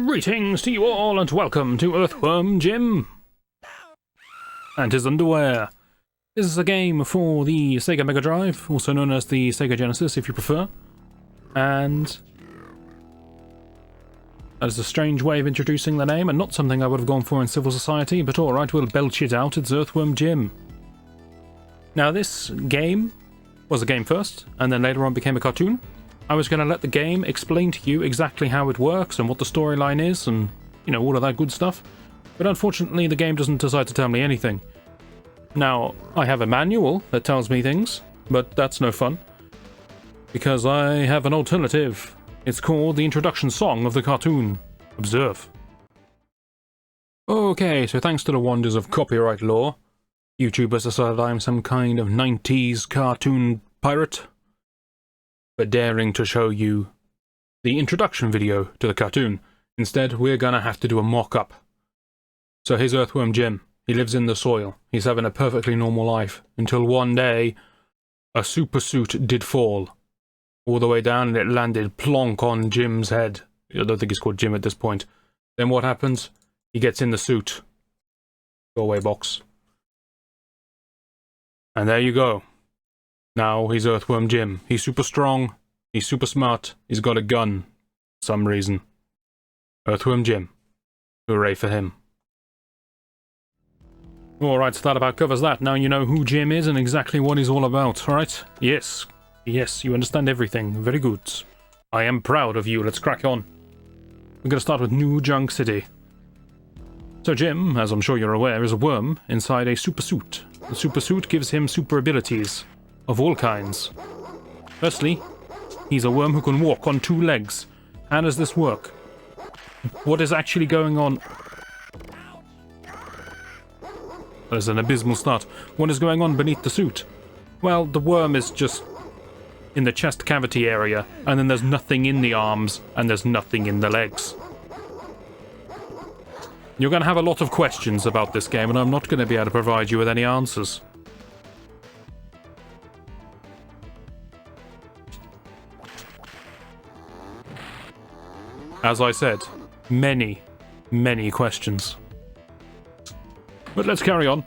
Greetings to you all and welcome to Earthworm Jim and his underwear. This is a game for the Sega Mega Drive, also known as the Sega Genesis if you prefer. And that is a strange way of introducing the name and not something I would have gone for in civil society, but alright, we'll belch it out, it's Earthworm Jim. Now this game was a game first, and then later on became a cartoon. I was going to let the game explain to you exactly how it works and what the storyline is and, you know, all of that good stuff. But unfortunately the game doesn't decide to tell me anything. Now, I have a manual that tells me things, but that's no fun. Because I have an alternative. It's called the introduction song of the cartoon. Observe. Okay, so thanks to the wonders of copyright law, YouTube has decided I'm some kind of 90s cartoon pirate for daring to show you the introduction video to the cartoon. Instead, we're gonna have to do a mock-up. So here's Earthworm Jim. He lives in the soil. He's having a perfectly normal life. Until one day, a super suit did fall. All the way down and it landed plonk on Jim's head. I don't think he's called Jim at this point. Then what happens? He gets in the suit. Go away, box. And there you go. Now he's Earthworm Jim. He's super strong, he's super smart, he's got a gun. For some reason. Earthworm Jim. Hooray for him. Alright, so that about covers that. Now you know who Jim is and exactly what he's all about, alright? Yes. Yes, you understand everything. Very good. I am proud of you. Let's crack on. We're going to start with New Junk City. So Jim, as I'm sure you're aware, is a worm inside a super suit. The super suit gives him super abilities. Of all kinds. Firstly, he's a worm who can walk on 2 legs. How does this work? What is actually going on? There's an abysmal start. What is going on beneath the suit? Well, the worm is just in the chest cavity area, and then there's nothing in the arms, and there's nothing in the legs. You're going to have a lot of questions about this game, and I'm not going to be able to provide you with any answers. As I said, many questions. But let's carry on.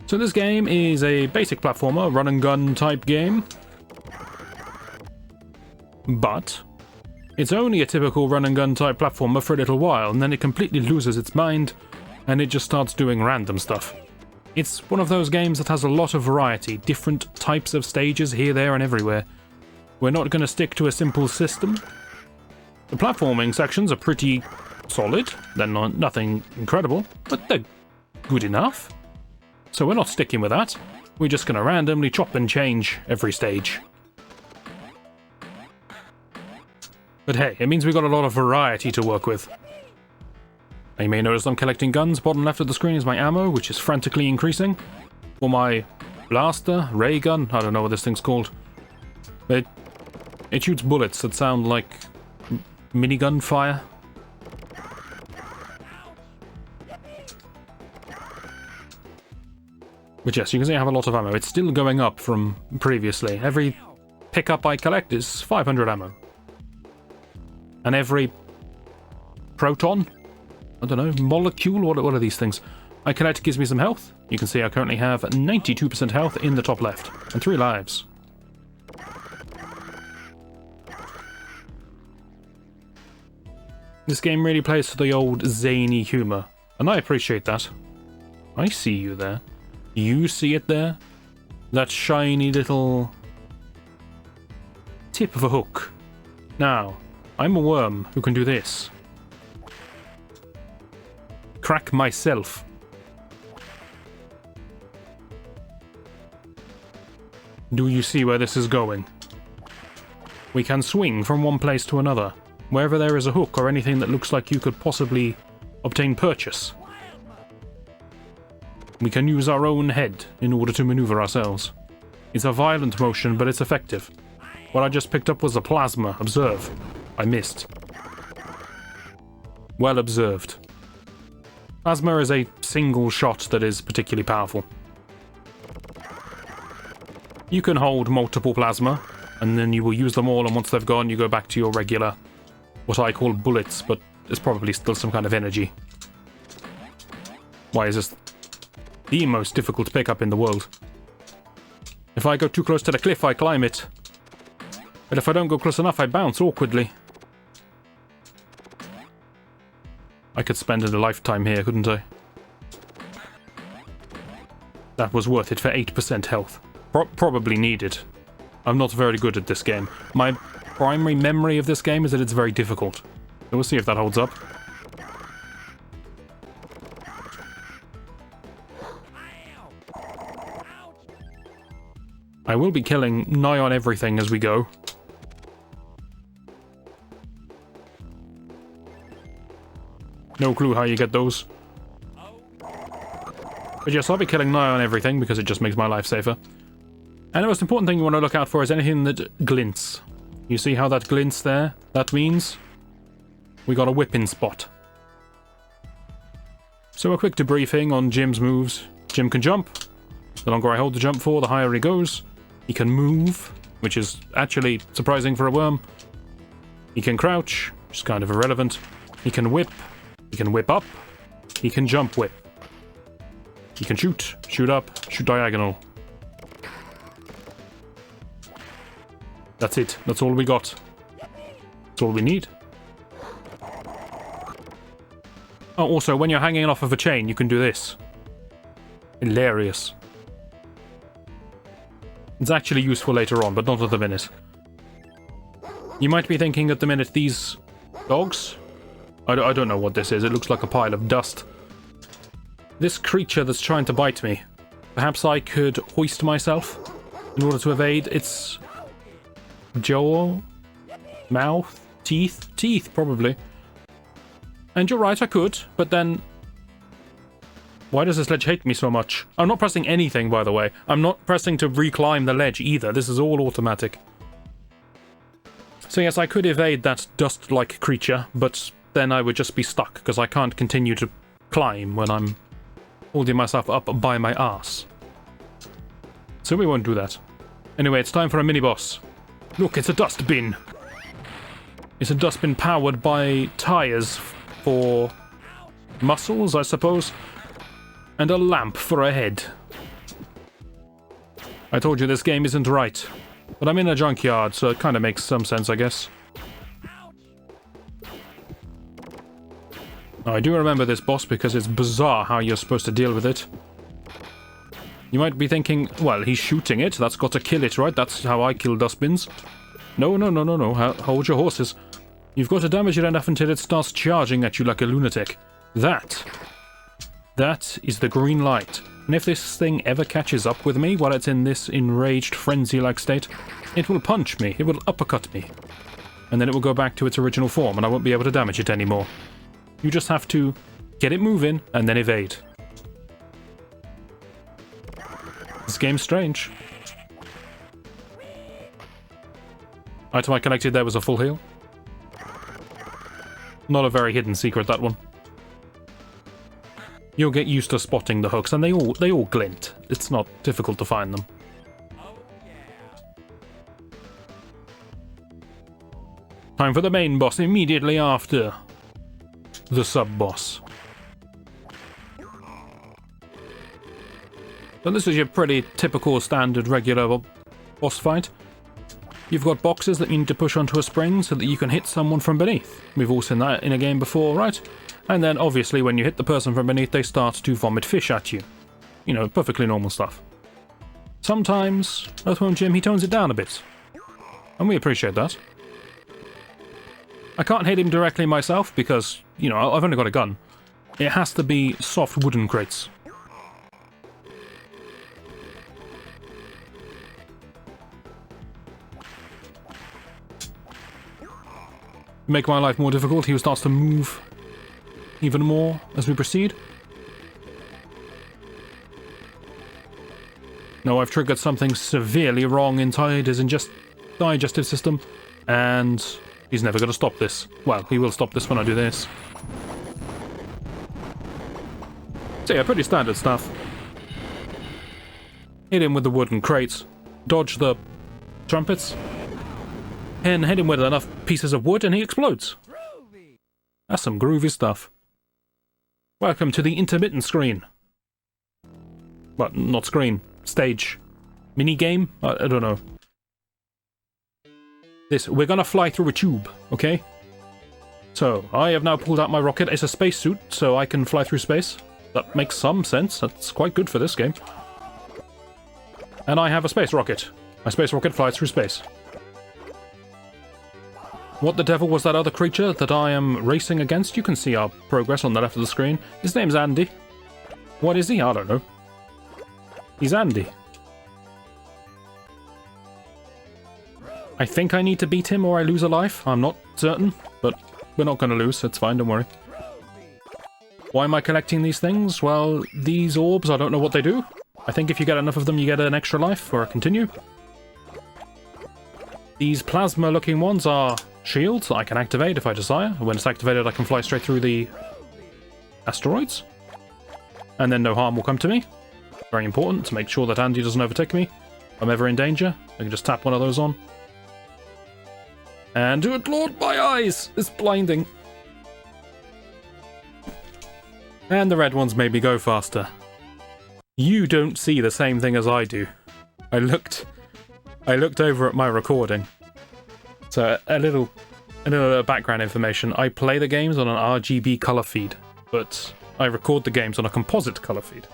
So this game is a basic platformer, run and gun type game. But it's only a typical run and gun type platformer for a little while, and then it completely loses its mind, and it just starts doing random stuff. It's one of those games that has a lot of variety, different types of stages here, there, and everywhere. We're not going to stick to a simple system. The platforming sections are pretty solid. They're nothing incredible, but they're good enough. So we're not sticking with that. We're just going to randomly chop and change every stage. But hey, it means we've got a lot of variety to work with. You may notice I'm collecting guns. Bottom left of the screen is my ammo, which is frantically increasing. For my blaster, ray gun, I don't know what this thing's called. It shoots bullets that sound like minigun fire. But yes, you can see I have a lot of ammo. It's still going up from previously. Every pickup I collect is 500 ammo. And every proton, I don't know, molecule, what are these things? I collect gives me some health. You can see I currently have 92% health in the top left, and 3 lives. This game really plays to the old zany humour, and I appreciate that. I see you there. You see it there? That shiny little tip of a hook. Now, I'm a worm who can do this. Crack myself. Do you see where this is going? We can swing from one place to another, wherever there is a hook or anything that looks like you could possibly obtain purchase. We can use our own head in order to maneuver ourselves. It's a violent motion, but it's effective. What I just picked up was a plasma. Observe. I missed. Well observed. Plasma is a single shot that is particularly powerful. You can hold multiple plasma, and then you will use them all, and once they've gone, you go back to your regular, what I call bullets, but there's probably still some kind of energy. Why is this the most difficult pickup in the world? If I go too close to the cliff, I climb it. But if I don't go close enough, I bounce awkwardly. I could spend a lifetime here, couldn't I? That was worth it for 8% health. Probably needed. I'm not very good at this game. My primary memory of this game is that it's very difficult. So we'll see if that holds up. I will be killing nigh on everything as we go. No clue how you get those. But yes, I'll be killing nigh on everything because it just makes my life safer. And the most important thing you want to look out for is anything that glints. You see how that glints there? That means we got a whipping spot. So a quick debriefing on Jim's moves. Jim can jump. The longer I hold the jump for, the higher he goes. He can move, which is actually surprising for a worm. He can crouch, which is kind of irrelevant. He can whip. He can whip up. He can jump whip. He can shoot. Shoot up. Shoot diagonal. That's it. That's all we got. That's all we need. Oh, also, when you're hanging off of a chain, you can do this. Hilarious. It's actually useful later on, but not at the minute. You might be thinking at the minute, these dogs? I don't know what this is. It looks like a pile of dust. This creature that's trying to bite me. Perhaps I could hoist myself in order to evade its jaw, mouth, teeth? Teeth, probably. And you're right, I could, but then... Why does this ledge hate me so much? I'm not pressing anything, by the way. I'm not pressing to reclimb the ledge either. This is all automatic. So yes, I could evade that dust-like creature, but then I would just be stuck, because I can't continue to climb when I'm holding myself up by my ass. So we won't do that. Anyway, it's time for a mini-boss. Look, it's a dustbin. It's a dustbin powered by tires for muscles, I suppose. And a lamp for a head. I told you this game isn't right. But I'm in a junkyard, so it kind of makes some sense, I guess. Now, I do remember this boss because it's bizarre how you're supposed to deal with it. You might be thinking, well, he's shooting it. That's got to kill it, right? That's how I kill dustbins. No. Hold your horses. You've got to damage it enough until it starts charging at you like a lunatic. That is the green light. And if this thing ever catches up with me while it's in this enraged frenzy-like state, it will punch me, it will uppercut me. And then it will go back to its original form and I won't be able to damage it anymore. You just have to get it moving and then evade. This game's strange. Item I collected there was a full heal. Not a very hidden secret, that one. You'll get used to spotting the hooks, and they all glint. It's not difficult to find them. Time for the main boss immediately after the sub-boss. So this is your pretty typical standard regular boss fight. You've got boxes that you need to push onto a spring so that you can hit someone from beneath. We've all seen that in a game before, right? And then, obviously, when you hit the person from beneath, they start to vomit fish at you. You know, perfectly normal stuff. Sometimes, Earthworm Jim, he tones it down a bit. And we appreciate that. I can't hit him directly myself because, you know, I've only got a gun. It has to be soft wooden crates. Make my life more difficult, he starts to move even more as we proceed. No, I've triggered something severely wrong inside his digestive system, and he's never going to stop this. Well, he will stop this when I do this. So yeah, pretty standard stuff. Hit him with the wooden crates, dodge the trumpets, and hit him with enough pieces of wood and he explodes. That's some groovy stuff. Welcome to the intermittent screen. Well, not screen. Stage. Mini-game? I don't know. We're gonna fly through a tube, okay? So, I have now pulled out my rocket. It's a spacesuit, so I can fly through space. That makes some sense. That's quite good for this game. And I have a space rocket. My space rocket flies through space. What the devil was that other creature that I am racing against? You can see our progress on the left of the screen. His name's Andy. What is he? I don't know. He's Andy. I think I need to beat him or I lose a life. I'm not certain, but we're not going to lose. It's fine, don't worry. Why am I collecting these things? Well, these orbs, I don't know what they do. I think if you get enough of them, you get an extra life or a continue. These plasma-looking ones are shields that I can activate if I desire. When it's activated, I can fly straight through the asteroids. And then no harm will come to me. Very important to make sure that Andy doesn't overtake me. If I'm ever in danger, I can just tap one of those on. And good lord, my eyes! It's blinding. And the red ones made me go faster. You don't see the same thing as I do. I looked over at my recording. So a little background information. I play the games on an RGB color feed, but I record the games on a composite color feed.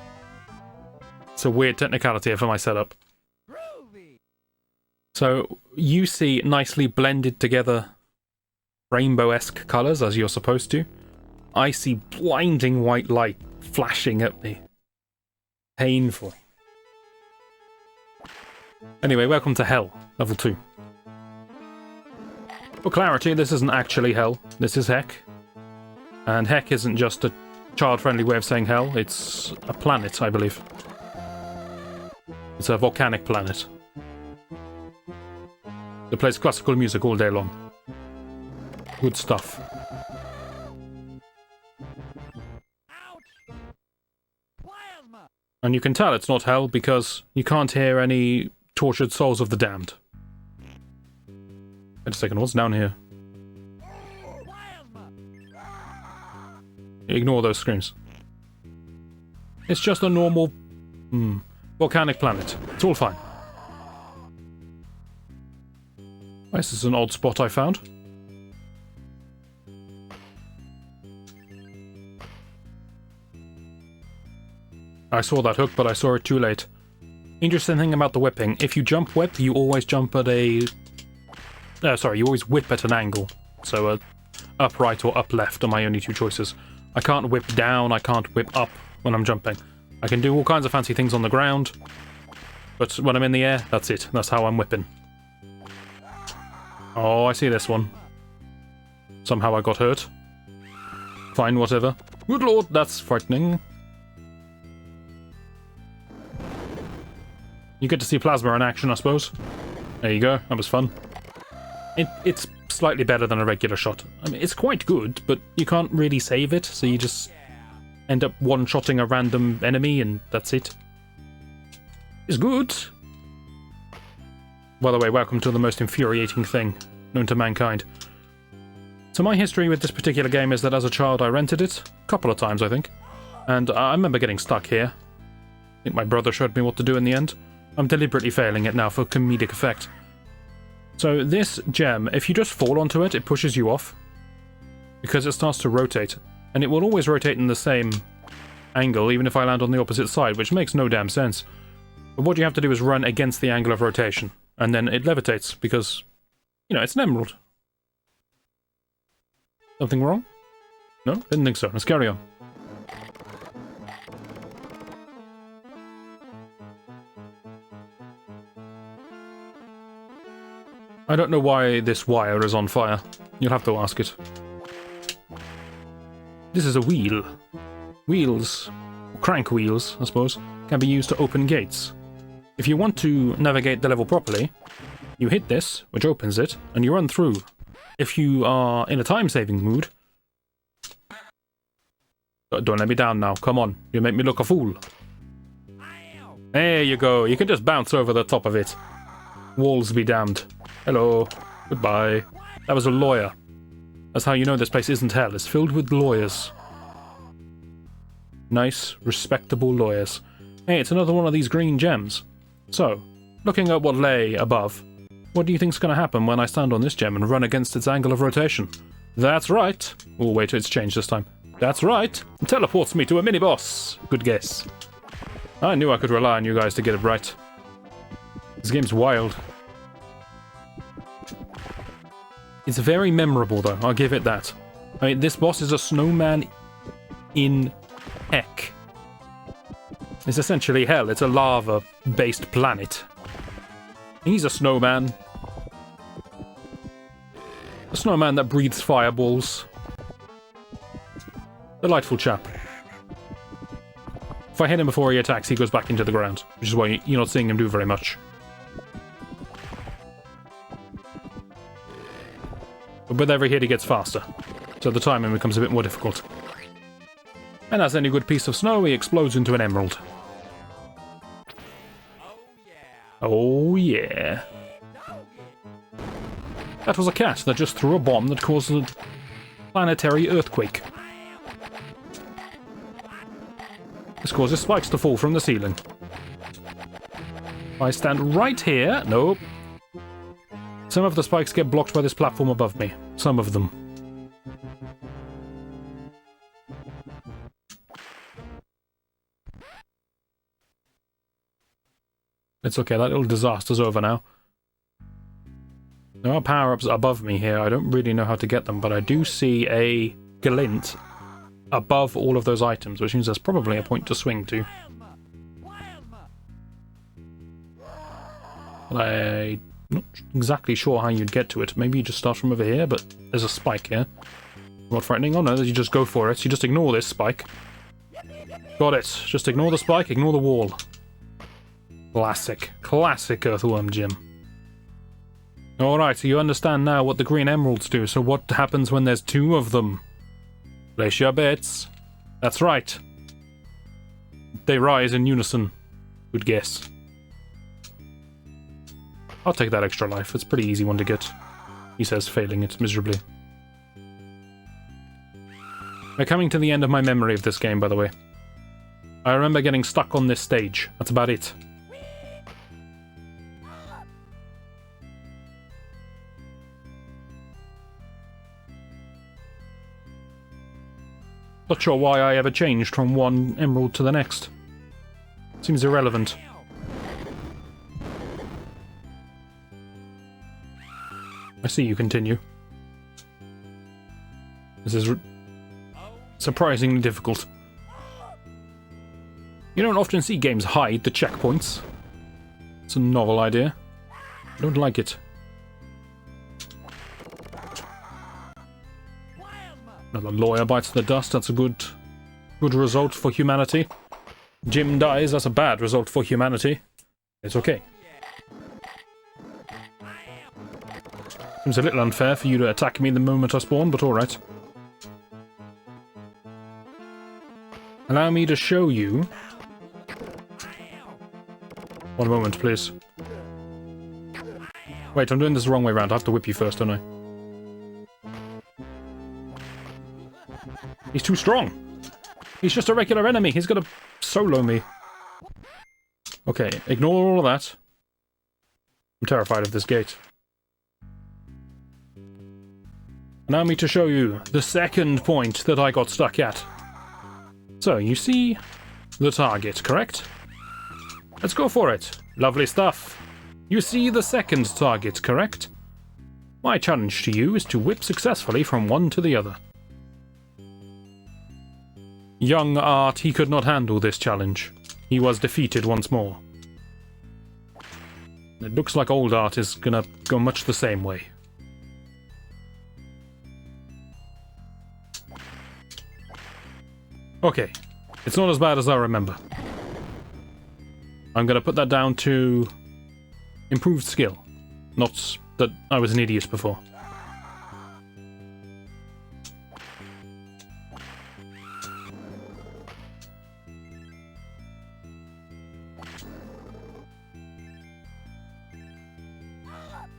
It's a weird technicality for my setup. So you see nicely blended together rainbow-esque colours as you're supposed to. I see blinding white light flashing at me. Painful. Anyway, welcome to Hell, level 2. For clarity, this isn't actually Hell, this is Heck. And Heck isn't just a child-friendly way of saying Hell, it's a planet, I believe. It's a volcanic planet. It plays classical music all day long. Good stuff. And you can tell it's not hell because you can't hear any tortured souls of the damned. Wait a second, what's down here? Ignore those screams. It's just a normal volcanic planet. It's all fine. This is an odd spot I found. I saw that hook, but I saw it too late. Interesting thing about the whipping, if you jump whip, you always jump at a... you always whip at an angle. So up right or up left are my only two choices. I can't whip down, I can't whip up when I'm jumping. I can do all kinds of fancy things on the ground, but when I'm in the air, that's it. That's how I'm whipping. Oh, I see this one. Somehow I got hurt. Fine, whatever. Good lord, that's frightening. You get to see plasma in action, I suppose. There you go, that was fun. It's slightly better than a regular shot. I mean, it's quite good, but you can't really save it, so you just end up one-shotting a random enemy, and that's it. It's good. By the way, welcome to the most infuriating thing known to mankind. So my history with this particular game is that as a child I rented it, a couple of times I think, and I remember getting stuck here. I think my brother showed me what to do in the end. I'm deliberately failing it now for comedic effect. So this gem, if you just fall onto it, it pushes you off, because it starts to rotate, and it will always rotate in the same angle even if I land on the opposite side, which makes no damn sense. But what you have to do is run against the angle of rotation. And then it levitates, because, you know, it's an emerald. Something wrong? No? Didn't think so. Let's carry on. I don't know why this wire is on fire. You'll have to ask it. This is a wheel. Wheels, crank wheels, I suppose, can be used to open gates. If you want to navigate the level properly, you hit this, which opens it, and you run through. If you are in a time-saving mood... Don't let me down now, come on, you make me look a fool. There you go, you can just bounce over the top of it. Walls be damned. Hello, goodbye. That was a lawyer. That's how you know this place isn't hell. It's filled with lawyers. Nice, respectable lawyers. Hey, it's another one of these green gems. So, looking at what lay above, what do you think's going to happen when I stand on this gem and run against its angle of rotation? That's right. Oh, wait, it's changed this time. That's right. It teleports me to a mini-boss. Good guess. I knew I could rely on you guys to get it right. This game's wild. It's very memorable, though. I'll give it that. I mean, this boss is a snowman in heck. It's essentially hell. It's a lava-based planet. He's a snowman. A snowman that breathes fireballs. Delightful chap. If I hit him before he attacks, he goes back into the ground, which is why you're not seeing him do very much. But with every hit, he gets faster, so the timing becomes a bit more difficult. And as any good piece of snow, he explodes into an emerald. Oh yeah. That was a cat that just threw a bomb that caused a planetary earthquake. This causes spikes to fall from the ceiling. I stand right here. Nope. Some of the spikes get blocked by this platform above me. Some of them. It's okay, that little disaster's over now. There are power-ups above me here. I don't really know how to get them, but I do see a glint above all of those items, which means there's probably a point to swing to. But I'm not exactly sure how you'd get to it. Maybe you just start from over here, but there's a spike here. Not frightening. Oh no, you just go for it. You just ignore this spike. Got it. Just ignore the spike, ignore the wall. Classic. Classic Earthworm Jim. Alright, so you understand now what the green emeralds do, so what happens when there's two of them? Place your bets. That's right. They rise in unison. Good guess. I'll take that extra life. It's a pretty easy one to get. He says, failing it miserably. We're coming to the end of my memory of this game, by the way. I remember getting stuck on this stage. That's about it. Not sure why I ever changed from one emerald to the next. Seems irrelevant. I see you continue. This is surprisingly difficult. You don't often see games hide the checkpoints. It's a novel idea. I don't like it. Another lawyer bites the dust. That's a good result for humanity. Jim dies. That's a bad result for humanity. It's okay. Seems a little unfair for you to attack me the moment I spawn, but alright. Allow me to show you... One moment, please. Wait, I'm doing this the wrong way around. I have to whip you first, don't I? He's too strong. He's just a regular enemy. He's gonna solo me. Okay, ignore all of that. I'm terrified of this gate. Allow me to show you the second point that I got stuck at. So, you see the target, correct? Let's go for it. Lovely stuff. You see the second target, correct? My challenge to you is to whip successfully from one to the other. Young Art, he could not handle this challenge. He was defeated once more. It looks like old Art is gonna go much the same way. Okay, it's not as bad as I remember. I'm gonna put that down to improved skill, not that I was an idiot before.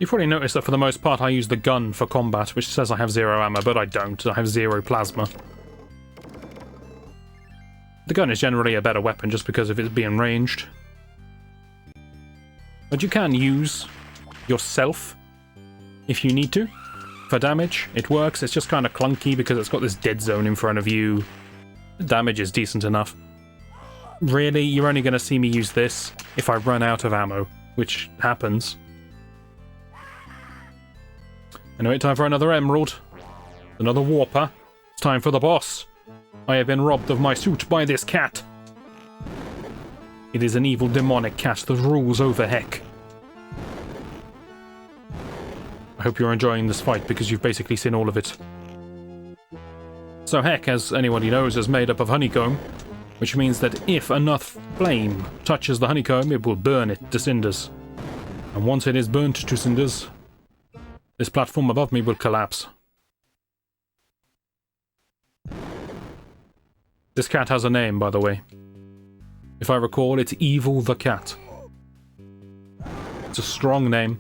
You've probably noticed that for the most part I use the gun for combat, which says I have 0 ammo, but I don't. I have 0 plasma. The gun is generally a better weapon just because of it being ranged. But you can use yourself if you need to for damage. It works. It's just kind of clunky because it's got this dead zone in front of you. The damage is decent enough. Really, you're only going to see me use this if I run out of ammo, which happens. Anyway, time for another emerald. Another warper. It's time for the boss. I have been robbed of my suit by this cat. It is an evil demonic cat that rules over Heck. I hope you're enjoying this fight because you've basically seen all of it. So Heck, as anybody knows, is made up of honeycomb, which means that if enough flame touches the honeycomb, it will burn it to cinders. And once it is burnt to cinders, this platform above me will collapse. This cat has a name, by the way. If I recall, it's Evil the Cat. It's a strong name.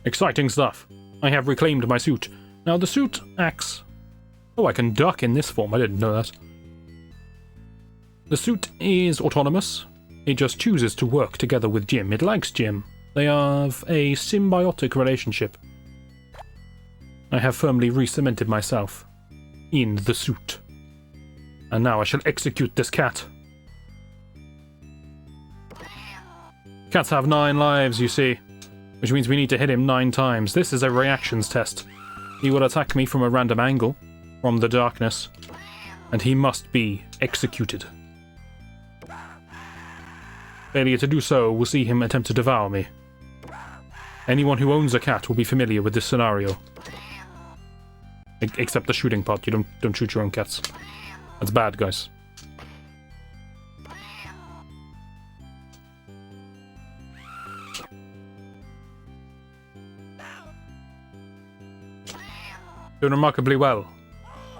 Exciting stuff. I have reclaimed my suit. Now the suit acts... Oh, I can duck in this form. I didn't know that. The suit is autonomous. It just chooses to work together with Jim. It likes Jim. They have a symbiotic relationship. I have firmly re-cemented myself in the suit. And now I shall execute this cat. Cats have 9 lives, you see. Which means we need to hit him 9 times. This is a reactions test. He will attack me from a random angle, from the darkness, and he must be executed. Failure to do so will see him attempt to devour me. Anyone who owns a cat will be familiar with this scenario. Except the shooting part. You don't shoot your own cats. That's bad, guys. Doing remarkably well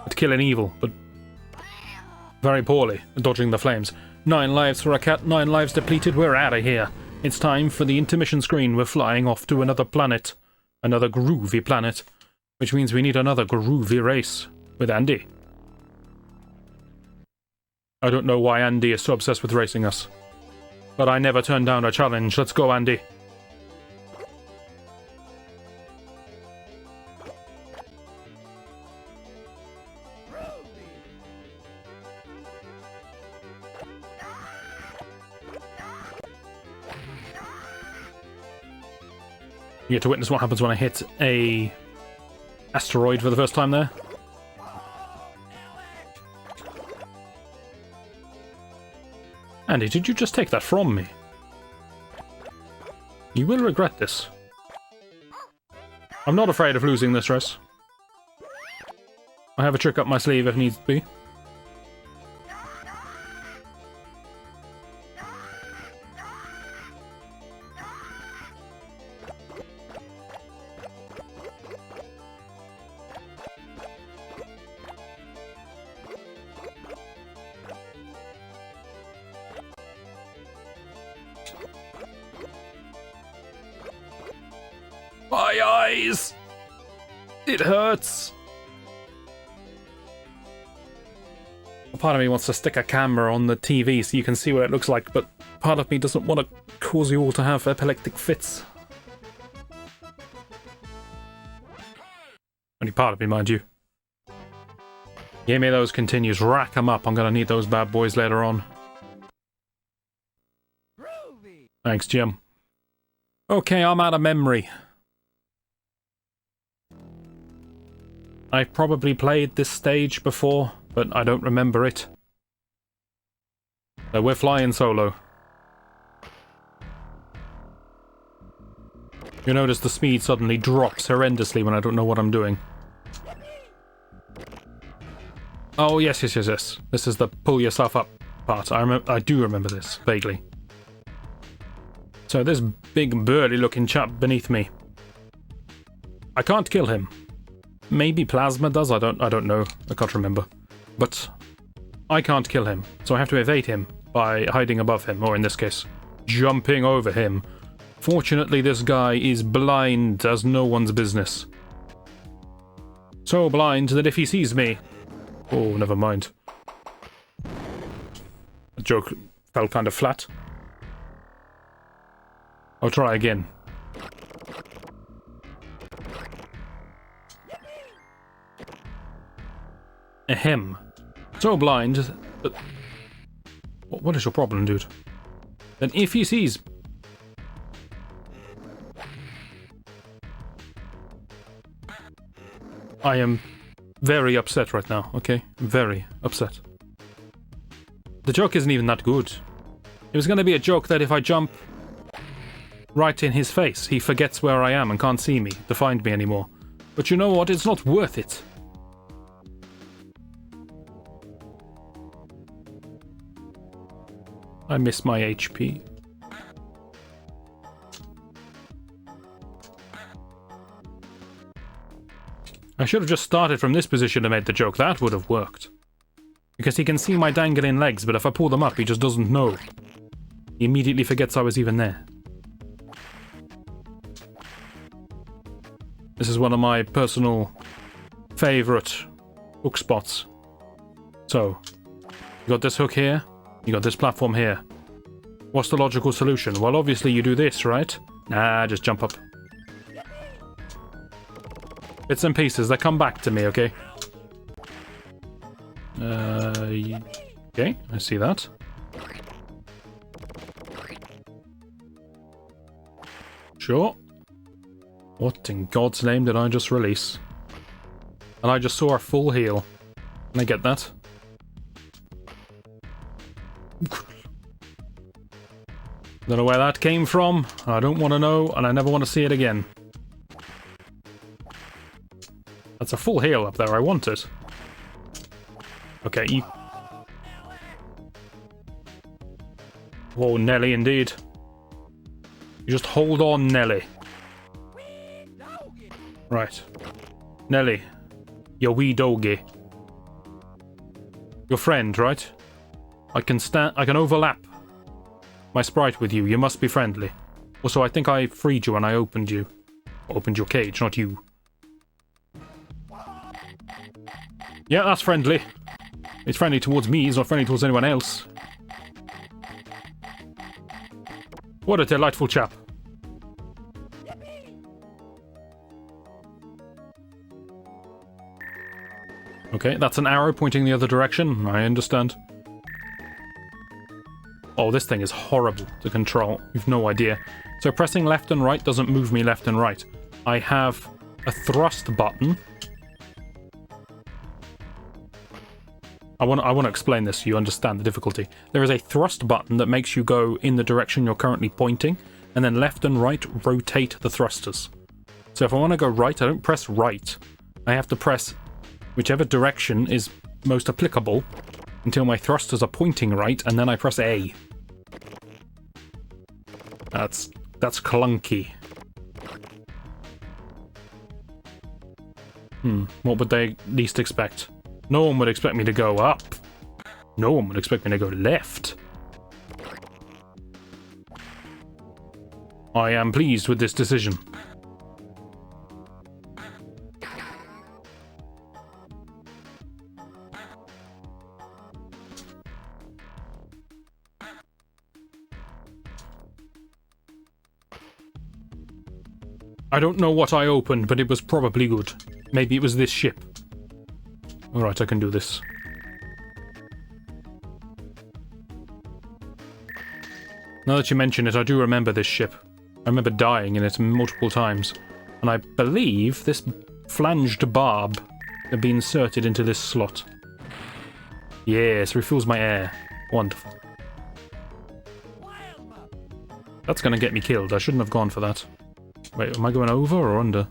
at killing evil, but very poorly at dodging the flames. 9 lives for a cat, 9 lives depleted, we're out of here. It's time for the intermission screen. We're flying off to another planet. Another groovy planet. Which means we need another groovy race with Andy. I don't know why Andy is so obsessed with racing us. But I never turn down a challenge. Let's go, Andy. You get to witness what happens when I hit a asteroid for the first time there. Andy, did you just take that from me? You will regret this. I'm not afraid of losing this race. I have a trick up my sleeve if needs be. My eyes! It hurts! Part of me wants to stick a camera on the TV so you can see what it looks like, but part of me doesn't want to cause you all to have epileptic fits. Only part of me, mind you. Give me those continues, rack them up, I'm gonna need those bad boys later on. Thanks, Jim. Okay, I'm out of memory. I've probably played this stage before, but I don't remember it. So we're flying solo. You notice the speed suddenly drops horrendously when I don't know what I'm doing. Oh, yes. This is the pull yourself up part. I do remember this, vaguely. So this big burly looking chap beneath me. I can't kill him. Maybe plasma does, I don't know. I can't remember. But I can't kill him, so I have to evade him by hiding above him, or in this case, jumping over him. Fortunately, this guy is blind as no one's business. So blind that if he sees me... Oh, never mind. The joke fell kind of flat. I'll try again. Ahem. So blind that... What is your problem, dude? Then if he sees... I am very upset right now, okay? Very upset. The joke isn't even that good. It was gonna be a joke that if I jump right in his face, he forgets where I am and can't see me, to find me anymore. But you know what? It's not worth it. I miss my HP. I should have just started from this position and made the joke. That would have worked. Because he can see my dangling legs, but if I pull them up, he just doesn't know. He immediately forgets I was even there. This is one of my personal favourite hook spots. So, you got this hook here, you got this platform here. What's the logical solution? Well, obviously you do this, right? Nah, just jump up. Bits and pieces, they come back to me, okay? Okay, I see that. Sure. What in God's name did I just release? And I just saw a full heal. Can I get that? Don't know where that came from. I don't want to know, and I never want to see it again. That's a full heal up there. I want it. Okay, you... Oh, Nelly, indeed. You just hold on, Nelly. Right. Nelly. Your wee doggy. Your friend, right? I can overlap my sprite with you. You must be friendly. Also, I think I freed you when I opened you. Opened your cage, not you. Yeah, that's friendly. It's friendly towards me, it's not friendly towards anyone else. What a delightful chap. Okay, that's an arrow pointing the other direction. I understand. Oh, this thing is horrible to control. You've no idea. So pressing left and right doesn't move me left and right. I have a thrust button. I want to explain this so you understand the difficulty. There is a thrust button that makes you go in the direction you're currently pointing, and then left and right rotate the thrusters. So if I want to go right, I don't press right. I have to press whichever direction is most applicable until my thrusters are pointing right, and then I press A. That's clunky. What would they least expect? No one would expect me to go up. No one would expect me to go left. I am pleased with this decision. I don't know what I opened, but it was probably good. Maybe it was this ship. Alright, I can do this. Now that you mention it, I do remember this ship. I remember dying in it multiple times. And I believe this flanged barb can be inserted into this slot. Yes, refills my air. Wonderful. That's gonna get me killed. I shouldn't have gone for that. Wait, am I going over or under?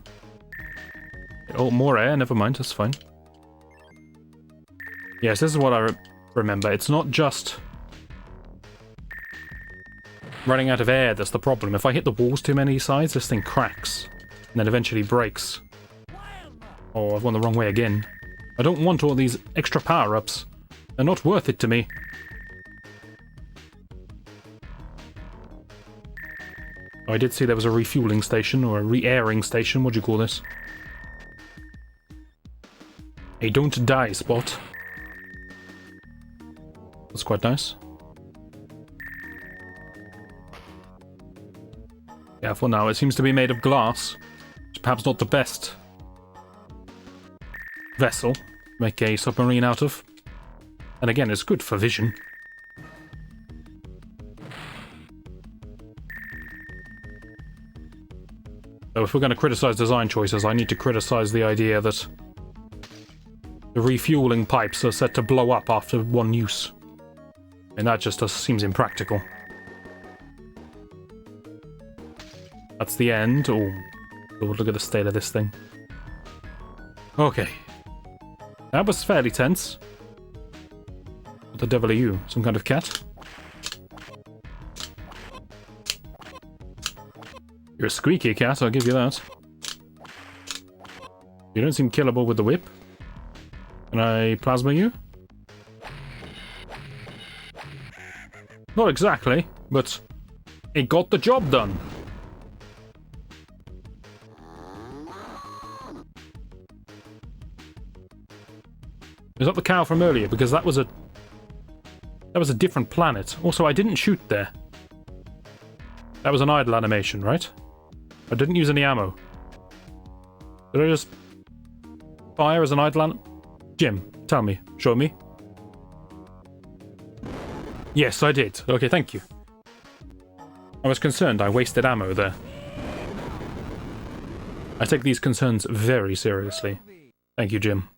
Oh, more air. Never mind, that's fine. Yes, this is what I remember. It's not just running out of air that's the problem. If I hit the walls too many sides, this thing cracks. And then eventually breaks. Oh, I've gone the wrong way again. I don't want all these extra power-ups. They're not worth it to me. Oh, I did see there was a refueling station, or a re-airing station. What do you call this? A don't die spot. That's quite nice. Yeah, for now, it seems to be made of glass. It's perhaps not the best vessel to make a submarine out of. And again, it's good for vision. So if we're going to criticize design choices, I need to criticize the idea that the refueling pipes are set to blow up after one use. And that just seems impractical. That's the end. Oh, look at the state of this thing. Okay. That was fairly tense. What the devil are you? Some kind of cat? You're a squeaky cat, I'll give you that. You don't seem killable with the whip. Can I plasma you? Not exactly, but it got the job done. Is that the cow from earlier? Because that was a different planet. Also, I didn't shoot there. That was an idle animation, right? I didn't use any ammo. Did I just fire as an idle Jim, tell me. Show me. Yes, I did. Okay, thank you. I was concerned I wasted ammo there. I take these concerns very seriously. Thank you, Jim.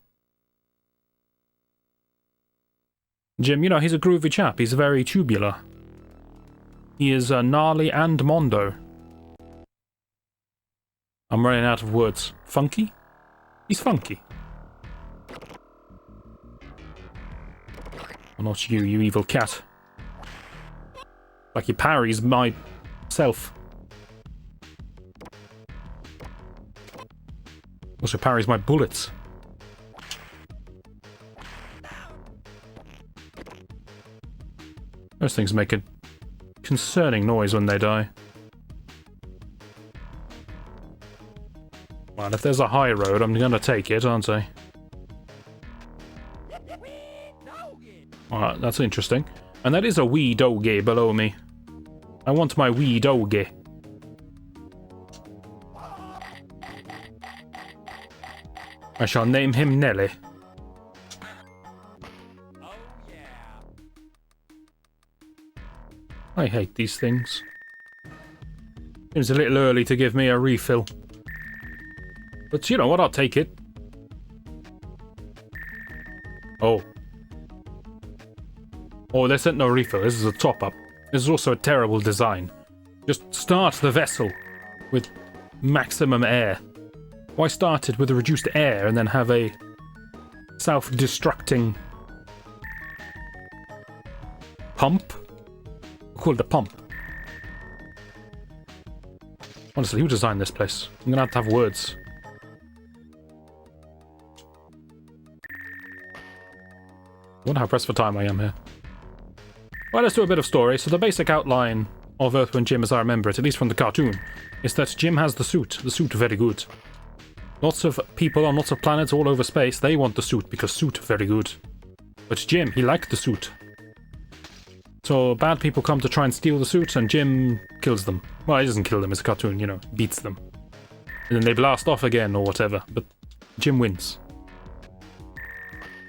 Jim, you know, he's a groovy chap. He's very tubular. He is gnarly and mondo. I'm running out of words. Funky? He's funky. Well, not you, you evil cat. Like he parries myself. Also parries my bullets. Those things make a concerning noise when they die. Well, if there's a high road, I'm gonna take it, aren't I? Alright, that's interesting. And that is a wee doggy below me. I want my wee doggy. I shall name him Nelly. I hate these things. Seems a little early to give me a refill. But you know what, I'll take it. Oh. Oh, this isn't no refill, this is a top-up. This is also a terrible design. Just start the vessel with maximum air. Why start it with a reduced air and then have a self-destructing pump? We'll call it a pump. Honestly, who designed this place? I'm gonna have words. I wonder how pressed for time I am here. Well, let's do a bit of story. So the basic outline of Earthworm Jim, as I remember it, at least from the cartoon, is that Jim has the suit. The suit very good. Lots of people on lots of planets all over space, they want the suit because suit very good. But Jim, he liked the suit. So bad people come to try and steal the suit and Jim kills them. Well, he doesn't kill them, it's a cartoon, you know, beats them. And then they blast off again or whatever, but Jim wins.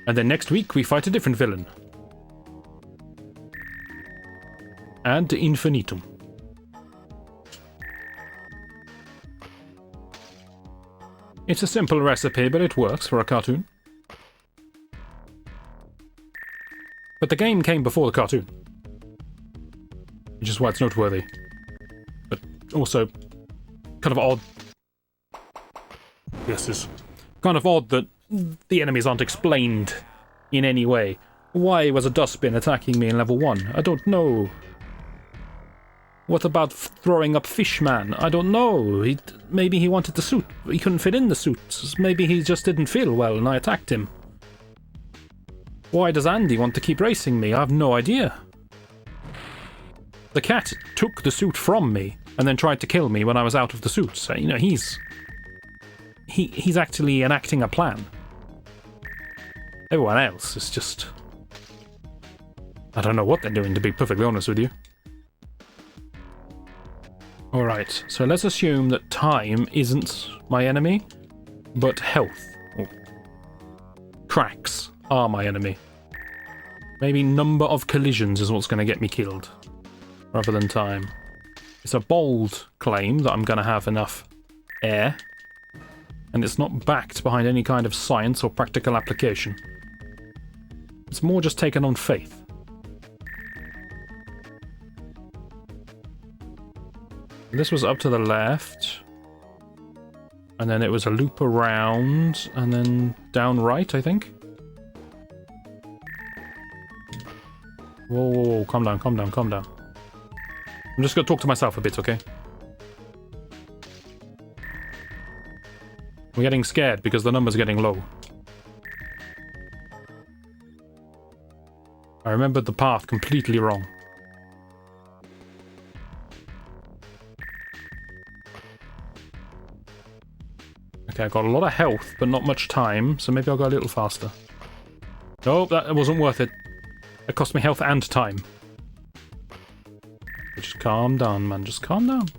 And then next week we fight a different villain. Ad infinitum. It's a simple recipe, but it works for a cartoon. But the game came before the cartoon. Which is why it's noteworthy. But also kind of odd. Yes, it's kind of odd that the enemies aren't explained in any way. Why was a dustbin attacking me in level 1? I don't know. What about throwing up Fishman? I don't know. Maybe he wanted the suit. He couldn't fit in the suit. Maybe he just didn't feel well and I attacked him. Why does Andy want to keep racing me? I have no idea. The cat took the suit from me and then tried to kill me when I was out of the suit. So, you know, he's actually enacting a plan. Everyone else is just... I don't know what they're doing, to be perfectly honest with you. Alright, so let's assume that time isn't my enemy, but health. Oh. Cracks are my enemy. Maybe number of collisions is what's going to get me killed, rather than time. It's a bold claim that I'm going to have enough air, and it's not backed behind any kind of science or practical application. It's more just taken on faith. This was up to the left, and then it was a loop around, and then down right, I think. Whoa, whoa, whoa, calm down, calm down, calm down. I'm just gonna talk to myself a bit, okay? I'm getting scared because the number's getting low. I remembered the path completely wrong. Okay, I got a lot of health, but not much time, so maybe I'll go a little faster. Nope, that wasn't worth it. It cost me health and time. Just calm down, man. Just calm down.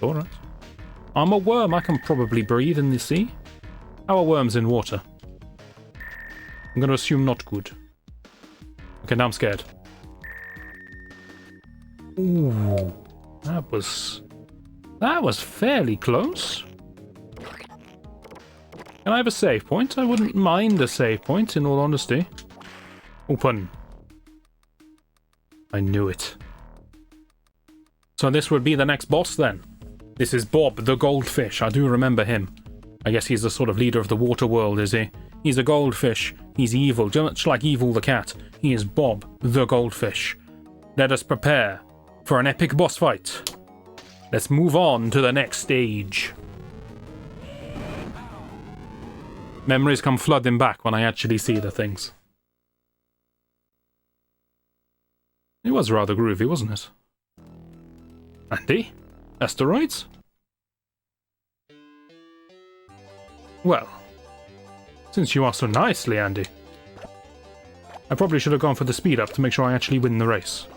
Alright. I'm a worm. I can probably breathe in the sea. How are worms in water? I'm going to assume not good. Okay, now I'm scared. Ooh. That was fairly close. Can I have a save point? I wouldn't mind a save point, in all honesty. Open. I knew it. So this would be the next boss, then. This is Bob, the goldfish. I do remember him. I guess he's the sort of leader of the water world, is he? He's a goldfish. He's evil, much like Evil the cat. He is Bob, the goldfish. Let us prepare for an epic boss fight. Let's move on to the next stage. Memories come flooding back when I actually see the things. It was rather groovy, wasn't it? Andy? Asteroids? Well, since you asked so nicely, Andy, I probably should have gone for the speed up to make sure I actually win the race.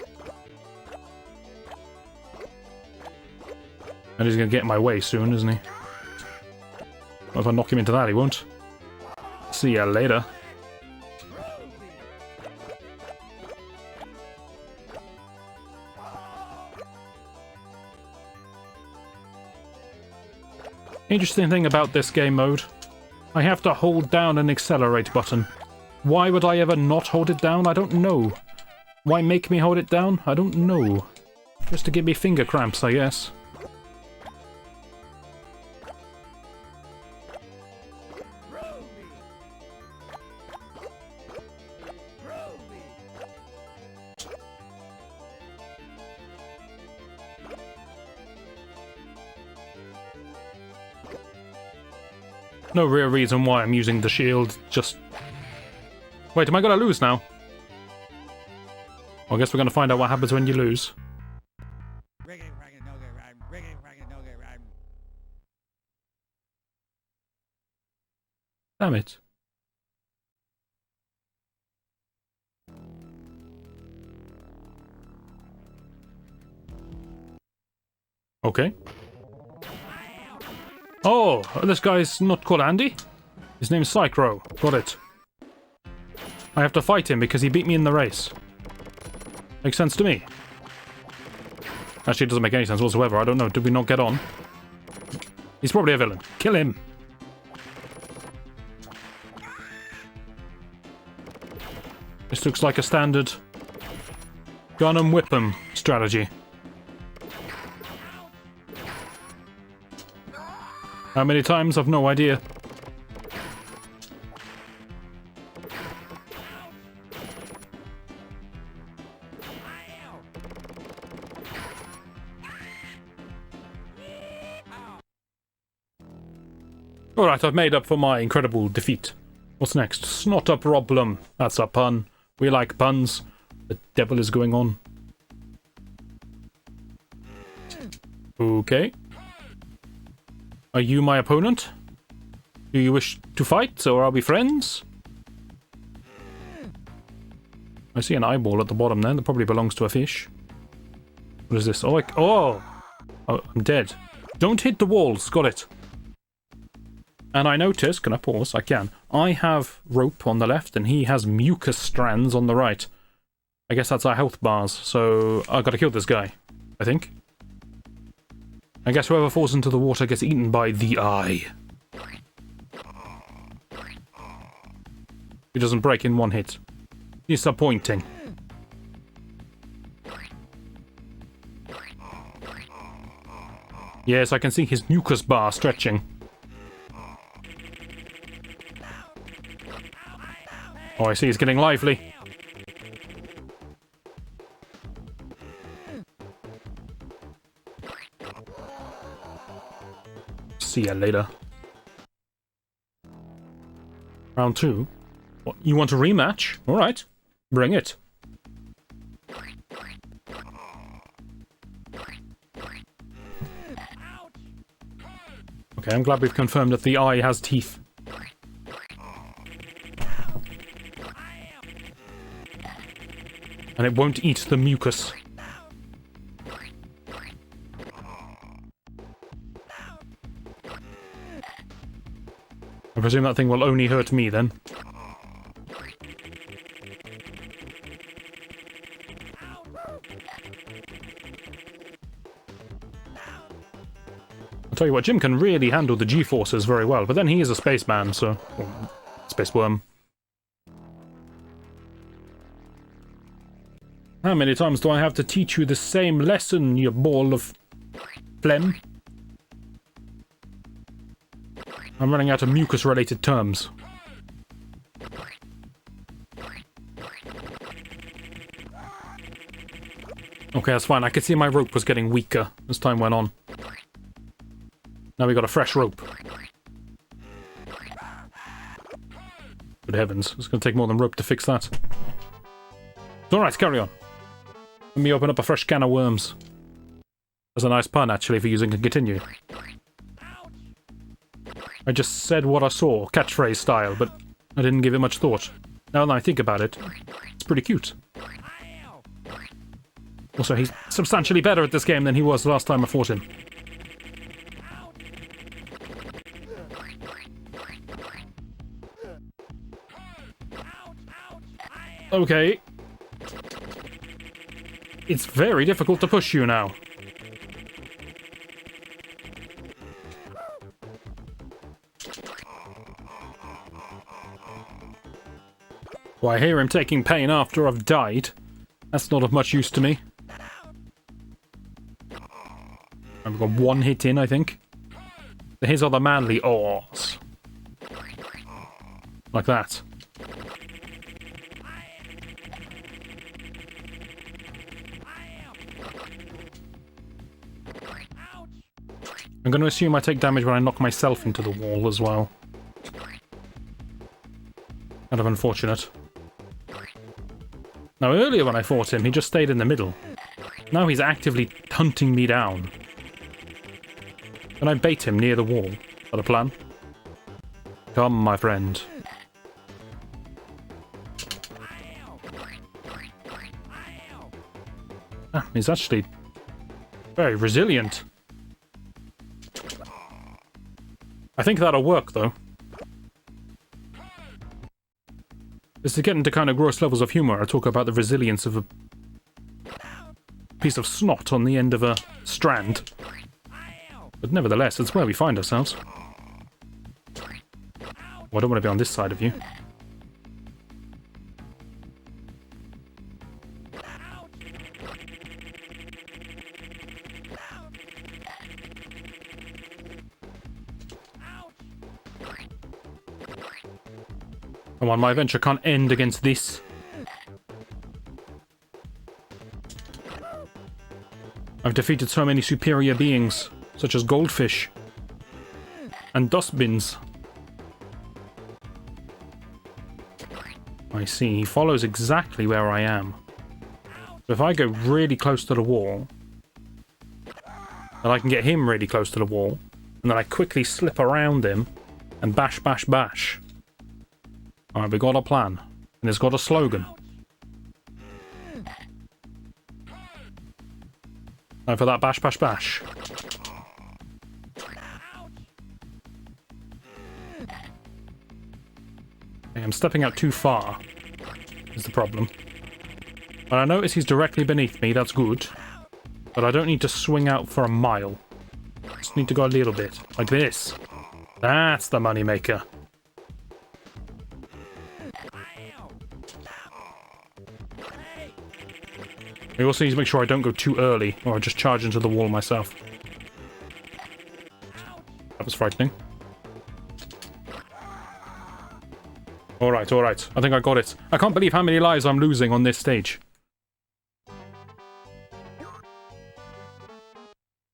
And he's going to get in my way soon, isn't he? Well, if I knock him into that, he won't. See ya later. Interesting thing about this game mode, I have to hold down an accelerate button. Why would I ever not hold it down? I don't know. Why make me hold it down? I don't know. Just to give me finger cramps, I guess. No real reason why I'm using the shield, just... Wait, am I gonna lose now? Well, I guess we're gonna find out what happens when you lose. Damn it. Okay. Oh, this guy's not called Andy? His name's Psychro. Got it. I have to fight him because he beat me in the race. Makes sense to me. Actually, it doesn't make any sense whatsoever. I don't know. Did we not get on? He's probably a villain. Kill him. This looks like a standard gun and whip 'em strategy. How many times? I've no idea. Alright, I've made up for my incredible defeat. What's next? Snot a problem. That's a pun. We like puns. The devil is going on. Okay. Are you my opponent? Do you wish to fight, or are we friends? I see an eyeball at the bottom there. That probably belongs to a fish. What is this? Oh, oh, I'm dead. Don't hit the walls. Got it. And I notice, can I pause? I can. I have rope on the left, and he has mucus strands on the right. I guess that's our health bars, so I've got to kill this guy, I think. I guess whoever falls into the water gets eaten by the eye. He doesn't break in one hit. Disappointing. Yes, I can see his mucus bar stretching. Oh, I see he's getting lively. See ya later. Round 2. What, you want a rematch? Alright. Bring it. Okay, I'm glad we've confirmed that the eye has teeth. And it won't eat the mucus. I presume that thing will only hurt me then. I'll tell you what, Jim can really handle the G-forces very well, but then he is a spaceman, so... Well, space worm. How many times do I have to teach you the same lesson, you ball of phlegm? I'm running out of mucus-related terms. Okay, that's fine. I could see my rope was getting weaker as time went on. Now we got a fresh rope. Good heavens, it's going to take more than rope to fix that. It's alright, carry on. Let me open up a fresh can of worms. That's a nice pun, actually, for using continue. I just said what I saw, catchphrase style, but I didn't give it much thought. Now that I think about it, it's pretty cute. Also, he's substantially better at this game than he was the last time I fought him. Okay. It's very difficult to push you now. Well, I hear him taking pain after I've died. That's not of much use to me. I've got one hit in, I think. His are the manly awes. Like that. I'm going to assume I take damage when I knock myself into the wall as well. Kind of unfortunate. Now, earlier when I fought him, he just stayed in the middle. Now he's actively hunting me down. Can I bait him near the wall? Is that a plan? Come, my friend. Ah, he's actually very resilient. I think that'll work, though. As to get into kind of gross levels of humor, I talk about the resilience of a piece of snot on the end of a strand. But nevertheless, it's where we find ourselves. Well, I don't want to be on this side of you. Come on, my adventure can't end against this. I've defeated so many superior beings, such as goldfish and dustbins. I see. He follows exactly where I am. So if I go really close to the wall, then I can get him really close to the wall, and then I quickly slip around him and bash, bash, bash. Alright, we got a plan. And it's got a slogan. Time for that bash, bash, bash. Okay, I'm stepping out too far, is the problem. But I notice he's directly beneath me, that's good. But I don't need to swing out for a mile. Just need to go a little bit, like this. That's the moneymaker. I also need to make sure I don't go too early, or I just charge into the wall myself. That was frightening. Alright, alright. I think I got it. I can't believe how many lives I'm losing on this stage.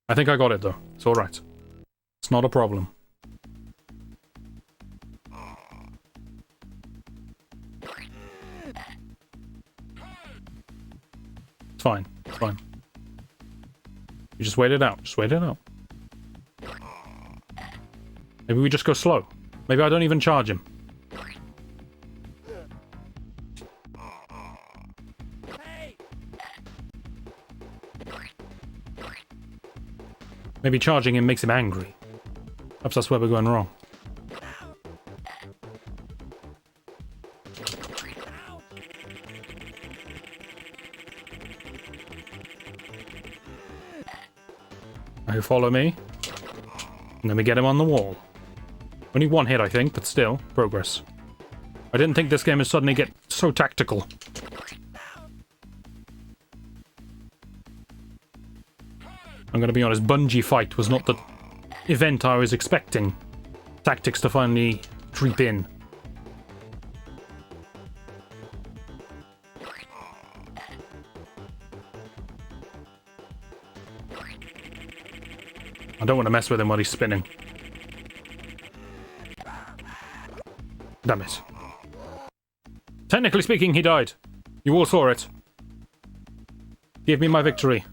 I think I got it, though. It's alright. It's not a problem. It's fine. It's fine. You just wait it out. Just wait it out. Maybe we just go slow. Maybe I don't even charge him. Maybe charging him makes him angry. Perhaps that's where we're going wrong. Now you follow me. And then we get him on the wall. Only one hit, I think, but still, progress. I didn't think this game would suddenly get so tactical. I'm gonna be honest, Bungee fight was not the event I was expecting. Tactics to finally creep in. I don't want to mess with him while he's spinning. Damn it. Technically speaking, he died. You all saw it. Give me my victory.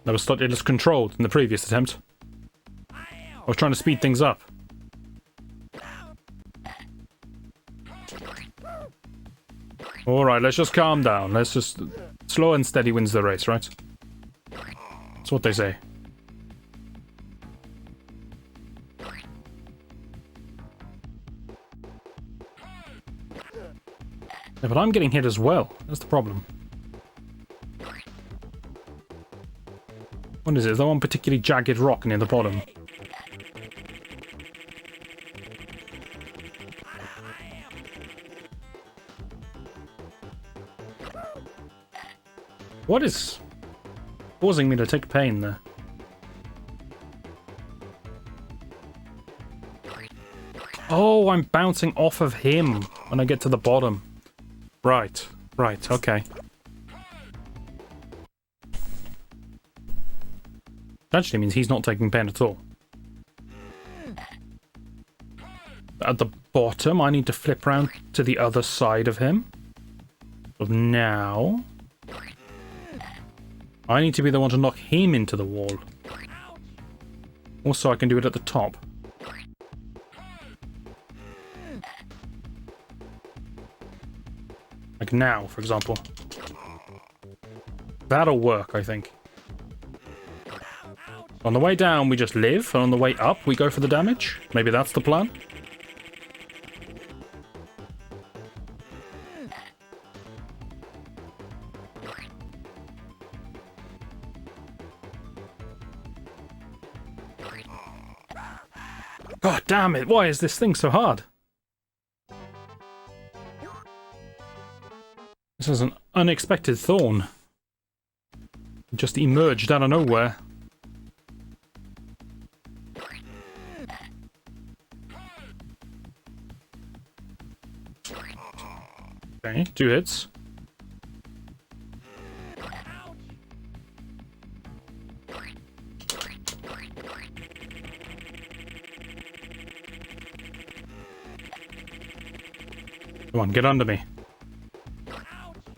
That was slightly less controlled in the previous attempt. I was trying to speed things up. Alright, let's just calm down. Let's just... Slow and steady wins the race, right? That's what they say. Yeah, but I'm getting hit as well. That's the problem. What is it? Is that one particularly jagged rock near the bottom? What is causing me to take pain there? Oh, I'm bouncing off of him when I get to the bottom. Right, right, okay. That actually means he's not taking pain at all. At the bottom, I need to flip around to the other side of him. So now... I need to be the one to knock him into the wall. Also, I can do it at the top. Like now, for example. That'll work, I think. On the way down, we just live, and on the way up, we go for the damage. Maybe that's the plan? God damn it, why is this thing so hard? This is an unexpected thorn. It just emerged out of nowhere. Okay, 2 hits. Come on, get under me.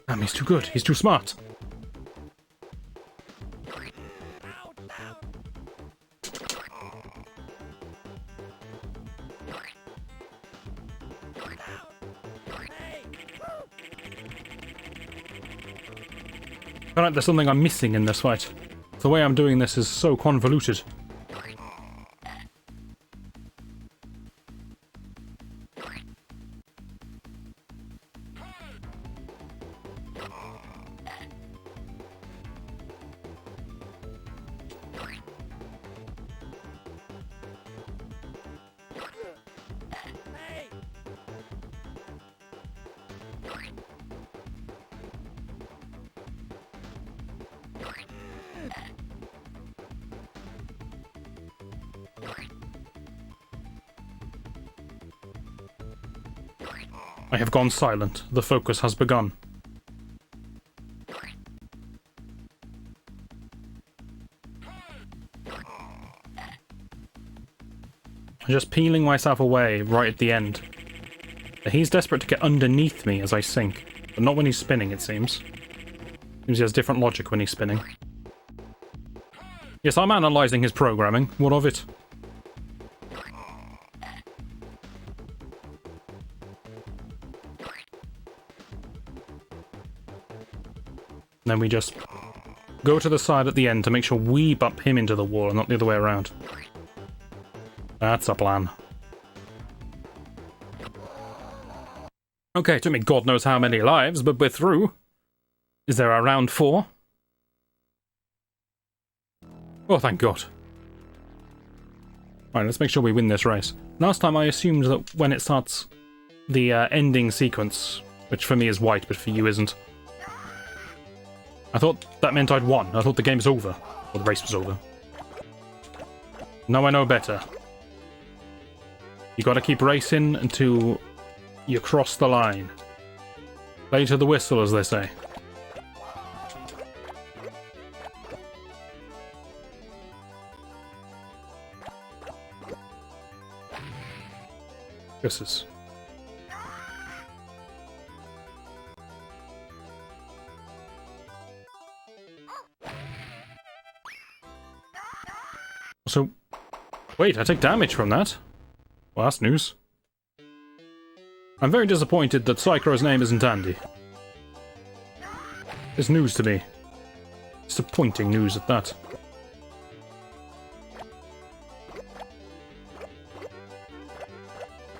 Damn, he's too good. He's too smart. I feel like there's something I'm missing in this fight. The way I'm doing this is so convoluted. I have gone silent. The focus has begun. I'm just peeling myself away right at the end. He's desperate to get underneath me as I sink, but not when he's spinning, it seems. Seems he has different logic when he's spinning. Yes, I'm analysing his programming. What of it? Then we just go to the side at the end to make sure we bump him into the wall and not the other way around. That's a plan. Okay, it took me God knows how many lives, but we're through. Is there a round 4? Oh, thank God. Alright, let's make sure we win this race. Last time I assumed that when it starts the ending sequence, which for me is white, but for you isn't, I thought that meant I'd won. I thought the game was over. Or the race was over. Now I know better. You gotta keep racing until you cross the line. Play to the whistle, as they say. Kisses. So, wait, I take damage from that? Well, that's news. I'm very disappointed that Psychro's name isn't Andy. It's news to me. Disappointing news at that.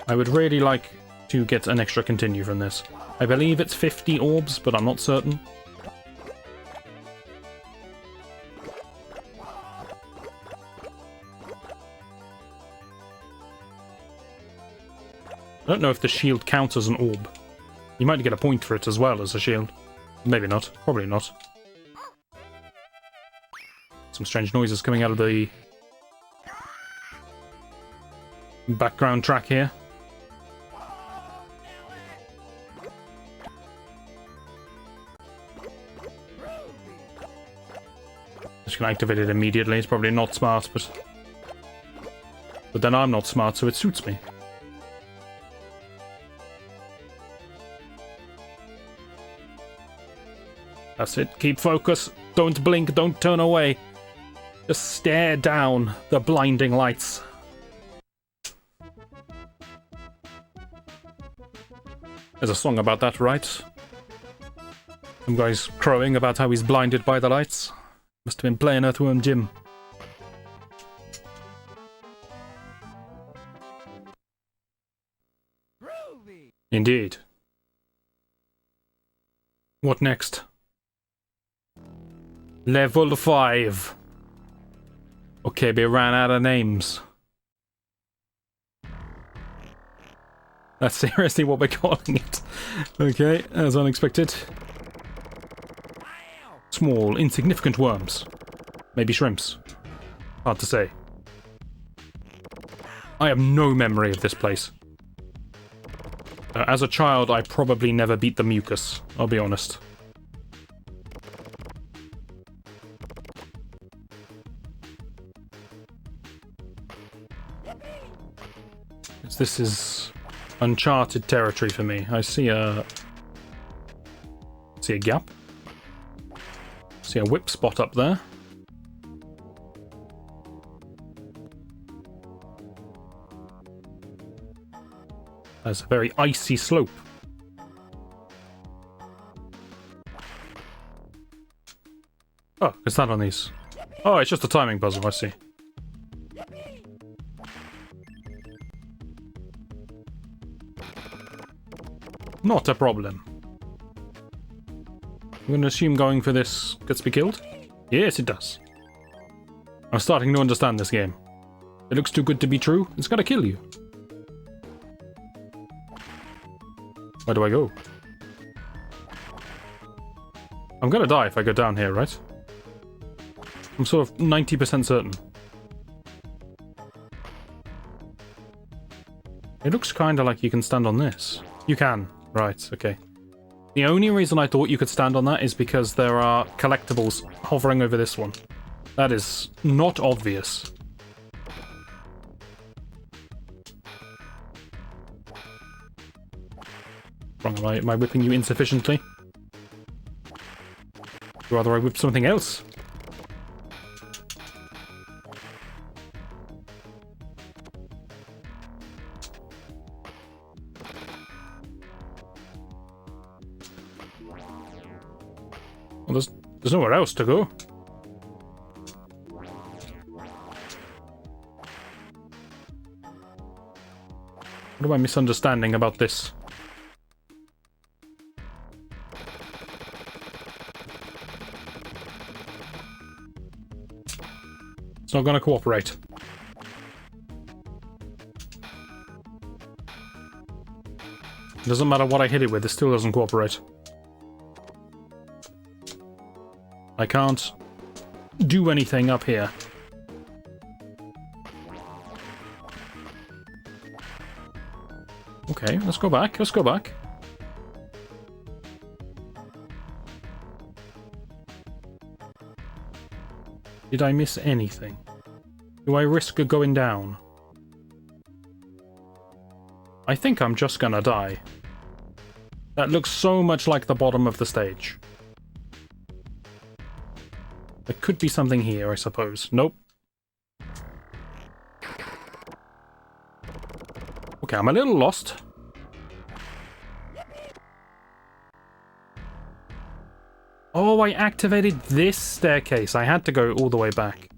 I would really like to get an extra continue from this. I believe it's 50 orbs, but I'm not certain. I don't know if the shield counts as an orb. You might get a point for it as well as a shield. Maybe not. Probably not. Some strange noises coming out of the background track here. Just gonna activate it immediately. It's probably not smart, but then I'm not smart, so it suits me. That's it. Keep focus. Don't blink. Don't turn away. Just stare down the blinding lights. There's a song about that, right? Some guy's crowing about how he's blinded by the lights. Must have been playing Earthworm Jim. Indeed. What next? Level 5. Okay, we ran out of names. That's seriously what we're calling it. Okay, as unexpected. Small, insignificant worms. Maybe shrimps. Hard to say. I have no memory of this place. As a child, I probably never beat the mucus, I'll be honest. This is Uncharted territory for me. I see a gap. See a whip spot up there. That's a very icy slope. Oh, it's not on these. Oh, it's just a timing puzzle, I see. Not a problem. I'm going to assume going for this gets me killed? Yes, it does. I'm starting to understand this game. It looks too good to be true. It's going to kill you. Where do I go? I'm going to die if I go down here, right? I'm sort of 90% certain. It looks kind of like you can stand on this. You can. Right, okay. The only reason I thought you could stand on that is because there are collectibles hovering over this one. That is not obvious. Wrong, am I whipping you insufficiently? Rather I whip something else. Well, there's nowhere else to go. What am I misunderstanding about this? It's not going to cooperate. It doesn't matter what I hit it with, it still doesn't cooperate. I can't do anything up here. Okay, let's go back. Let's go back. Did I miss anything? Do I risk going down? I think I'm just gonna die. That looks so much like the bottom of the stage. There could be something here, I suppose. Nope. Okay, I'm a little lost. Oh, I activated this staircase. I had to go all the way back.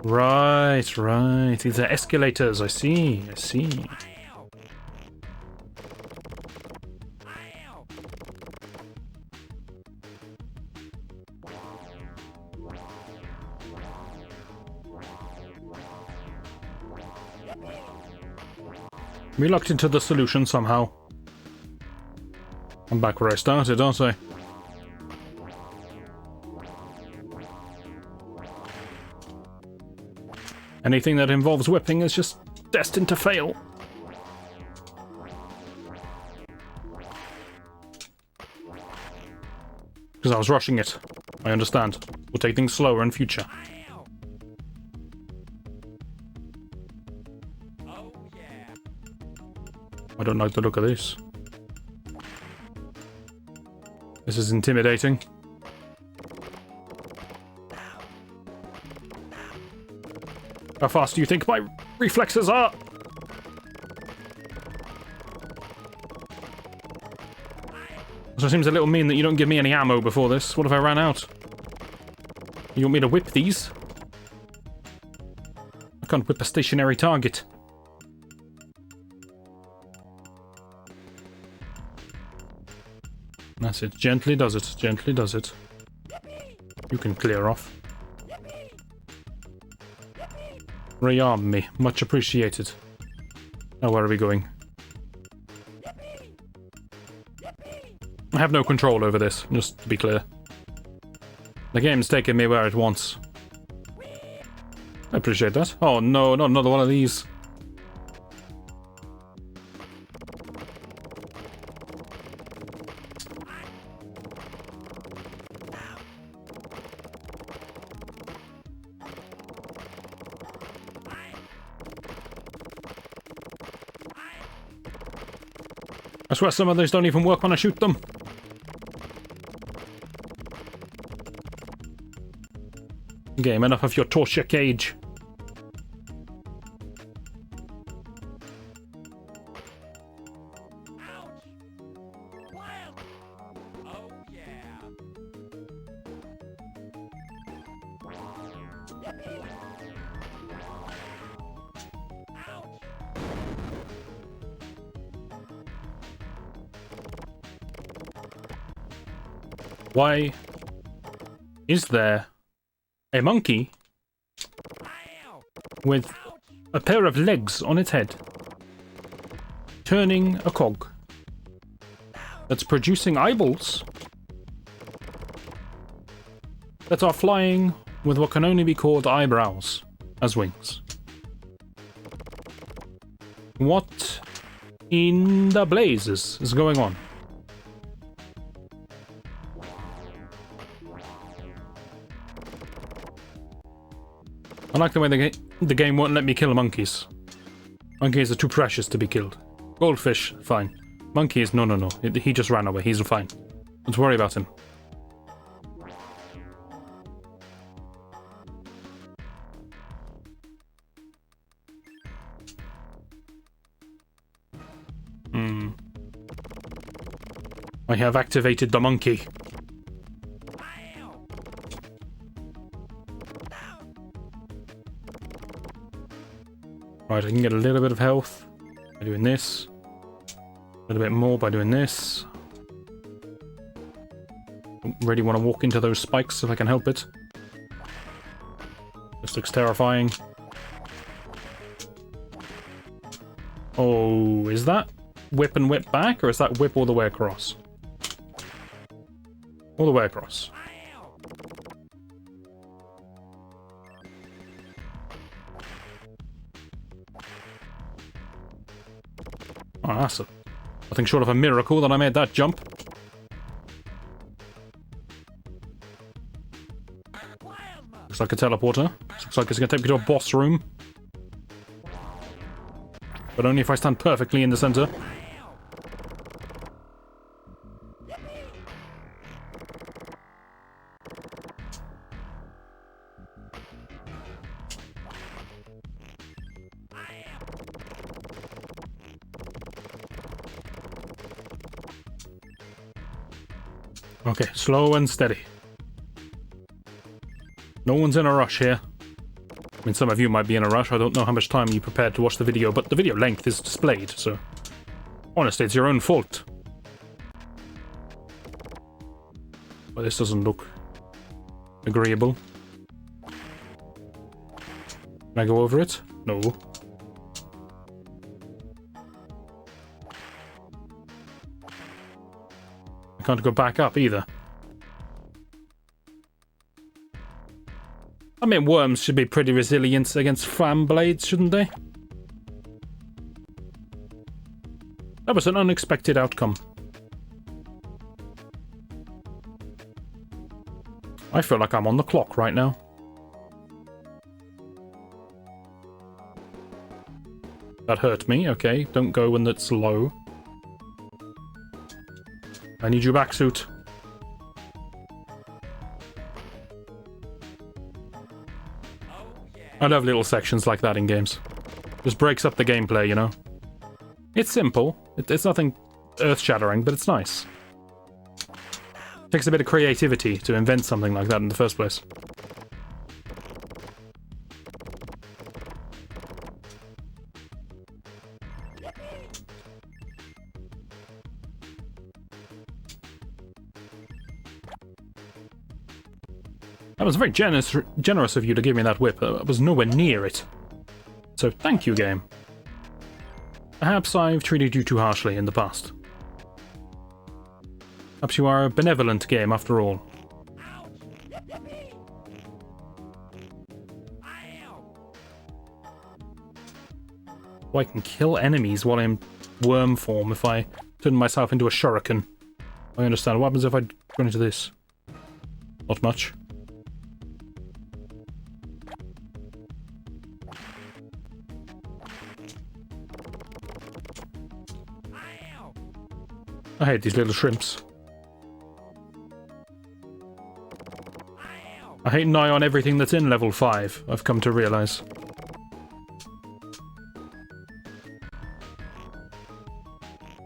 Right, right. These are escalators. I see, I see. Reluctant to the solution somehow. I'm back where I started, aren't I? Anything that involves whipping is just destined to fail. Because I was rushing it. I understand. We'll take things slower in future. I don't like the look of this. This is intimidating. How fast do you think my reflexes are? So it seems a little mean that you don't give me any ammo before this. What if I ran out? You want me to whip these? I can't whip a stationary target. That's it. Gently does it. Gently does it. You can clear off. Rearm me. Much appreciated. Now where are we going? I have no control over this, just to be clear. The game's taking me where it wants. I appreciate that. Oh no, not another one of these. I swear some of those don't even work when I shoot them. Game, enough of your torture cage. Why is there a monkey with a pair of legs on its head turning a cog that's producing eyeballs that are flying with what can only be called eyebrows as wings? What in the blazes is going on? I like the way the game won't let me kill monkeys. Monkeys are too precious to be killed. Goldfish, fine. Monkeys, no. He just ran away. He's fine. Don't worry about him. I have activated the monkey. Right, I can get a little bit of health by doing this. A little bit more by doing this. Don't really want to walk into those spikes if I can help it. This looks terrifying. Oh, is that whip and whip back, or is that whip all the way across? All the way across. Oh, that's nothing short of a miracle that I made that jump. Looks like a teleporter. Looks like it's going to take me to a boss room. But only if I stand perfectly in the center. Okay, slow and steady. No one's in a rush here. I mean, some of you might be in a rush. I don't know how much time you prepared to watch the video, but the video length is displayed, so... honestly, it's your own fault. Well, this doesn't look agreeable. Can I go over it? No. I can't go back up either. I mean, worms should be pretty resilient against fan blades, shouldn't they? That was an unexpected outcome. I feel like I'm on the clock right now. That hurt me, okay. Don't go when it's low. I need you back, suit. I love little sections like that in games. Just breaks up the gameplay, you know? It's simple. It's nothing earth-shattering, but it's nice. Takes a bit of creativity to invent something like that in the first place. That was very generous of you to give me that whip. I was nowhere near it. So thank you, game. Perhaps I've treated you too harshly in the past. Perhaps you are a benevolent game after all. Oh, I can kill enemies while I'm worm form if I turn myself into a shuriken. I understand. What happens if I run into this? Not much. I hate these little shrimps. I hate nigh on everything that's in level 5, I've come to realise.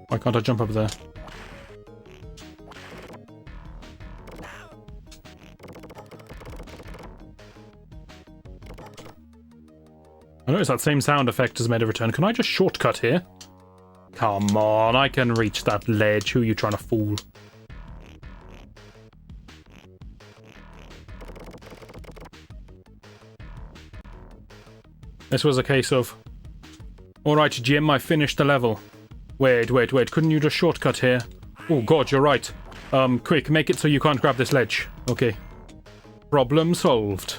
Why can't I jump up there? I noticed that same sound effect has made a return. Can I just shortcut here? Come on, I can reach that ledge. Who are you trying to fool? This was a case of... Alright, Jim, I finished the level. Wait, couldn't you just shortcut here? Oh god, you're right. Quick, make it so you can't grab this ledge. Okay. Problem solved.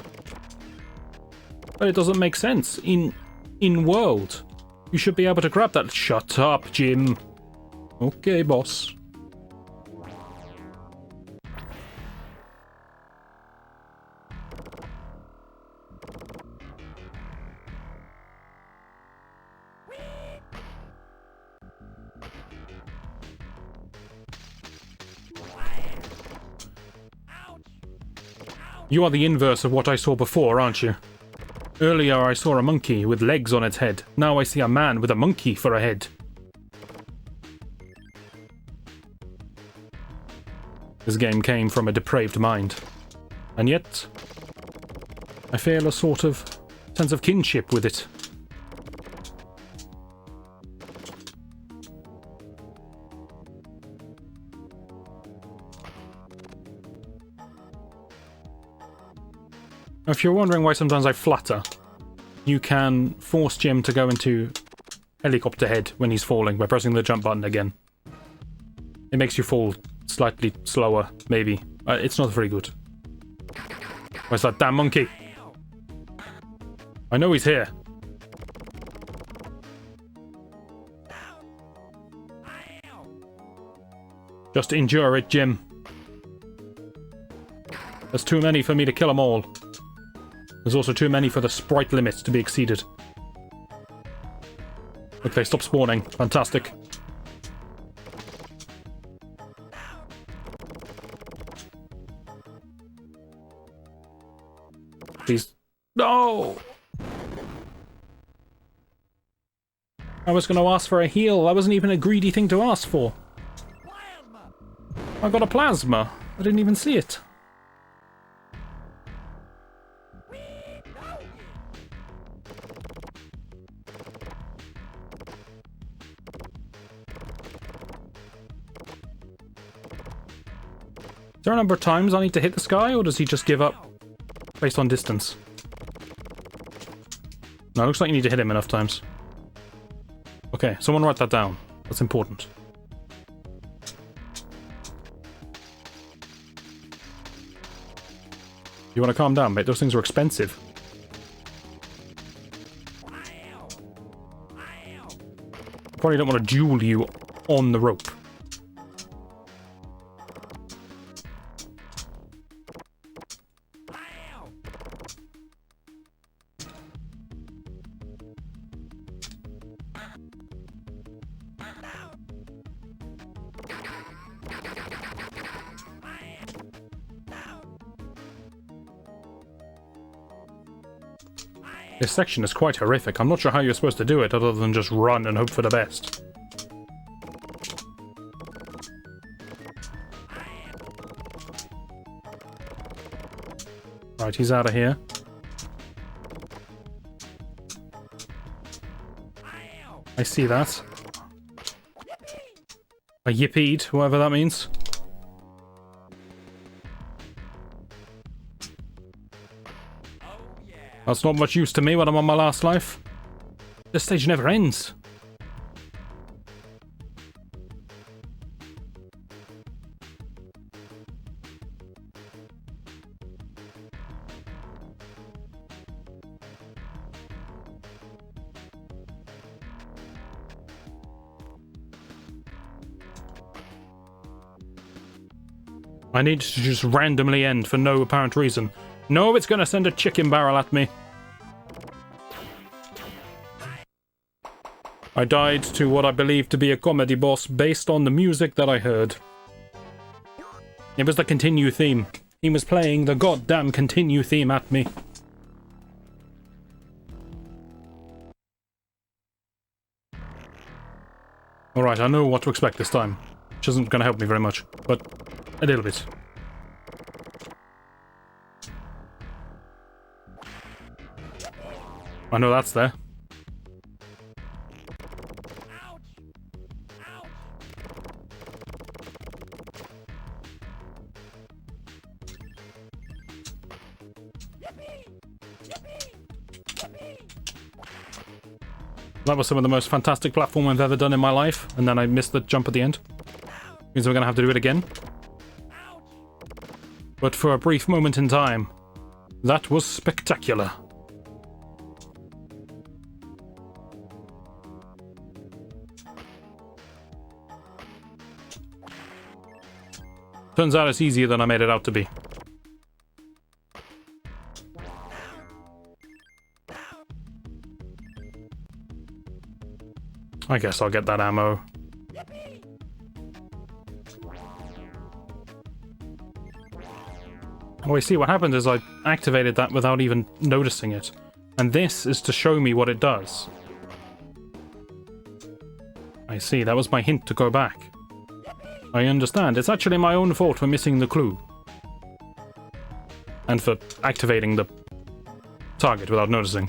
But it doesn't make sense. In world, you should be able to grab that. Shut up, Jim. Okay, boss. You are the inverse of what I saw before, aren't you? Earlier I saw a monkey with legs on its head. Now I see a man with a monkey for a head. This game came from a depraved mind. And yet, I feel a sort of sense of kinship with it. If you're wondering why sometimes I flutter, you can force Jim to go into helicopter head when he's falling by pressing the jump button again. It makes you fall slightly slower, maybe. It's not very good. Where's that damn monkey? I know he's here. Just endure it, Jim. There's too many for me to kill them all. There's also too many for the sprite limits to be exceeded. Look, they stopped spawning. Fantastic. Please. No! I was going to ask for a heal. That wasn't even a greedy thing to ask for. I got a plasma. I didn't even see it. Is there a number of times I need to hit this guy, or does he just give up based on distance? No, it looks like you need to hit him enough times. Okay, someone write that down. That's important. You want to calm down, mate? Those things are expensive. Probably don't want to duel you on the rope. This section is quite horrific. I'm not sure how you're supposed to do it other than just run and hope for the best. Right, he's out of here. I see that. I yippied, whatever that means. That's not much use to me when I'm on my last life. This stage never ends. I need to just randomly end for no apparent reason. No, it's gonna send a chicken barrel at me. I died to what I believed to be a comedy boss based on the music that I heard. It was the continue theme. He was playing the goddamn continue theme at me. Alright, I know what to expect this time. Which isn't gonna help me very much, but a little bit. I know that's there. That was some of the most fantastic platform I've ever done in my life, and then I missed the jump at the end. Means we're gonna have to do it again. But for a brief moment in time, that was spectacular. Turns out it's easier than I made it out to be. I guess I'll get that ammo. Oh, I see, what happened is I activated that without even noticing it. And this is to show me what it does. I see, that was my hint to go back. I understand, it's actually my own fault for missing the clue. And for activating the target without noticing.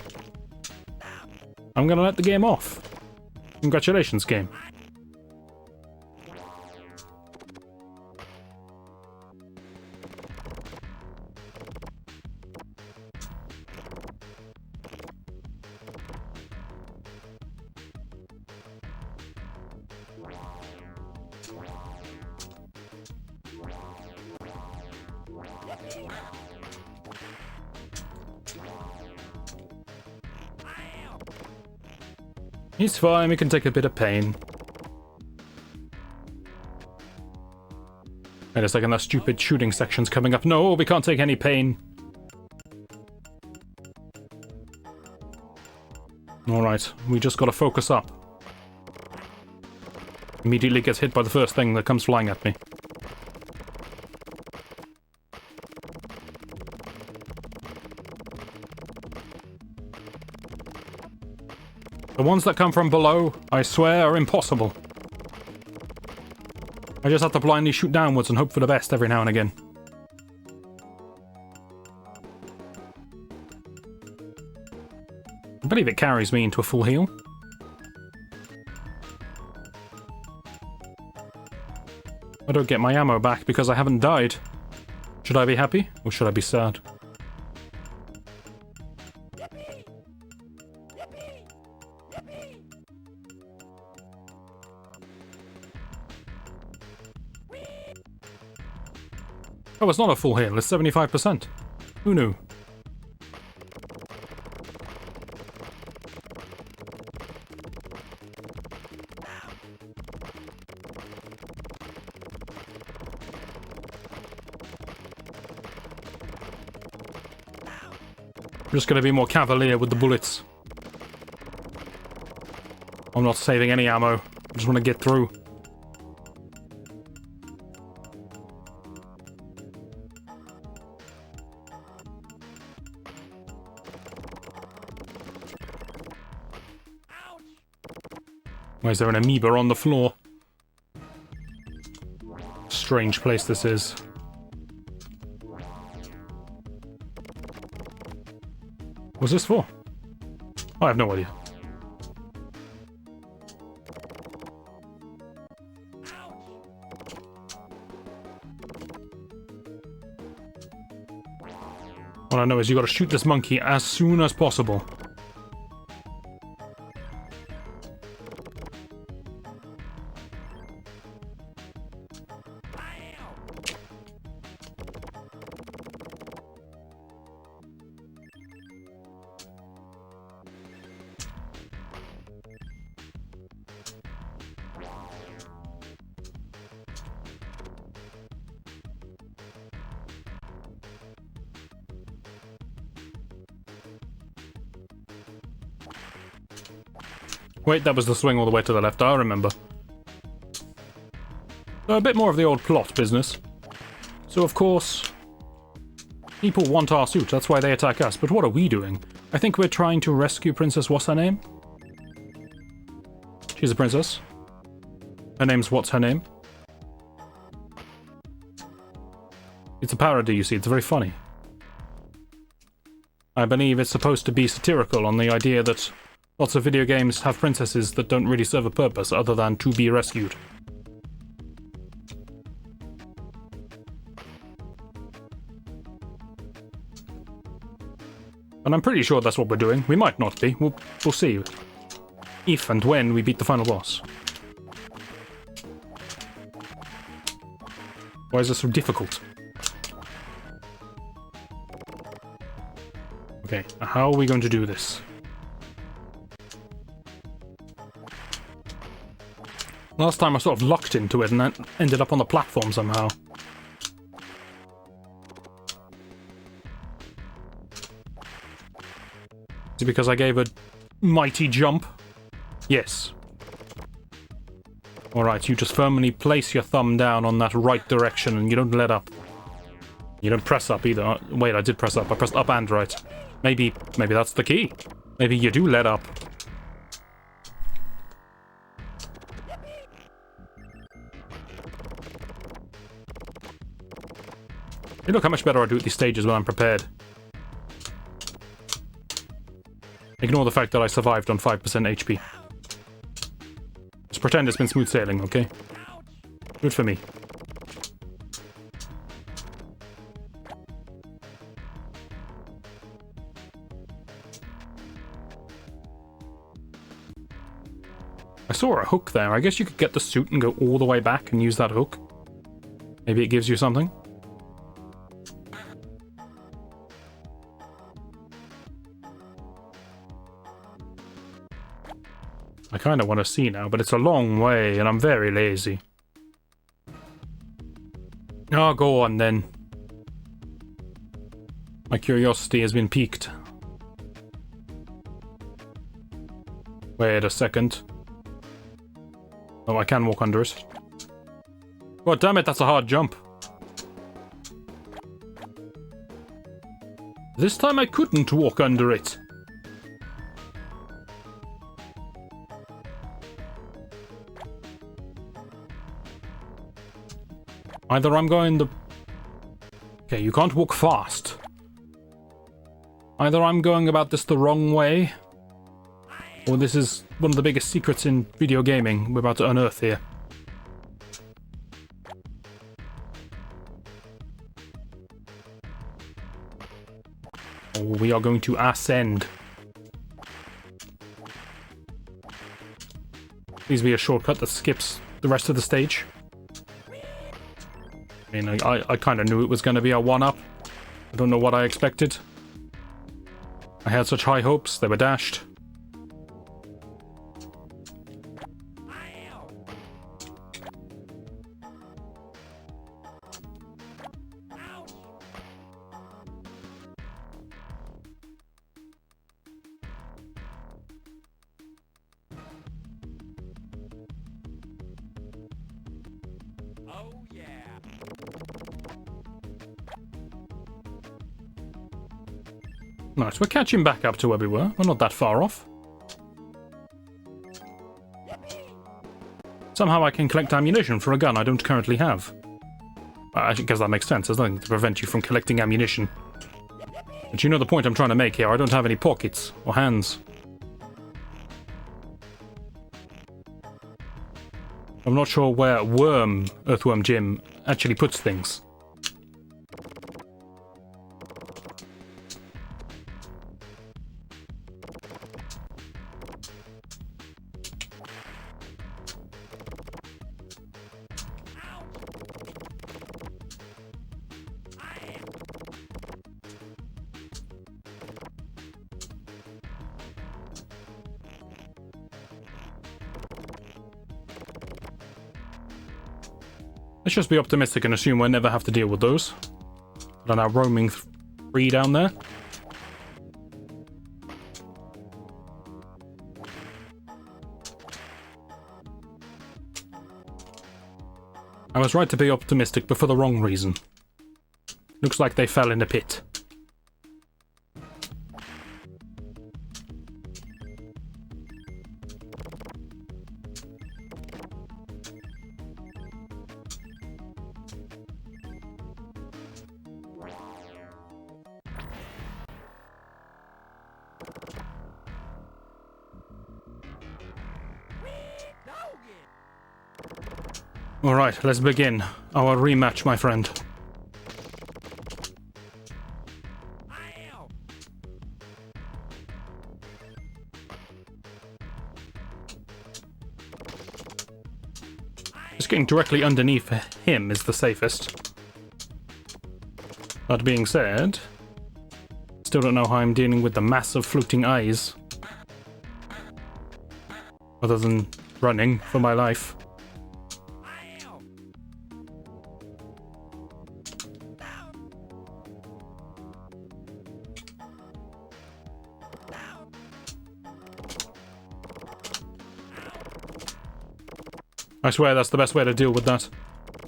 I'm gonna let the game off. Congratulations, game. He's fine, we can take a bit of pain. Wait a second, that stupid shooting section's coming up. No, we can't take any pain. Alright, we just gotta focus up. Immediately gets hit by the first thing that comes flying at me. The ones that come from below, I swear, are impossible. I just have to blindly shoot downwards and hope for the best every now and again. I believe it carries me into a full heal. I don't get my ammo back because I haven't died. Should I be happy, or should I be sad? Oh, it's not a full heal, it's 75%. Who knew? I'm just gonna be more cavalier with the bullets. I'm not saving any ammo. I just want to get through. Why is there an amoeba on the floor? Strange place this is. What's this for? I have no idea. All I know is you gotta shoot this monkey as soon as possible. Wait, that was the swing all the way to the left, I remember. So a bit more of the old plot business. So of course, people want our suit, that's why they attack us, but what are we doing? I think we're trying to rescue Princess what's her name? She's a princess. Her name's what's her name? It's a parody, you see, it's very funny. I believe it's supposed to be satirical on the idea that lots of video games have princesses that don't really serve a purpose other than to be rescued. And I'm pretty sure that's what we're doing. We might not be. We'll see. If and when we beat the final boss. Why is this so difficult? Okay, how are we going to do this? Last time I sort of locked into it and I ended up on the platform somehow. Is it because I gave a mighty jump? Yes. Alright, you just firmly place your thumb down on that right direction and you don't let up. You don't press up either. Wait, I did press up. I pressed up and right. Maybe that's the key. Maybe you do let up. Hey, look how much better I do at these stages when I'm prepared. Ignore the fact that I survived on 5% HP. Just pretend it's been smooth sailing, okay? Good for me. I saw a hook there. I guess you could get the suit and go all the way back and use that hook. Maybe it gives you something. I kind of want to see now, but it's a long way and I'm very lazy. Oh, go on then. My curiosity has been piqued. Wait a second. Oh, I can walk under it. God damn it, that's a hard jump. This time I couldn't walk under it. Either I'm going the... Okay, you can't walk fast. Either I'm going about this the wrong way, or this is one of the biggest secrets in video gaming we're about to unearth here. Oh, we are going to ascend. Please be a shortcut that skips the rest of the stage. I mean, I kind of knew it was going to be a one-up. I don't know what I expected. I had such high hopes, they were dashed. Nice, we're catching back up to where we were. We're not that far off. Somehow I can collect ammunition for a gun I don't currently have. I guess that makes sense. There's nothing to prevent you from collecting ammunition. But you know the point I'm trying to make here. I don't have any pockets or hands. I'm not sure where Earthworm Jim actually puts things. Let's just be optimistic and assume we'll never have to deal with those. They're now roaming free down there. I was right to be optimistic, but for the wrong reason. Looks like they fell in a pit. Alright, let's begin our rematch, my friend. Just getting directly underneath him is the safest. That being said, still don't know how I'm dealing with the massive floating eyes. Other than running for my life. I swear that's the best way to deal with that.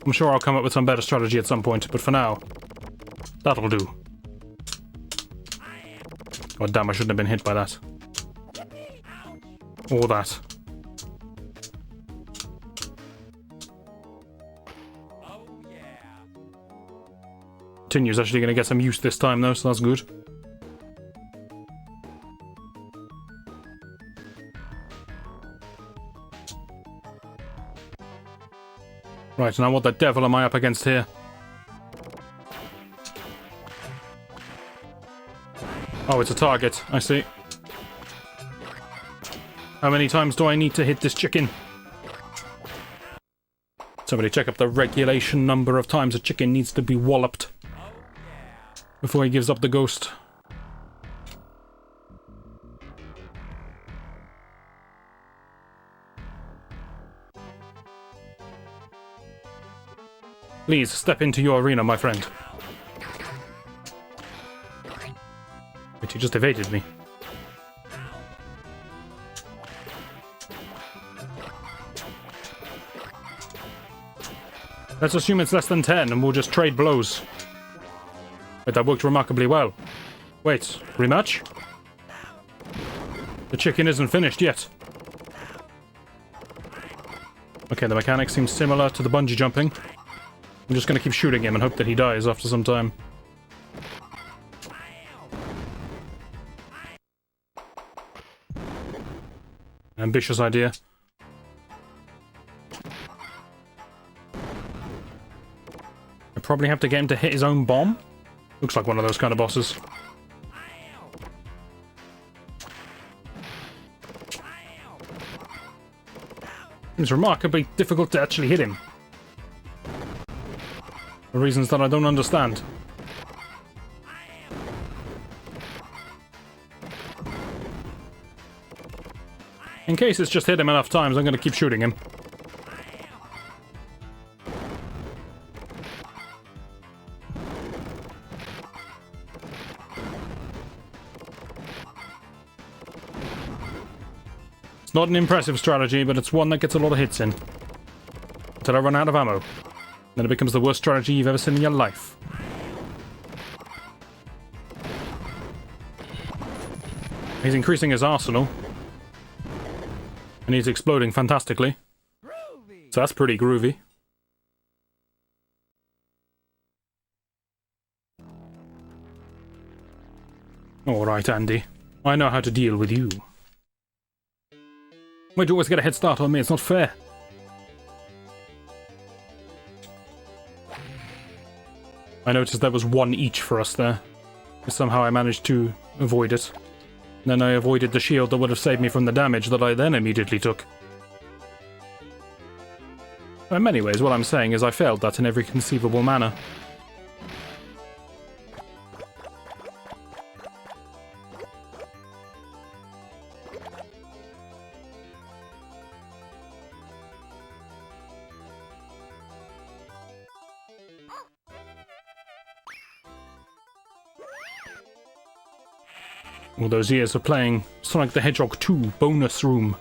I'm sure I'll come up with some better strategy at some point, but for now, that'll do. God damn, I shouldn't have been hit by that. Or that. Tinyu's actually going to get some use this time though, so that's good. Right, now what the devil am I up against here? Oh, it's a target. I see. How many times do I need to hit this chicken? Somebody check up the regulation number of times a chicken needs to be walloped before he gives up the ghost. Please, step into your arena, my friend. Wait, he just evaded me. Let's assume it's less than 10 and we'll just trade blows. Wait, that worked remarkably well. Wait, rematch? The chicken isn't finished yet. Okay, the mechanics seem similar to the bungee jumping. I'm just gonna keep shooting him and hope that he dies after some time. Ambitious idea. I probably have to get him to hit his own bomb. Looks like one of those kind of bosses. It's remarkably difficult to actually hit him. For reasons that I don't understand. In case it's just hit him enough times, I'm going to keep shooting him. It's not an impressive strategy, but it's one that gets a lot of hits in. Until I run out of ammo. Then it becomes the worst strategy you've ever seen in your life. He's increasing his arsenal. And he's exploding fantastically. So that's pretty groovy. Alright, Andy. I know how to deal with you. Why'd you always get a head start on me? It's not fair. I noticed there was one each for us there. Somehow I managed to avoid it. Then I avoided the shield that would have saved me from the damage that I then immediately took. In many ways, what I'm saying is I failed that in every conceivable manner. All those years of playing Sonic the Hedgehog 2 bonus room.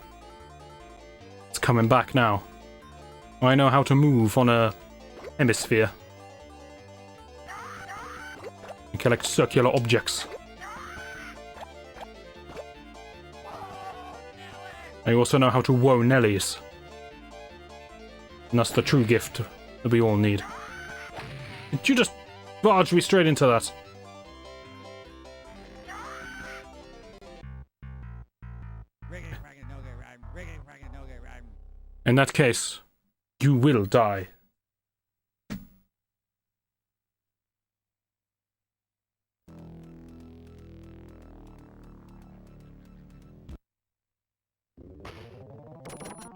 It's coming back now. I know how to move on a hemisphere. And collect circular objects. I also know how to woe Nellies. And that's the true gift that we all need. Did you just barge me straight into that? In that case, you will die.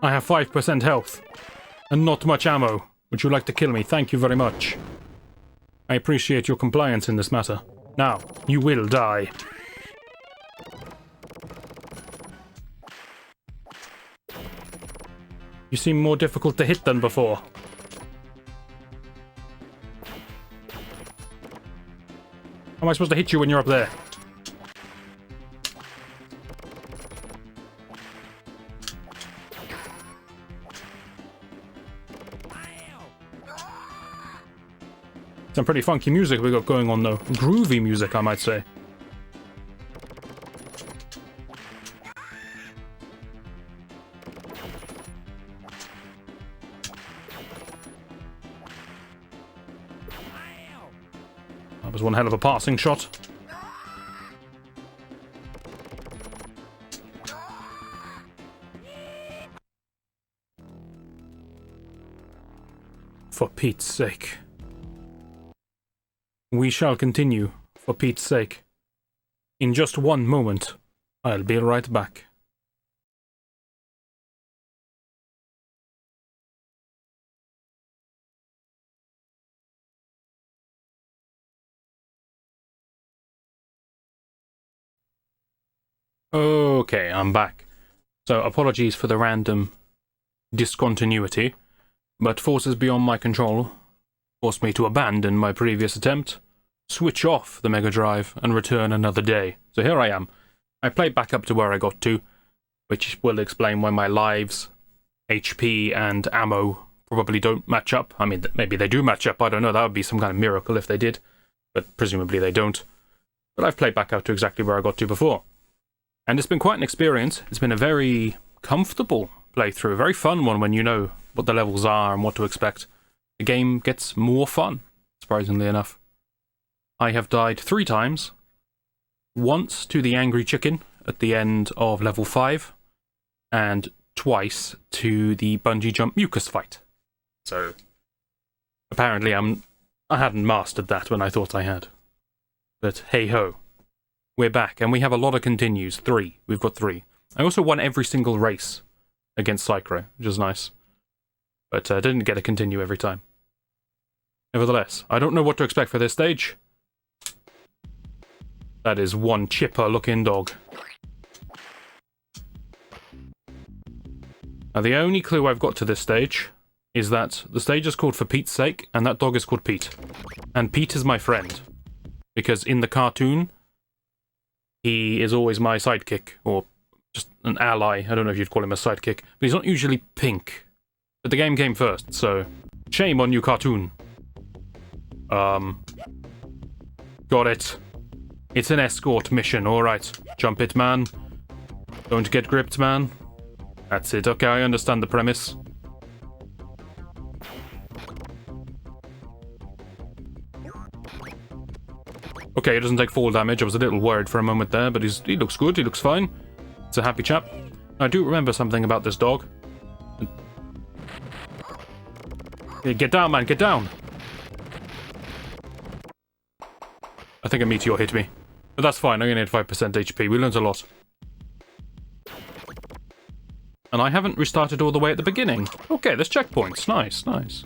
I have 5% health, and not much ammo. Would you like to kill me? Thank you very much. I appreciate your compliance in this matter. Now, you will die. You seem more difficult to hit than before. How am I supposed to hit you when you're up there? Some pretty funky music we got going on though. Groovy music, I might say. That was one hell of a passing shot. For Pete's sake. We shall continue, for Pete's sake. In just one moment, I'll be right back. Okay, I'm back. So, apologies for the random discontinuity, but forces beyond my control forced me to abandon my previous attempt, switch off the Mega Drive, and return another day. So here I am. I played back up to where I got to, which will explain why my lives, HP, and ammo probably don't match up. I mean, maybe they do match up, I don't know, that would be some kind of miracle if they did, but presumably they don't. But I've played back up to exactly where I got to before. And it's been quite an experience. It's been a very comfortable playthrough, a very fun one when you know what the levels are and what to expect. The game gets more fun, surprisingly enough. I have died 3 times. Once to the angry chicken at the end of level 5, and twice to the bungee jump mucus fight. So, apparently I hadn't mastered that when I thought I had. But hey-ho. We're back, and we have a lot of continues. 3. We've got 3. I also won every single race against Psycho, which is nice. But I didn't get a continue every time. Nevertheless, I don't know what to expect for this stage. That is one chipper-looking dog. Now, the only clue I've got to this stage is that the stage is called For Pete's Sake, and that dog is called Pete. And Pete is my friend. Because in the cartoon, he is always my sidekick, or just an ally. I don't know if you'd call him a sidekick. But he's not usually pink. But the game came first, so shame on you, cartoon. Got it. It's an escort mission, alright. Jump it, man. Don't get gripped, man. That's it. Okay, I understand the premise. Okay, he doesn't take fall damage. I was a little worried for a moment there, but he looks good. He looks fine. It's a happy chap. I do remember something about this dog. Get down, man, get down! I think a meteor hit me. But that's fine, I only had 5% HP. We learned a lot. And I haven't restarted all the way at the beginning. Okay, there's checkpoints. Nice, nice.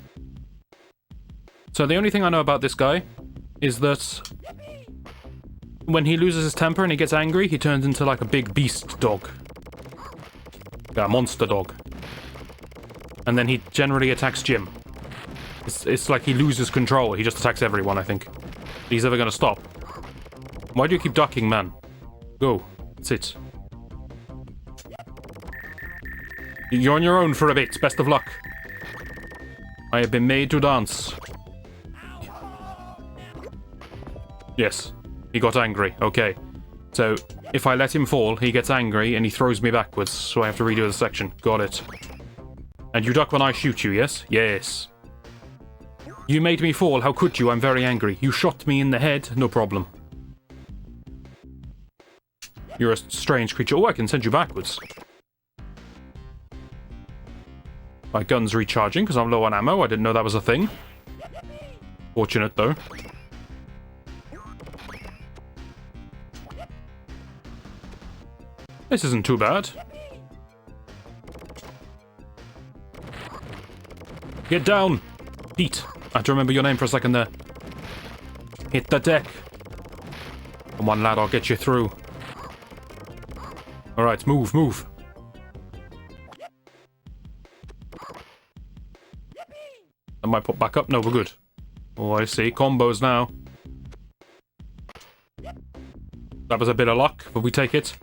So the only thing I know about this guy is that when he loses his temper and he gets angry, he turns into like a big beast dog. Yeah, a monster dog. And then he generally attacks Jim. It's like he loses control. He just attacks everyone, I think. He's never gonna stop. Why do you keep ducking, man? Go. Sit. You're on your own for a bit. Best of luck. I have been made to dance. Yes, he got angry. Okay. So, if I let him fall, he gets angry and he throws me backwards, so I have to redo the section. Got it. And you duck when I shoot you, yes? Yes. You made me fall, how could you? I'm very angry. You shot me in the head, no problem. You're a strange creature. Oh, I can send you backwards. My gun's recharging because I'm low on ammo. I didn't know that was a thing. Fortunate, though. This isn't too bad. Get down! Pete. I had to remember your name for a second there. Hit the deck. Come on, lad, I'll get you through. Alright, move, move. I might put back up. No, we're good. Oh, I see. Combos now. That was a bit of luck, but we take it.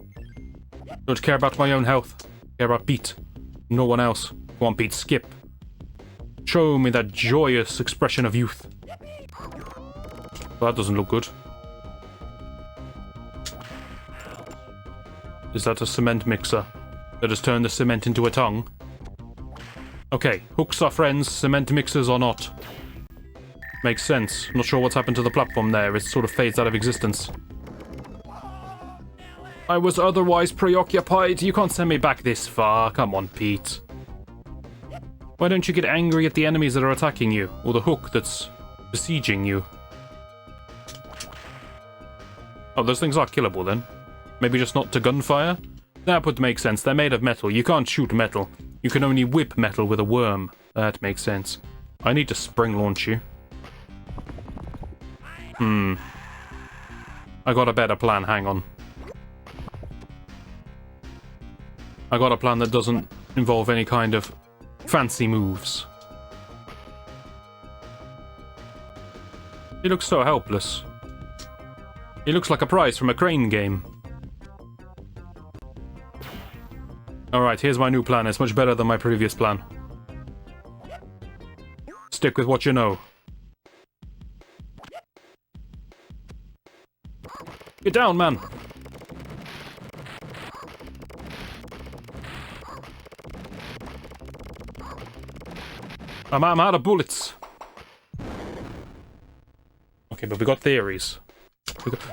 Don't care about my own health. Care about Pete. No one else. Go on, Pete, skip. Show me that joyous expression of youth. Well, that doesn't look good. Is that a cement mixer that has turned the cement into a tongue? Okay, hooks are friends, cement mixers are not. Makes sense. Not sure what's happened to the platform there. It sort of fades out of existence. I was otherwise preoccupied. You can't send me back this far. Come on, Pete. Why don't you get angry at the enemies that are attacking you? Or the hook that's besieging you? Oh, those things are killable then. Maybe just not to gunfire? That would make sense. They're made of metal. You can't shoot metal. You can only whip metal with a worm. That makes sense. I need to spring launch you. I got a better plan. Hang on. I got a plan that doesn't involve any kind of fancy moves. He looks so helpless. He looks like a prize from a crane game. Alright, here's my new plan. It's much better than my previous plan. Stick with what you know. Get down, man! I'm out of bullets. Okay, but we got theories.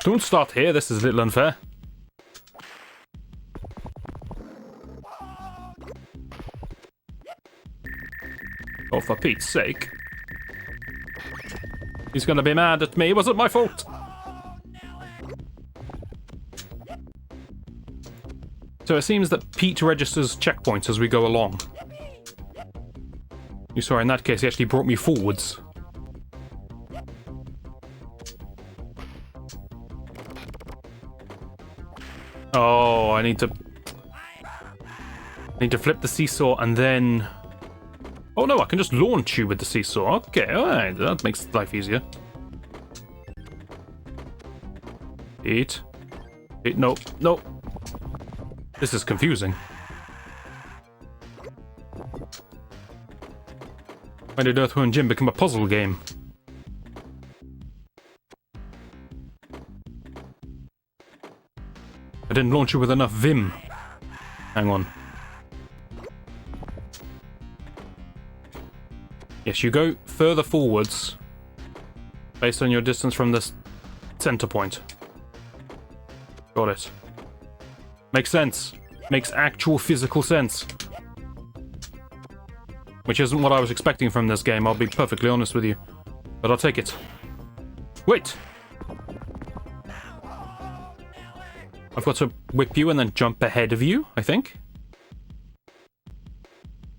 Don't start here, this is a little unfair. Oh, for Pete's sake. He's gonna be mad at me, it wasn't my fault! So it seems that Pete registers checkpoints as we go along. You saw in that case, he actually brought me forwards. Oh, I need to flip the seesaw and then... Oh no, I can just launch you with the seesaw. Okay, alright, that makes life easier. Eat. Eat, no, no. This is confusing. Why did Earthworm Jim become a puzzle game? I didn't launch you with enough vim. Hang on. Yes, you go further forwards based on your distance from the center point. Got it. Makes sense. Makes actual physical sense. Which isn't what I was expecting from this game, I'll be perfectly honest with you. But I'll take it. Wait! I've got to whip you and then jump ahead of you, I think.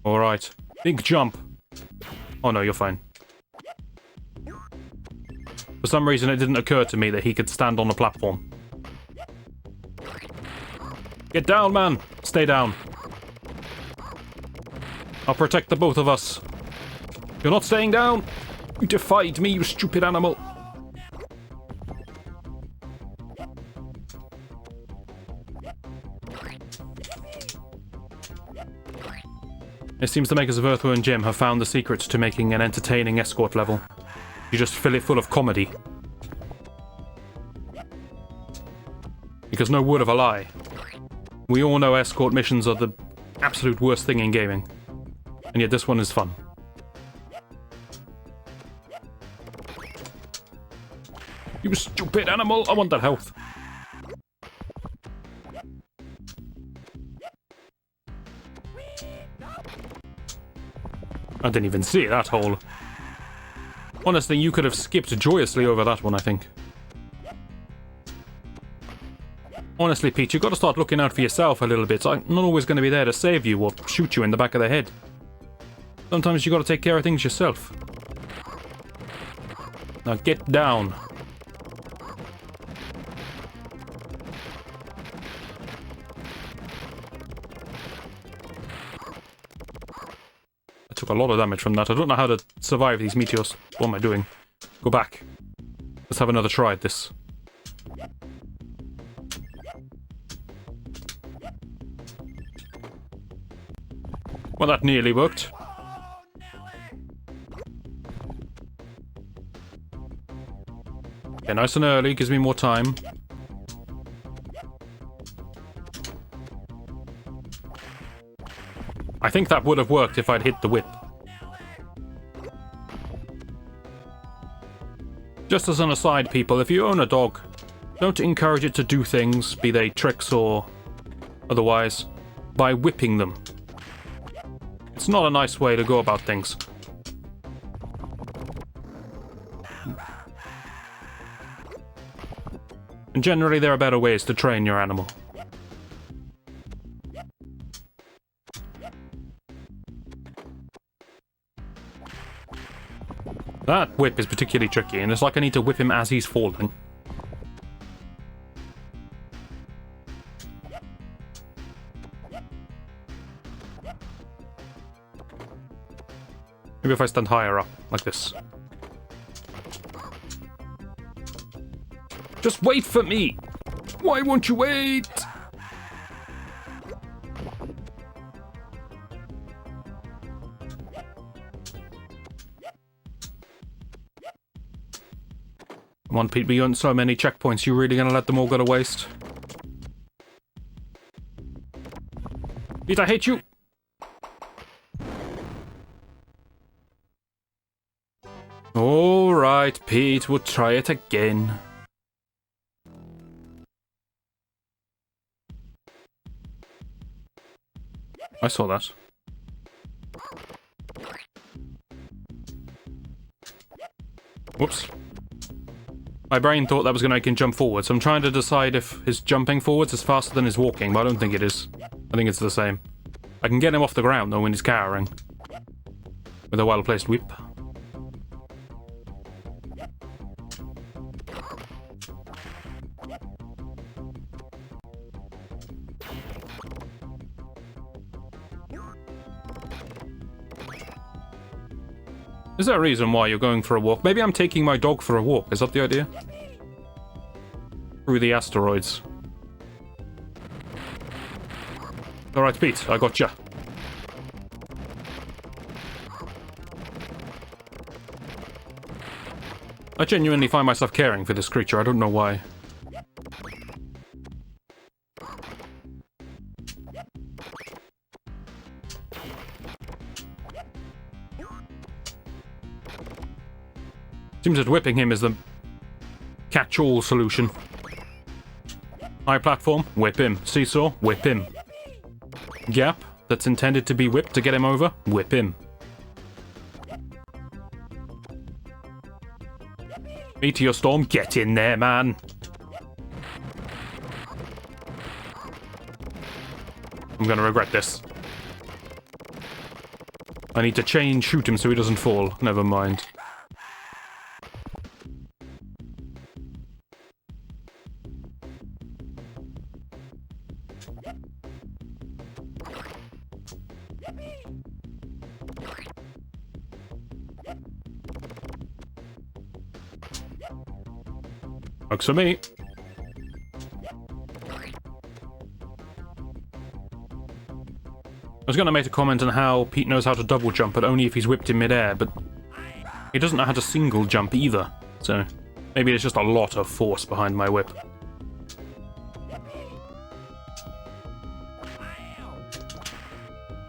Alright. Big jump. Oh no, you're fine. For some reason it didn't occur to me that he could stand on a platform. Get down, man! Stay down. I'll protect the both of us. You're not staying down! You defied me, you stupid animal! It seems the makers of Earthworm Jim have found the secret to making an entertaining Escort level. You just fill it full of comedy. Because no word of a lie. We all know Escort missions are the absolute worst thing in gaming. And yet this one is fun. You stupid animal! I want that health. I didn't even see that hole. Honestly, you could have skipped joyously over that one, I think. Honestly, Pete, you've got to start looking out for yourself a little bit. I'm not always going to be there to save you or shoot you in the back of the head. Sometimes you've got to take care of things yourself. Now get down. I took a lot of damage from that. I don't know how to survive these meteors. What am I doing? Go back. Let's have another try at this. Well, that nearly worked. Okay, nice and early, gives me more time. I think that would have worked if I'd hit the whip. Just as an aside, people, if you own a dog, don't encourage it to do things, be they tricks or otherwise, by whipping them. It's not a nice way to go about things. And generally, there are better ways to train your animal. That whip is particularly tricky, and it's like I need to whip him as he's falling. Maybe if I stand higher up, like this. Just wait for me! Why won't you wait? Come on, Pete, we earned so many checkpoints, you really gonna let them all go to waste? Pete, I hate you! Alright, Pete, we'll try it again. I saw that. Whoops. My brain thought that was going to make him jump forward, so I'm trying to decide if his jumping forwards is faster than his walking, but I don't think it is. I think it's the same. I can get him off the ground, though, when he's cowering. With a well-placed whip. Is there a reason why you're going for a walk? Maybe I'm taking my dog for a walk. Is that the idea? Through the asteroids. Alright, Pete, I gotcha. I genuinely find myself caring for this creature. I don't know why. Seems that whipping him is the catch-all solution. High platform, whip him. Seesaw, whip him. Gap that's intended to be whipped to get him over, whip him. Meteor storm, get in there, man. I'm gonna regret this. I need to shoot him so he doesn't fall. Never mind. Works for me. was going to make a comment on how Pete knows how to double jump, but only if he's whipped in midair, but he doesn't know how to single jump either, so maybe there's just a lot of force behind my whip.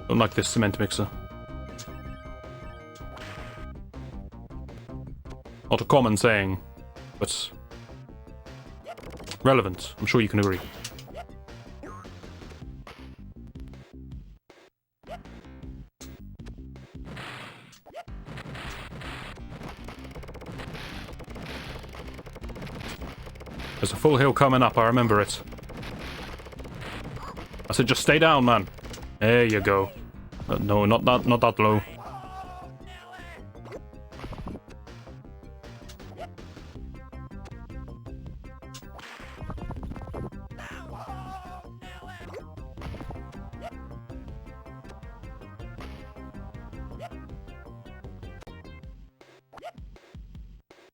Don't like this cement mixer. Not a common saying, but relevant. I'm sure you can agree. There's a full hill coming up, I remember it. I said just stay down, man. There you go. No, not that low.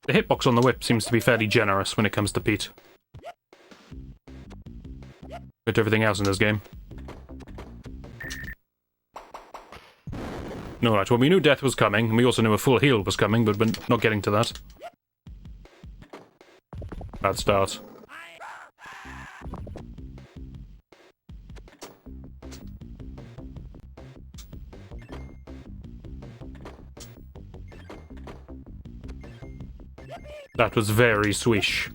The hitbox on the whip seems to be fairly generous when it comes to Pete. Compared to everything else in this game. No, right, well, we knew death was coming, and we also knew a full heal was coming, but we're not getting to that. Bad start. That was very swish.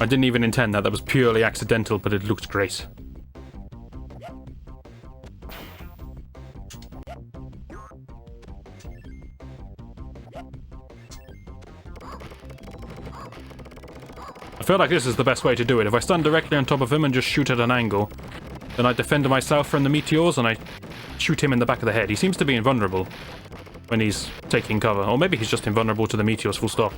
I didn't even intend that, that was purely accidental, but it looked great. I feel like this is the best way to do it. If I stand directly on top of him and just shoot at an angle, then I defend myself from the meteors and I shoot him in the back of the head. He seems to be invulnerable when he's taking cover. Or maybe he's just invulnerable to the meteors, full stop.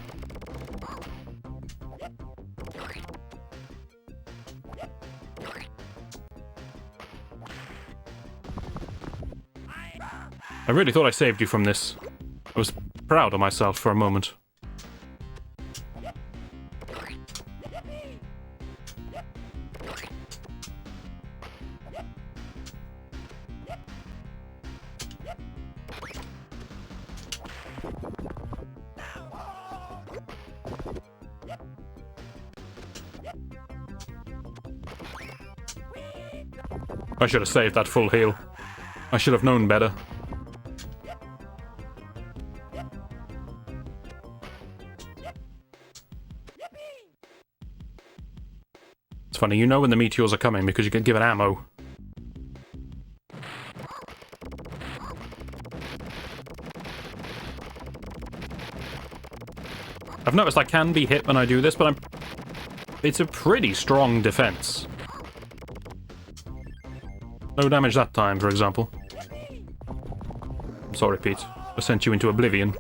I really thought I saved you from this. I was proud of myself for a moment. I should have saved that full heal. I should have known better. It's funny, you know when the meteors are coming because you get given ammo. I've noticed I can be hit when I do this, but it's a pretty strong defense. No damage that time, for example. I'm sorry, Pete. I sent you into oblivion.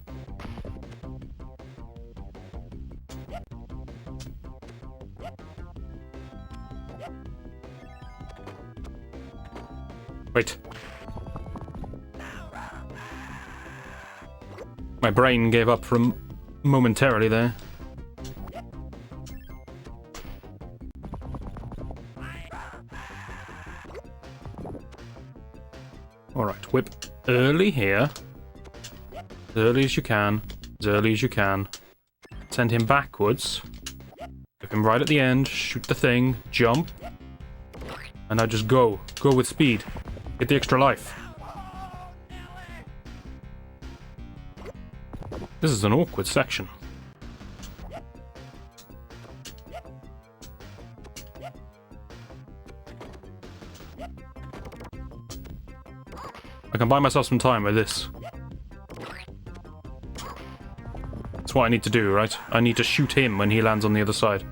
Wait. My brain gave up for momentarily there. Alright, whip early here. As early as you can. As early as you can. Send him backwards. Whip him right at the end. Shoot the thing. Jump. And now just go. Go with speed. Get the extra life. This is an awkward section. I can buy myself some time with this. That's what I need to do, right? I need to shoot him when he lands on the other side.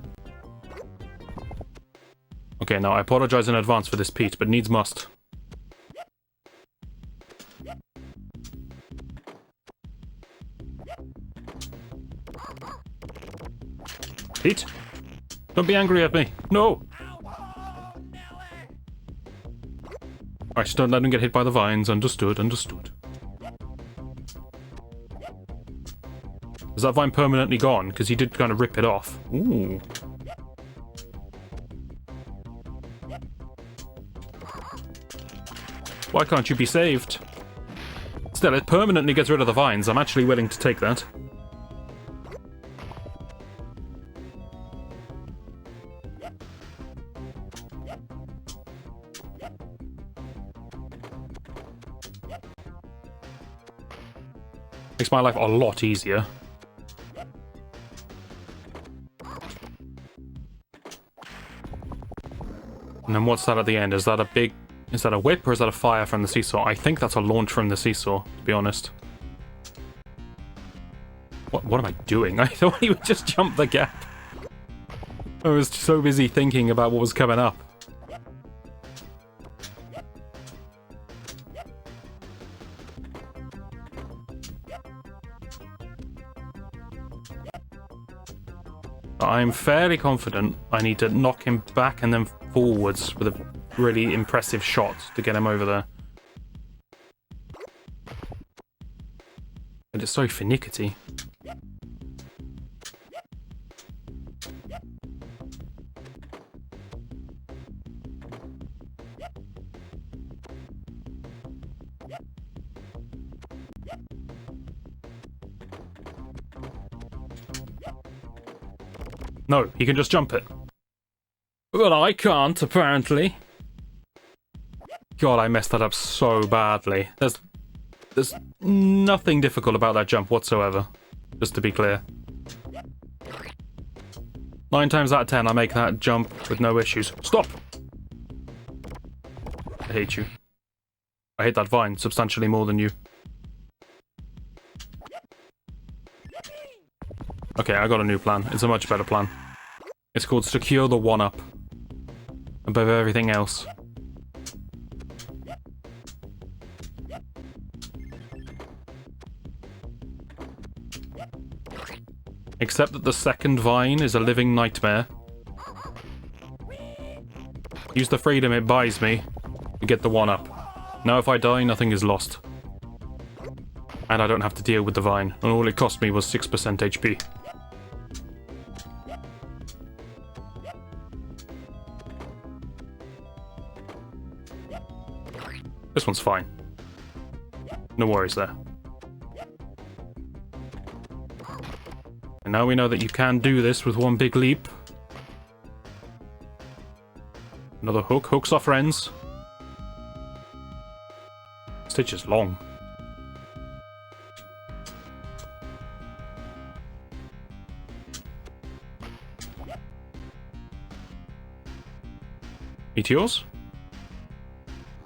Okay, now I apologize in advance for this, Pete, but needs must. Pete? Don't be angry at me. No! Alright, just don't let him get hit by the vines. Understood, understood. Is that vine permanently gone? Because he did kind of rip it off. Ooh. Why can't you be saved? Still, it permanently gets rid of the vines. I'm actually willing to take that. Makes my life a lot easier. And then what's that at the end? Is that a big... Is that a whip or is that a fire from the seesaw? I think that's a launch from the seesaw, to be honest. What am I doing? I thought he would just jump the gap. I was so busy thinking about what was coming up. I'm fairly confident I need to knock him back and then forwards with a really impressive shot to get him over there. But it's so finicky. No, he can just jump it. But I can't, apparently. God, I messed that up so badly. There's nothing difficult about that jump whatsoever. Just to be clear. 9 times out of 10, I make that jump with no issues. Stop! I hate you. I hate that vine substantially more than you. Okay, I got a new plan. It's a much better plan. It's called Secure the One-Up. Above everything else. Except that the second vine is a living nightmare. Use the freedom it buys me to get the one-up. Now if I die, nothing is lost. And I don't have to deal with the vine. And all it cost me was 6% HP. This one's fine. No worries there. And now we know that you can do this with one big leap. Another hook. Hooks are friends. Stitch is long. Meteors?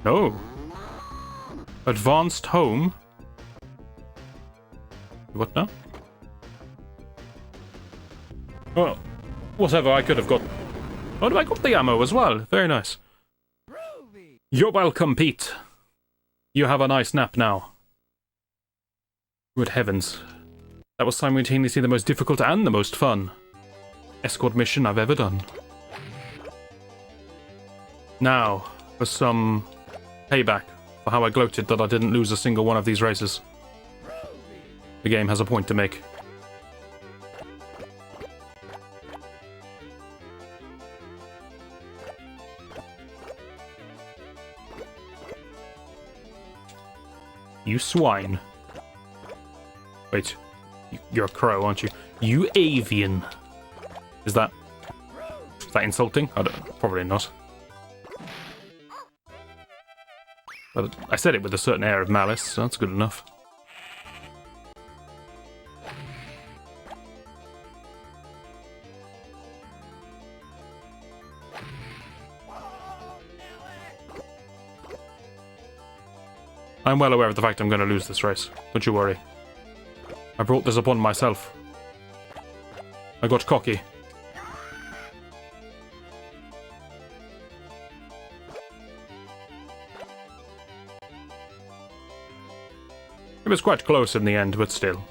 No. Advanced home? What now? Well, whatever, I could have got... Oh, I got the ammo as well. Very nice. You're welcome, Pete. You have a nice nap now. Good heavens. That was simultaneously the most difficult and the most fun escort mission I've ever done. Now, for some payback for how I gloated that I didn't lose a single one of these races. The game has a point to make. You swine. Wait, you're a crow, aren't you? You avian. Is that insulting? Probably not. But I said it with a certain air of malice, so that's good enough. I'm well aware of the fact I'm going to lose this race. Don't you worry. I brought this upon myself. I got cocky. It was quite close in the end, but still.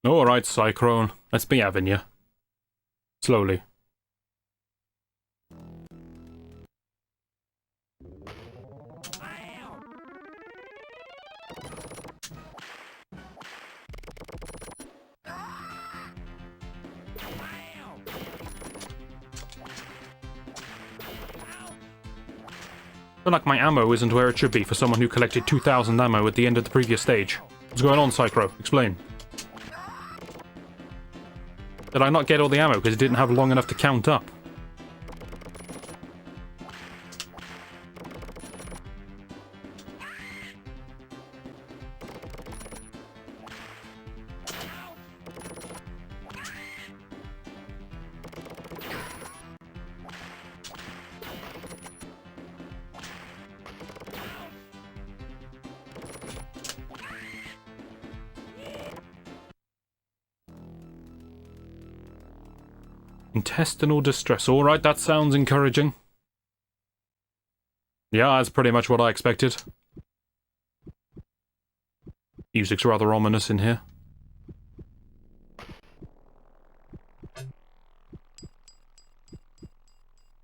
Alright, Cyclone. Let's be having you. Slowly. feel like my ammo isn't where it should be for someone who collected 2,000 ammo at the end of the previous stage. What's going on, Psychro? Explain. Did I not get all the ammo because it didn't have long enough to count up? Intestinal distress. Alright, that sounds encouraging. Yeah, that's pretty much what I expected. Music's rather ominous in here.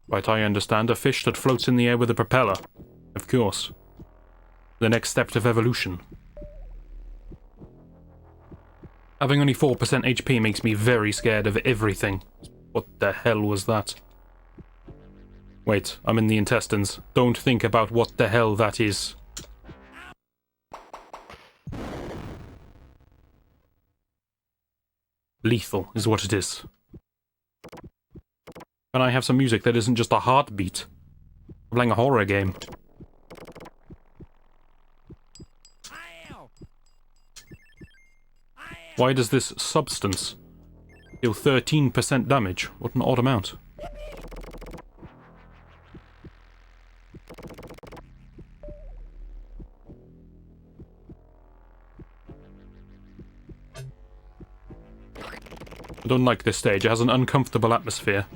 Right, I understand. A fish that floats in the air with a propeller. Of course. The next step of evolution. Having only 4% HP makes me very scared of everything. What the hell was that? Wait, I'm in the intestines. Don't think about what the hell that is. Lethal is what it is. Can I have some music that isn't just a heartbeat? I'm playing a horror game. Why does this substance deal 13% damage? What an odd amount. I don't like this stage. It has an uncomfortable atmosphere.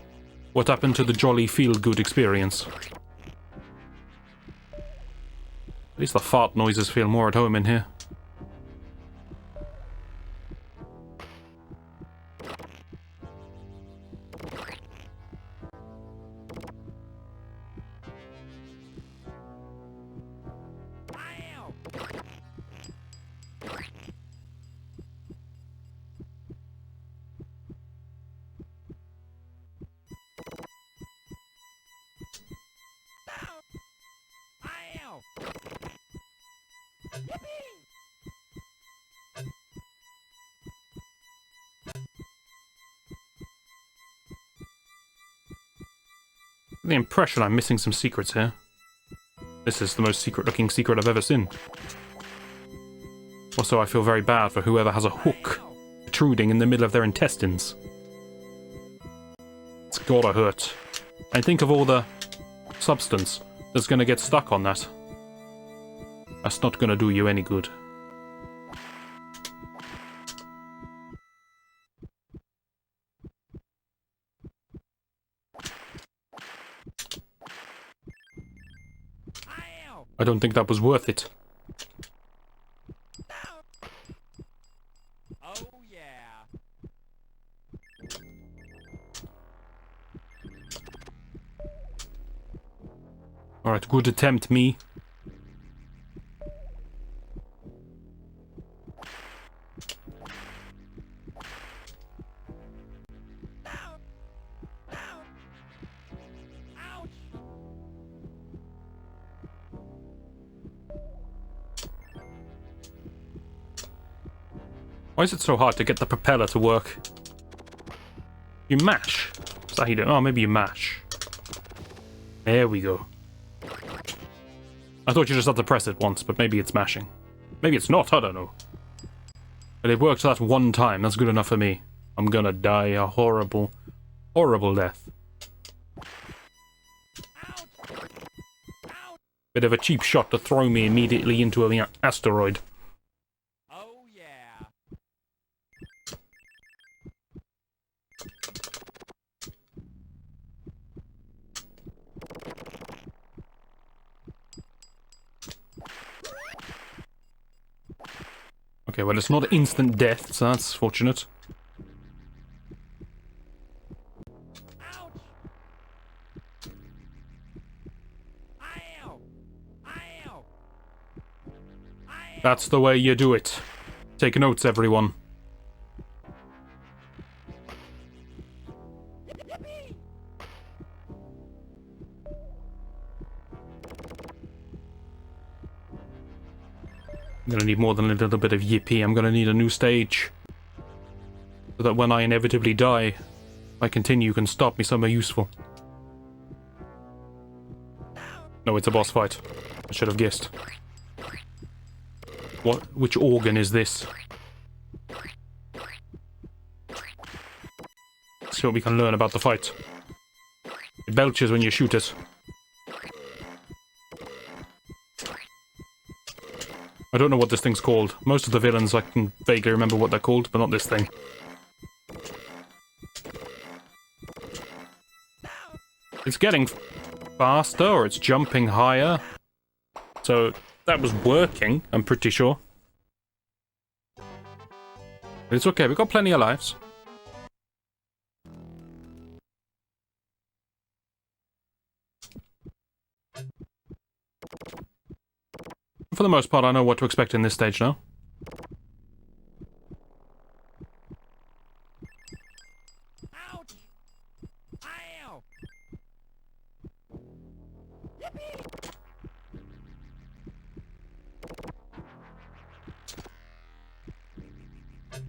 What happened to the jolly feel-good experience? At least the fart noises feel more at home in here. The impression I'm missing some secrets here. This is the most secret-looking secret I've ever seen. Also, I feel very bad for whoever has a hook protruding in the middle of their intestines. It's gotta hurt. And think of all the substance that's gonna get stuck on that. That's not gonna do you any good. I don't think that was worth it. Oh yeah. Alright, good attempt, me. Why is it so hard to get the propeller to work? You mash? Is that how you do it? Oh, maybe you mash. There we go. I thought you just had to press it once, but maybe it's mashing. Maybe it's not, I don't know. But it worked that one time, that's good enough for me. I'm gonna die a horrible, horrible death. Bit of a cheap shot to throw me immediately into an asteroid. Okay, well, it's not instant death, so that's fortunate. That's the way you do it. Take notes, everyone. I'm gonna need more than a little bit of yippee. I'm gonna need a new stage. So that when I inevitably die, I continue can stop me somewhere useful. No, it's a boss fight. I should have guessed. Which organ is this? Let's see what we can learn about the fight. It belches when you shoot it. I don't know what this thing's called. Most of the villains I can vaguely remember what they're called, but not this thing. It's getting faster, or it's jumping higher. So, that was working, I'm pretty sure. But it's okay, we've got plenty of lives. For the most part, I know what to expect in this stage now. Ouch! Ow!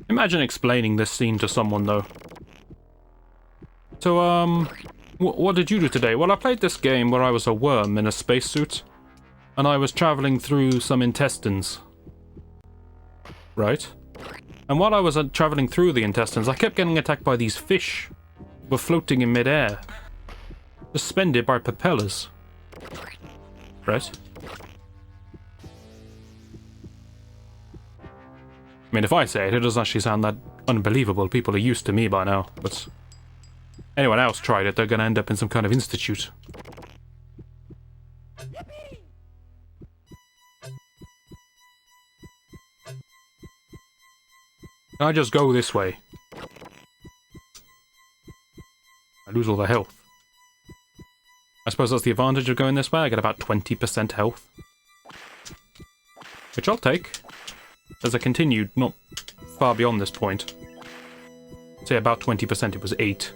Imagine explaining this scene to someone, though. So, what did you do today? Well, I played this game where I was a worm in a spacesuit, and I was traveling through some intestines. Right? And while I was traveling through the intestines, I kept getting attacked by these fish who were floating in midair, suspended by propellers. Right? I mean, if I say it, it doesn't actually sound that unbelievable. People are used to me by now, but anyone else tried it, they're gonna end up in some kind of institute. Can I just go this way? I lose all the health. I suppose that's the advantage of going this way. I get about 20% health. Which I'll take. As I continued, not far beyond this point. Say about 20%, it was 8.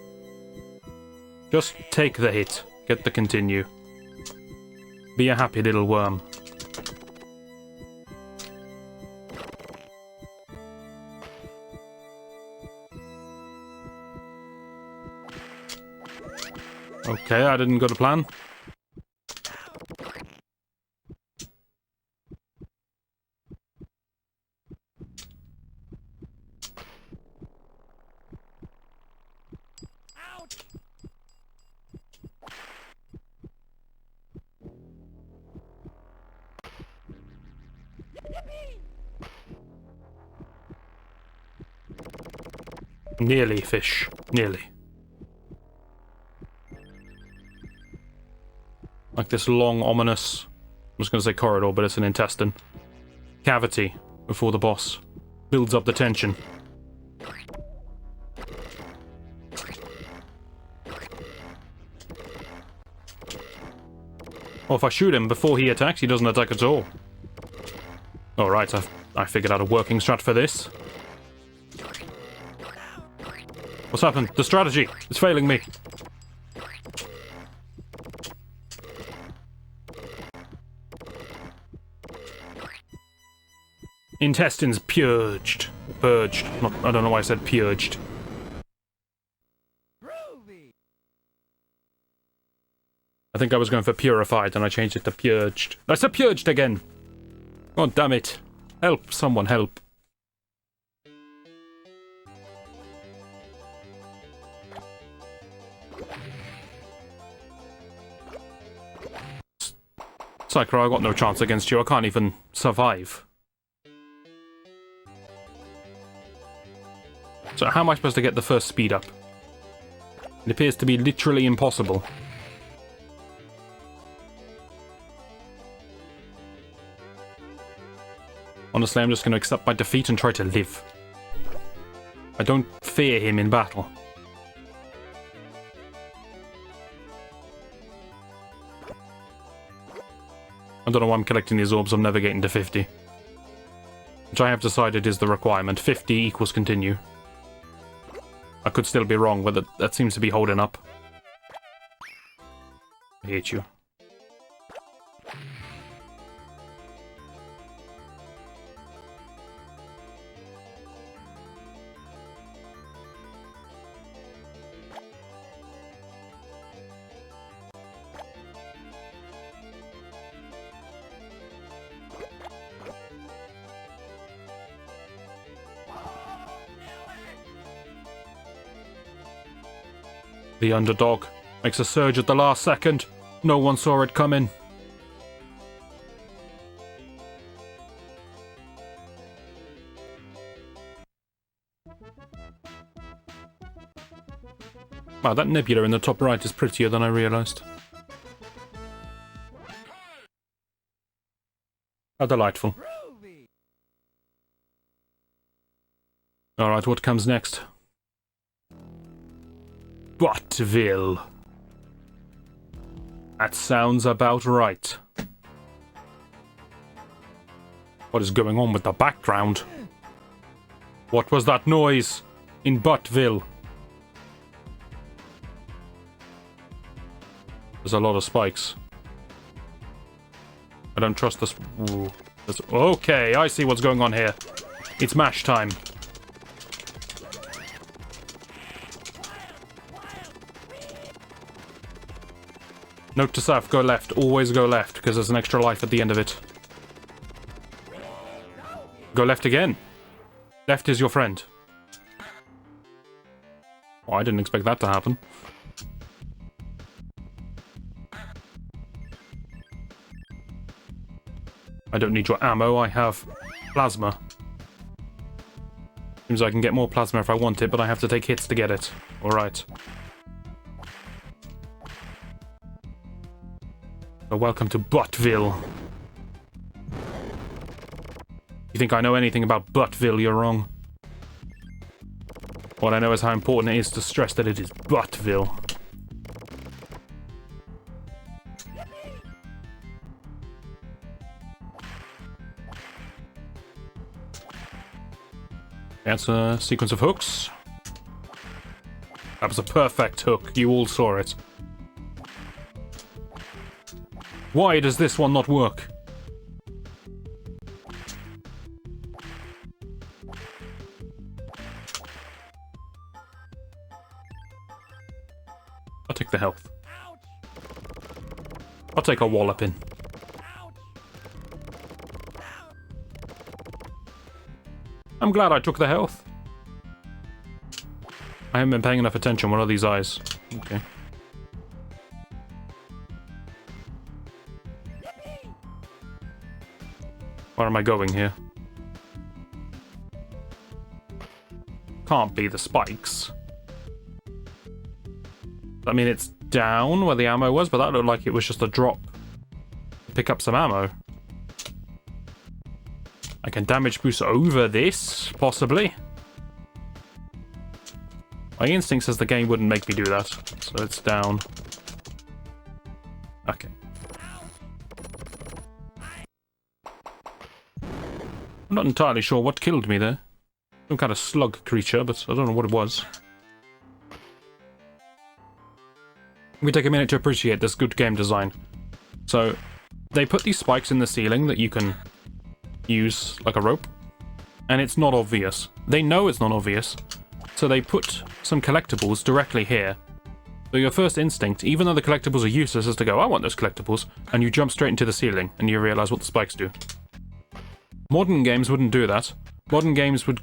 Just take the hit. Get the continue. Be a happy little worm. Okay, I didn't go to plan. Ouch! Nearly, fish. Nearly. Like this long, ominous, I'm just going to say corridor, but it's an intestine. Cavity before the boss. Builds up the tension. Well, if I shoot him before he attacks, he doesn't attack at all. Alright, I figured out a working strat for this. What's happened? The strategy! It's failing me. Intestines purged. Purged. I don't know why I said purged. Groovy. I think I was going for purified and I changed it to purged. I said purged again! Oh, damn it. Help. Someone help. Psycho, I got no chance against you. I can't even survive. So how am I supposed to get the first speed up? It appears to be literally impossible. Honestly, I'm just going to accept my defeat and try to live. I don't fear him in battle. I don't know why I'm collecting these orbs. I'm never getting to 50. Which I have decided is the requirement. 50 equals continue. I could still be wrong, but that seems to be holding up. I hate you. The underdog makes a surge at the last second. No one saw it coming. Wow, that nebula in the top right is prettier than I realised. How delightful. Alright, what comes next? Buttville. That sounds about right. What is going on with the background? What was that noise in Buttville? There's a lot of spikes. I don't trust this. Ooh. Okay, I see what's going on here. It's mash time. Note to self, go left. Always go left, because there's an extra life at the end of it. Go left again. Left is your friend. Oh, I didn't expect that to happen. I don't need your ammo, I have plasma. Seems I can get more plasma if I want it, but I have to take hits to get it. Alright. So welcome to Buttville. You think I know anything about Buttville, you're wrong. What I know is how important it is to stress that it is Buttville. That's a sequence of hooks. That was a perfect hook. You all saw it. Why does this one not work? I'll take the health. I'll take a walloping. I'm glad I took the health. I haven't been paying enough attention. What are these eyes? Okay. Where am I going here? Can't be the spikes. I mean, it's down where the ammo was, but that looked like it was just a drop to pick up some ammo. I can damage boost over this, possibly. My instinct says the game wouldn't make me do that, so it's down. Okay. I'm not entirely sure what killed me there. Some kind of slug creature, but I don't know what it was. We take a minute to appreciate this good game design. So, they put these spikes in the ceiling that you can use like a rope, and it's not obvious. They know it's not obvious, so they put some collectibles directly here. So your first instinct, even though the collectibles are useless, is to go, I want those collectibles, and you jump straight into the ceiling, and you realize what the spikes do. Modern games wouldn't do that. Modern games would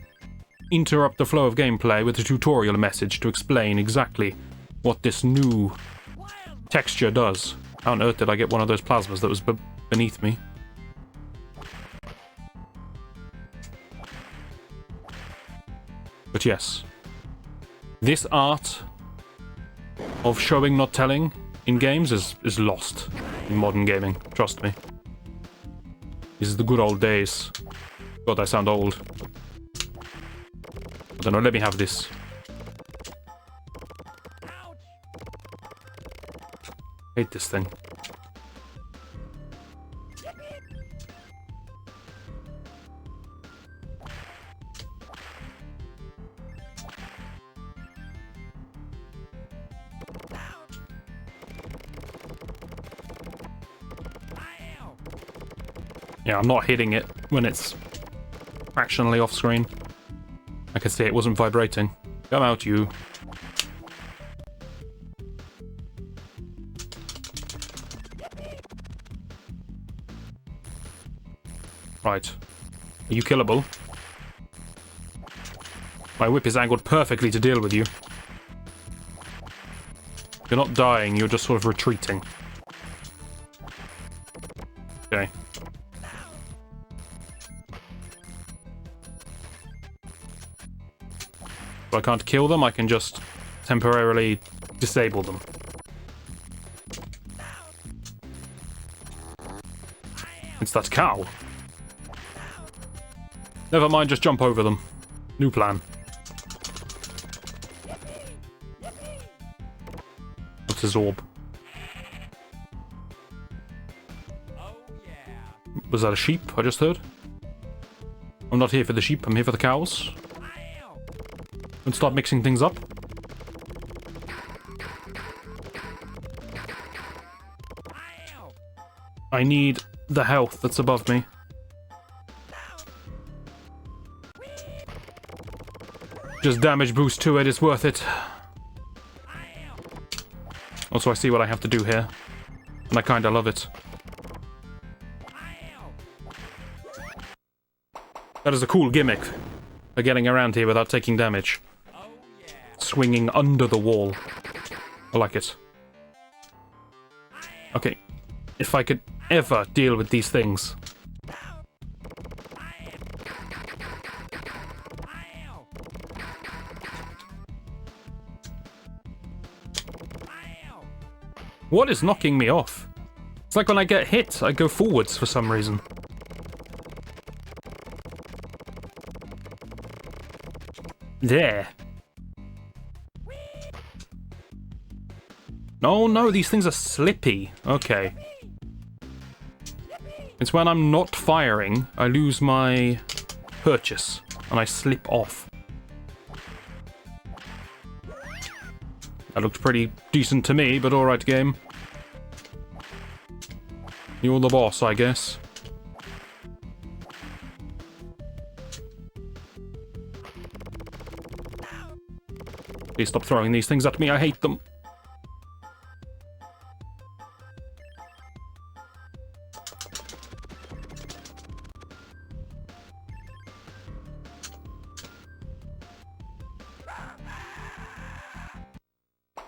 interrupt the flow of gameplay with a tutorial message to explain exactly what this new texture does. How on earth did I get one of those plasmas that was beneath me? But yes, this art of showing not telling in games is lost in modern gaming, trust me. This is the good old days. God, I sound old. I don't know, let me have this. Hate this thing. Yeah, I'm not hitting it when it's fractionally off screen. I could see it wasn't vibrating. Come out, you. Right. Are you killable? My whip is angled perfectly to deal with you. You're not dying, you're just sort of retreating. Okay. If I can't kill them, I can just temporarily disable them. It's that cow. Never mind, just jump over them. New plan. What's his orb? Was that a sheep I just heard? I'm not here for the sheep, I'm here for the cows. And start mixing things up. I need the health that's above me. Just damage boost to it is worth it. Also, I see what I have to do here. And I kinda love it. That is a cool gimmick for getting around here without taking damage. Swinging under the wall. I like it. Okay. If I could ever deal with these things. What is knocking me off? It's like when I get hit, I go forwards for some reason. There. Oh no, these things are slippy. Okay. It's when I'm not firing, I lose my purchase, and I slip off. That looked pretty decent to me, but alright, game. You're the boss, I guess. Please stop throwing these things at me, I hate them.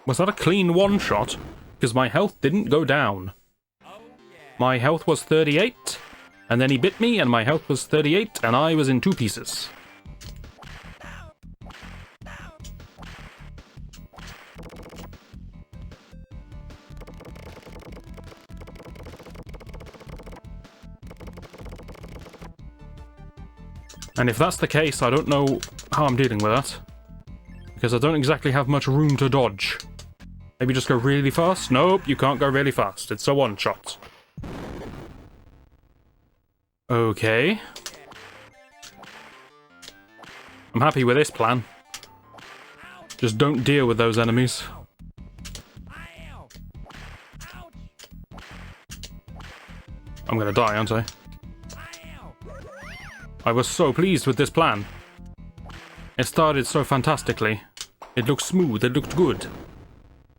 Was that a clean one-shot? Because my health didn't go down. My health was 38, and then he bit me, and my health was 38, and I was in 2 pieces. And if that's the case, I don't know how I'm dealing with that. Because I don't exactly have much room to dodge. Maybe just go really fast? Nope, you can't go really fast. It's a one-shot. Okay. I'm happy with this plan. Just don't deal with those enemies. I'm gonna die, aren't I? I was so pleased with this plan. It started so fantastically. It looked smooth, it looked good.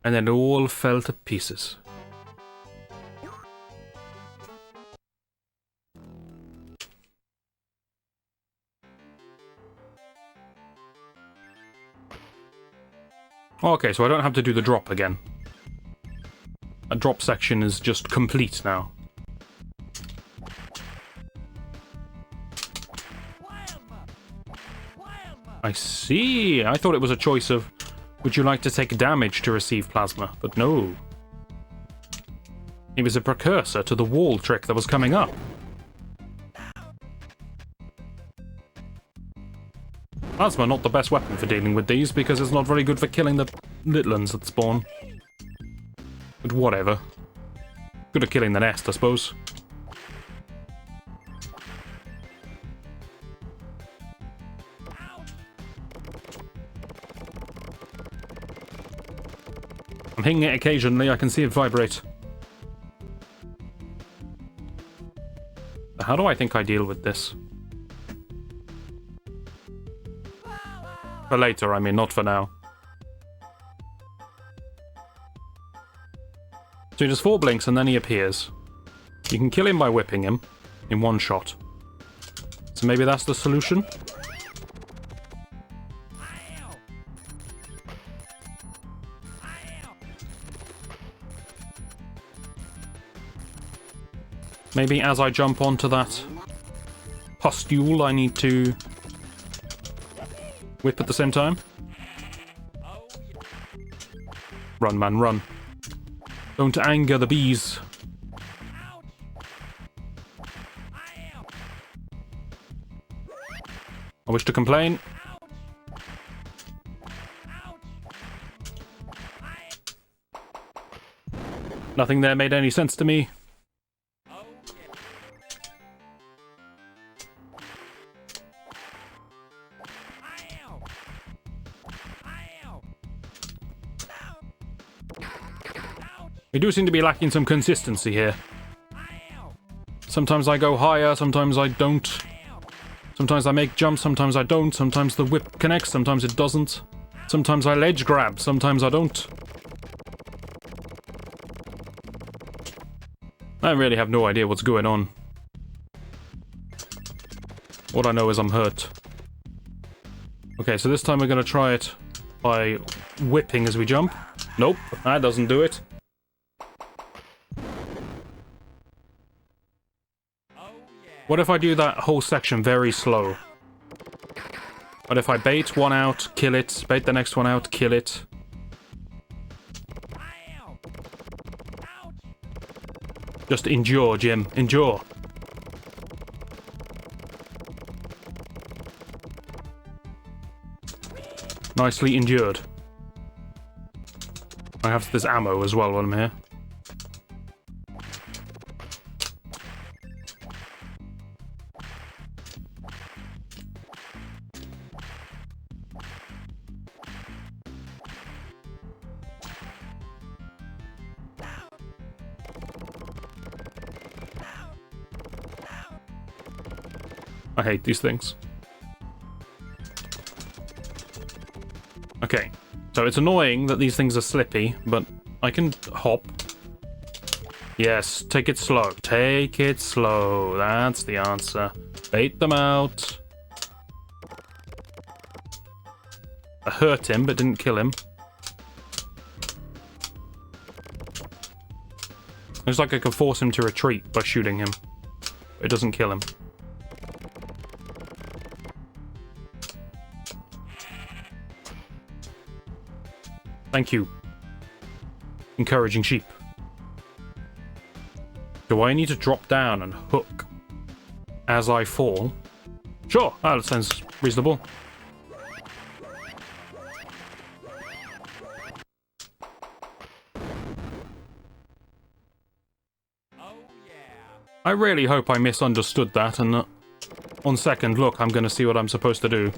And then it all fell to pieces. Okay, so I don't have to do the drop again. A drop section is just complete now. I see. I thought it was a choice of, would you like to take damage to receive plasma? But no. It was a precursor to the wall trick that was coming up. Plasma not the best weapon for dealing with these, because it's not very good for killing the little ones that spawn. But whatever. Good at killing the nest, I suppose. I'm hitting it occasionally, I can see it vibrate. How do I think I deal with this? For later, I mean, not for now. So he does 4 blinks and then he appears. You can kill him by whipping him in one shot. So maybe that's the solution? Maybe as I jump onto that pustule, I need to whip at the same time. Run, man, run. Don't anger the bees. I wish to complain. Nothing there made any sense to me. We do seem to be lacking some consistency here. Sometimes I go higher, sometimes I don't. Sometimes I make jumps, sometimes I don't. Sometimes the whip connects, sometimes it doesn't. Sometimes I ledge grab, sometimes I don't. I really have no idea what's going on. All I know is I'm hurt. Okay, so this time we're gonna try it by whipping as we jump. Nope, that doesn't do it. What if I do that whole section very slow? What if I bait one out, kill it, bait the next one out, kill it? Just endure, Jim. Endure. Nicely endured. I have this ammo as well while I'm here. I hate these things. Okay, so it's annoying that these things are slippy, but I can hop. Yes, take it slow. Take it slow. That's the answer. Bait them out. I hurt him, but didn't kill him. Looks like I can force him to retreat by shooting him. It doesn't kill him. Thank you. Encouraging sheep. Do I need to drop down and hook as I fall? Sure, that sounds reasonable. I really hope I misunderstood that, and on second look, I'm gonna see what I'm supposed to do.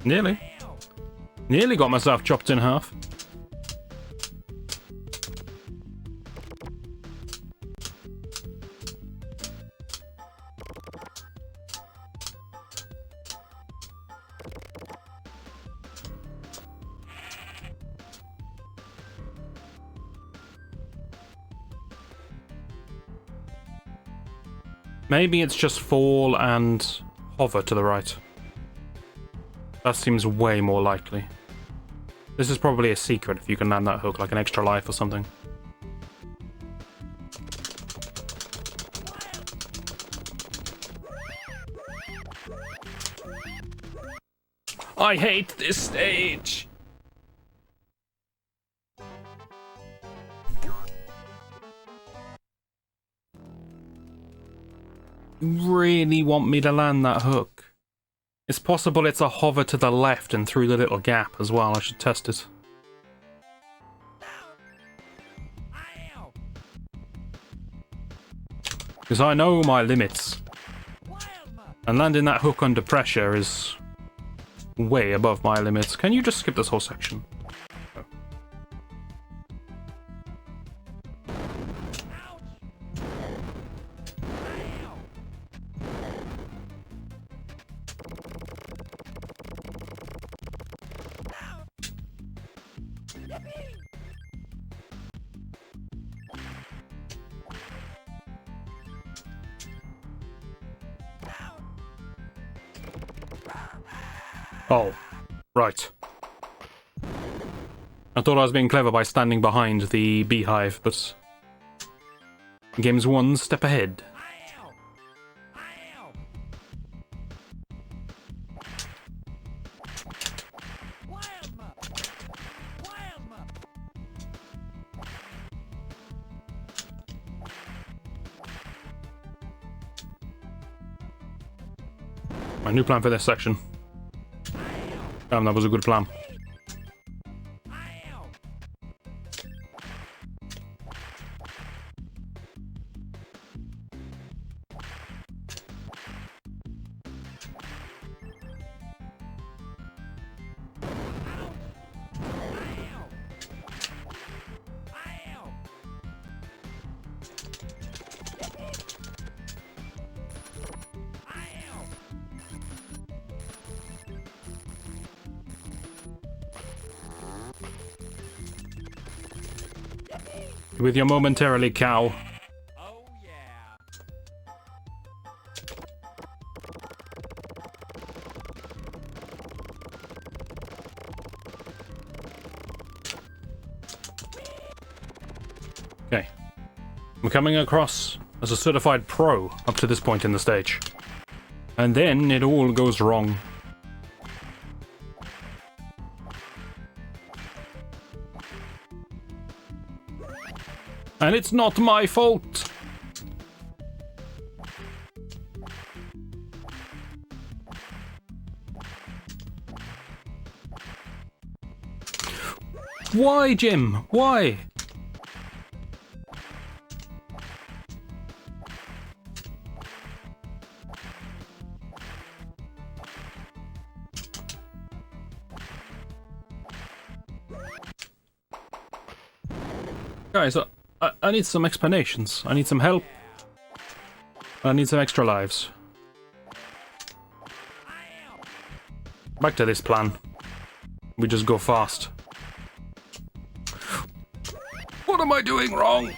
Nearly. Nearly got myself chopped in half. Maybe it's just fall and hover to the right. That seems way more likely. This is probably a secret if you can land that hook, like an extra life or something. I hate this stage! You really want me to land that hook? It's possible it's a hover to the left and through the little gap as well. I should test it. Because I know my limits. And landing that hook under pressure is way above my limits. Can you just skip this whole section? Oh. Oh, right. I thought I was being clever by standing behind the beehive, but the game's one step ahead. My new plan for this section. Damn, that was a good plan. With your momentarily cow. Oh yeah. Okay. I'm coming across as a certified pro up to this point in the stage. And then it all goes wrong. And it's not my fault! Why, Jim? Why? Guys, I need some explanations. I need some help. I need some extra lives. Back to this plan. We just go fast. What am I doing wrong?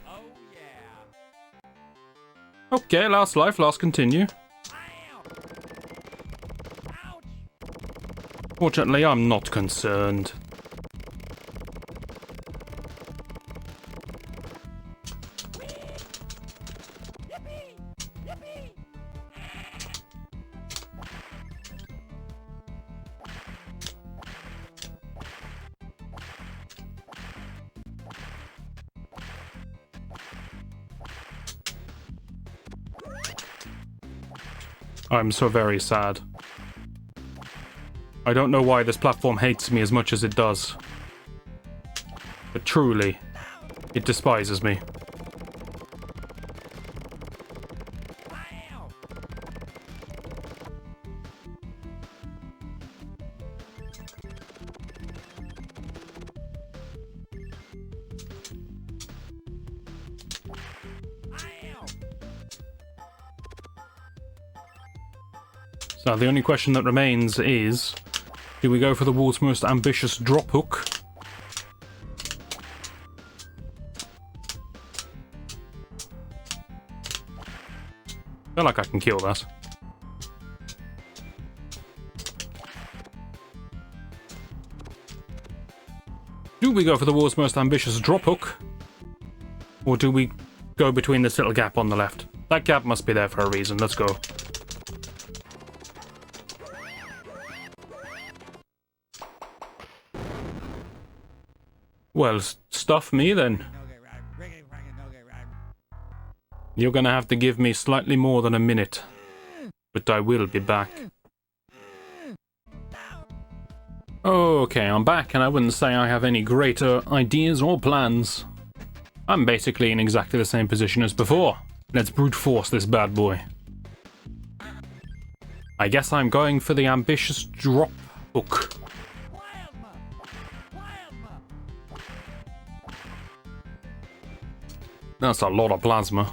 Oh yeah. Okay, last life, last continue. Fortunately, I'm not concerned. I'm so very sad. I don't know why this platform hates me as much as it does. But truly, it despises me. So the only question that remains is, do we go for the world's most ambitious drop hook? I feel like I can kill that. Do we go for the world's most ambitious drop hook? Or do we go between this little gap on the left? That gap must be there for a reason. Let's go. Well, stuff me then. You're gonna have to give me slightly more than a minute. But I will be back. Okay, I'm back, and I wouldn't say I have any greater ideas or plans. I'm basically in exactly the same position as before. Let's brute force this bad boy. I guess I'm going for the ambitious drop hook. That's a lot of plasma.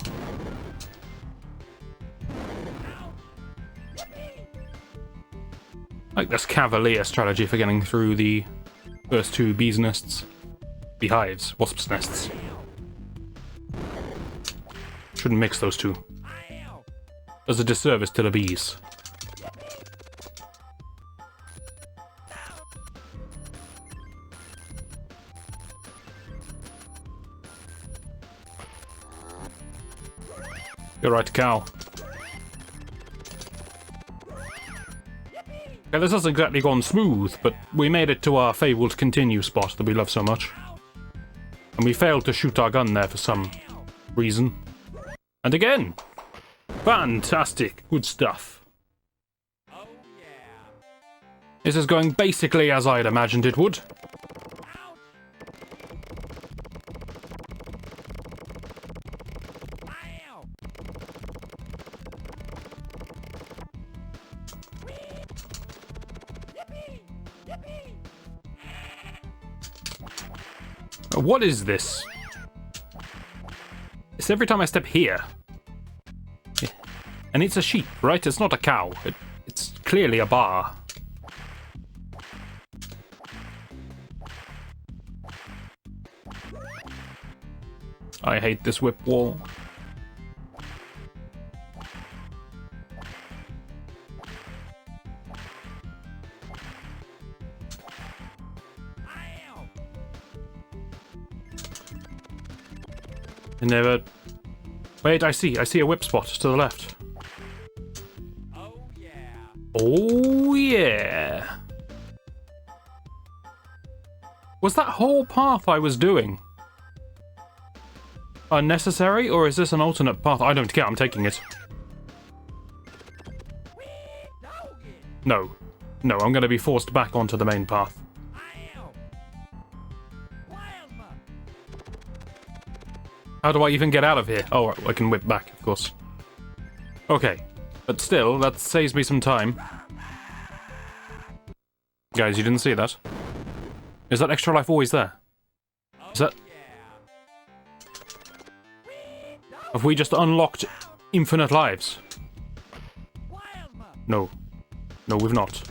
Like this cavalier strategy for getting through the first two bees' nests. Beehives, wasps' nests. Shouldn't mix those two. Does a disservice to the bees. You're right, cow. Okay, this hasn't exactly gone smooth, but we made it to our fabled continue spot that we love so much. And we failed to shoot our gun there for some reason. And again! Fantastic! Good stuff. Oh yeah. This is going basically as I'd imagined it would. What is this? It's every time I step here. And it's a sheep, right? It's not a cow. It's clearly a bar. I hate this whip wall. Never. Wait, I see a whip spot to the left. Oh yeah. Oh yeah. Was that whole path I was doing unnecessary, or is this an alternate path? I don't care, I'm taking it. No. No, I'm gonna be forced back onto the main path. How do I even get out of here? Oh, I can whip back, of course. Okay. But still, that saves me some time. Guys, you didn't see that? Is that extra life always there? Is that... Have we just unlocked infinite lives? No. No, we've not.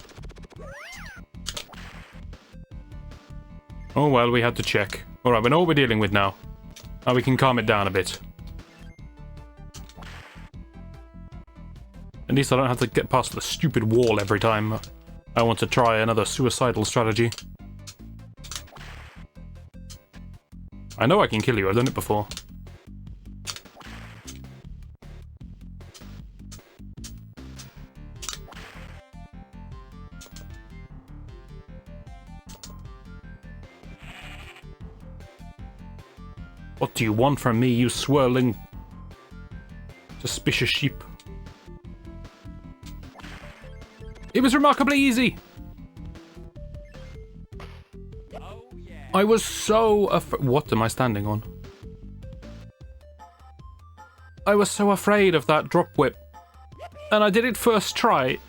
Oh well, we had to check. Alright, we know what we're dealing with now. Now we can calm it down a bit. At least I don't have to get past the stupid wall every time I want to try another suicidal strategy. I know I can kill you, I've done it before. What do you want from me, you swirling, suspicious sheep? It was remarkably easy! Oh yeah. I was so what am I standing on? I was so afraid of that drop whip. And I did it first try.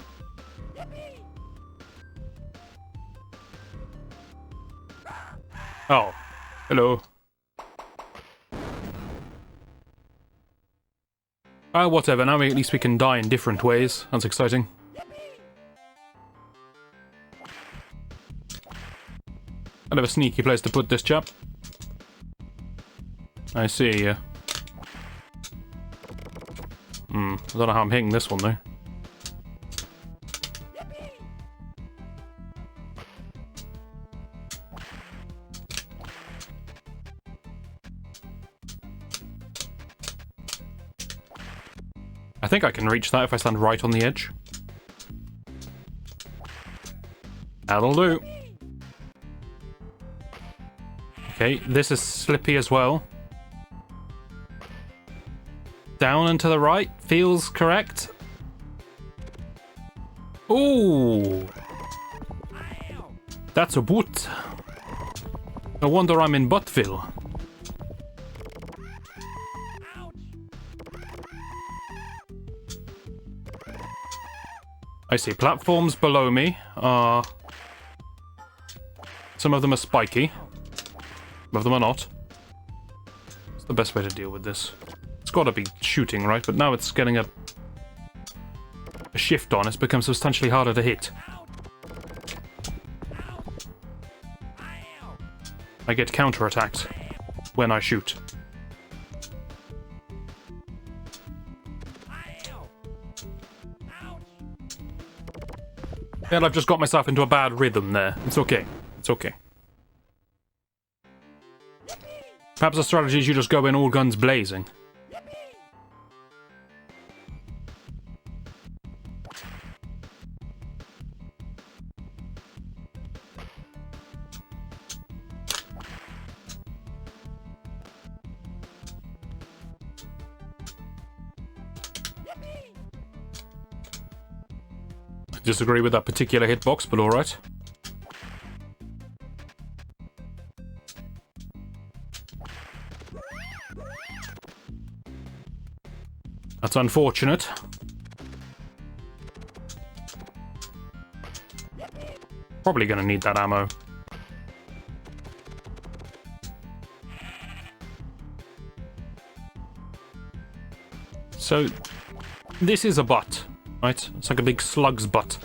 Oh. Hello. Whatever, now at least we can die in different ways. That's exciting. Kind of a sneaky place to put this chap. I see, I don't know how I'm hitting this one, though. I think I can reach that if I stand right on the edge. That'll do. Okay, this is slippy as well. Down and to the right, feels correct. Ooh! That's a boot. No wonder I'm in Buttville. I see platforms below me are... Some of them are spiky. Some of them are not. What's the best way to deal with this? It's gotta be shooting, right? But now it's getting a shift on. It's become substantially harder to hit. I get counterattacked when I shoot. And I've just got myself into a bad rhythm there. It's okay. It's okay. Perhaps the strategy is you just go in all guns blazing. Disagree with that particular hitbox, but alright. That's unfortunate. Probably gonna need that ammo. So, this is a butt. Right, it's like a big slug's butt,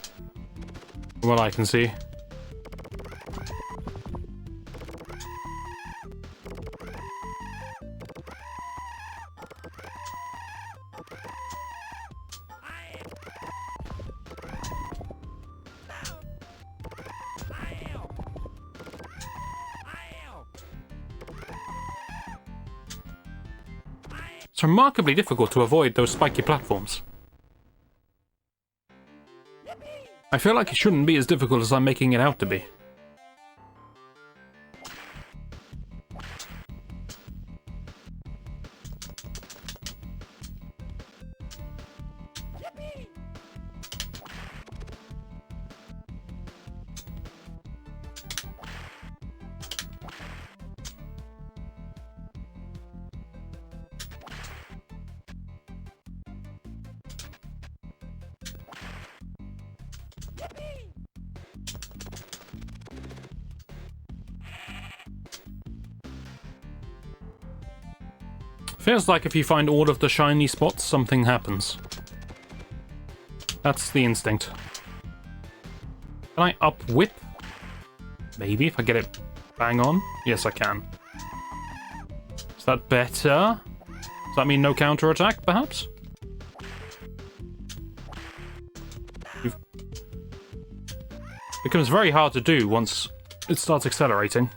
from what I can see. It's remarkably difficult to avoid those spiky platforms. I feel like it shouldn't be as difficult as I'm making it out to be. Feels like if you find all of the shiny spots, something happens. That's the instinct. Can I up-whip? Maybe, if I get it bang on. Yes, I can. Is that better? Does that mean no counterattack, perhaps? It becomes very hard to do once it starts accelerating.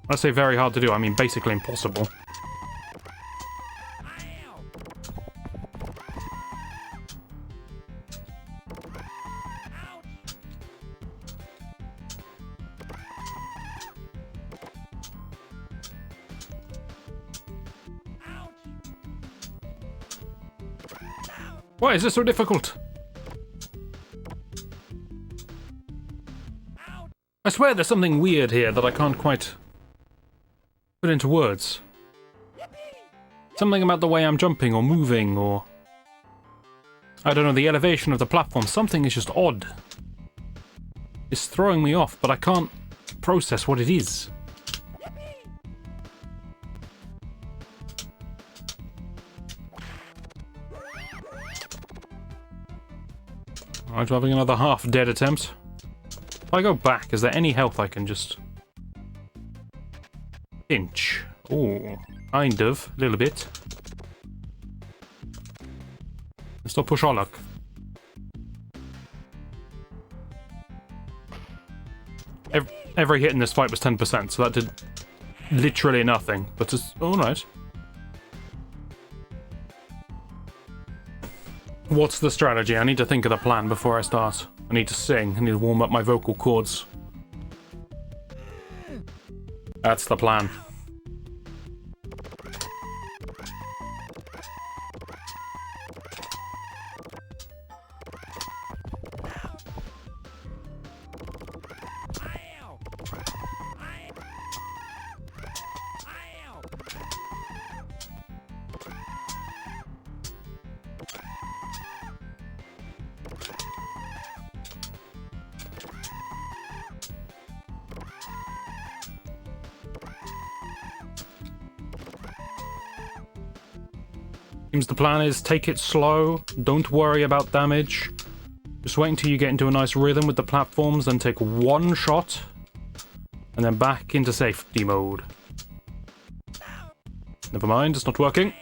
When I say very hard to do, I mean basically impossible. Why is this so difficult? I swear there's something weird here that I can't quite put into words. Something about the way I'm jumping or moving or... I don't know, the elevation of the platform. Something is just odd. It's throwing me off, but I can't process what it is. Alright, we're having another half-dead attempt. If I go back, is there any health I can just... pinch? Oh, kind of. A little bit. Let's not push our luck. Every hit in this fight was 10%, so that did literally nothing. But it's alright. What's the strategy? I need to think of the plan before I start. I need to sing. I need to warm up my vocal cords. That's the plan. Seems the plan is take it slow, don't worry about damage. Just wait until you get into a nice rhythm with the platforms, then take one shot, and then back into safety mode. Never mind, it's not working.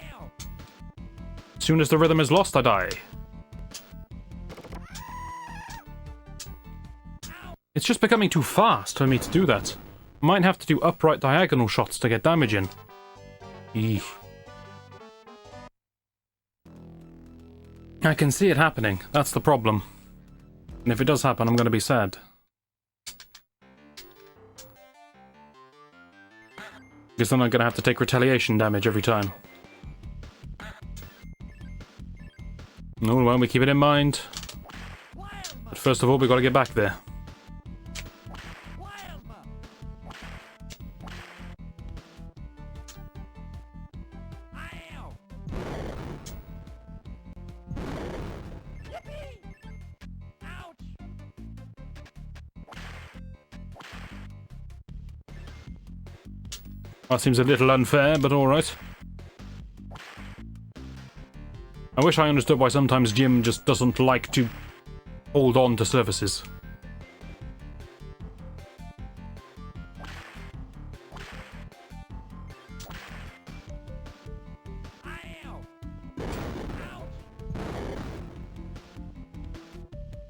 As soon as the rhythm is lost, I die. It's just becoming too fast for me to do that. Might have to do upright diagonal shots to get damage in. Eesh. I can see it happening, that's the problem. And if it does happen, I'm gonna be sad. Because then I'm gonna have to take retaliation damage every time. Oh well, we keep it in mind. But first of all, we gotta get back there. That seems a little unfair, but alright. I wish I understood why sometimes Jim just doesn't like to hold on to surfaces.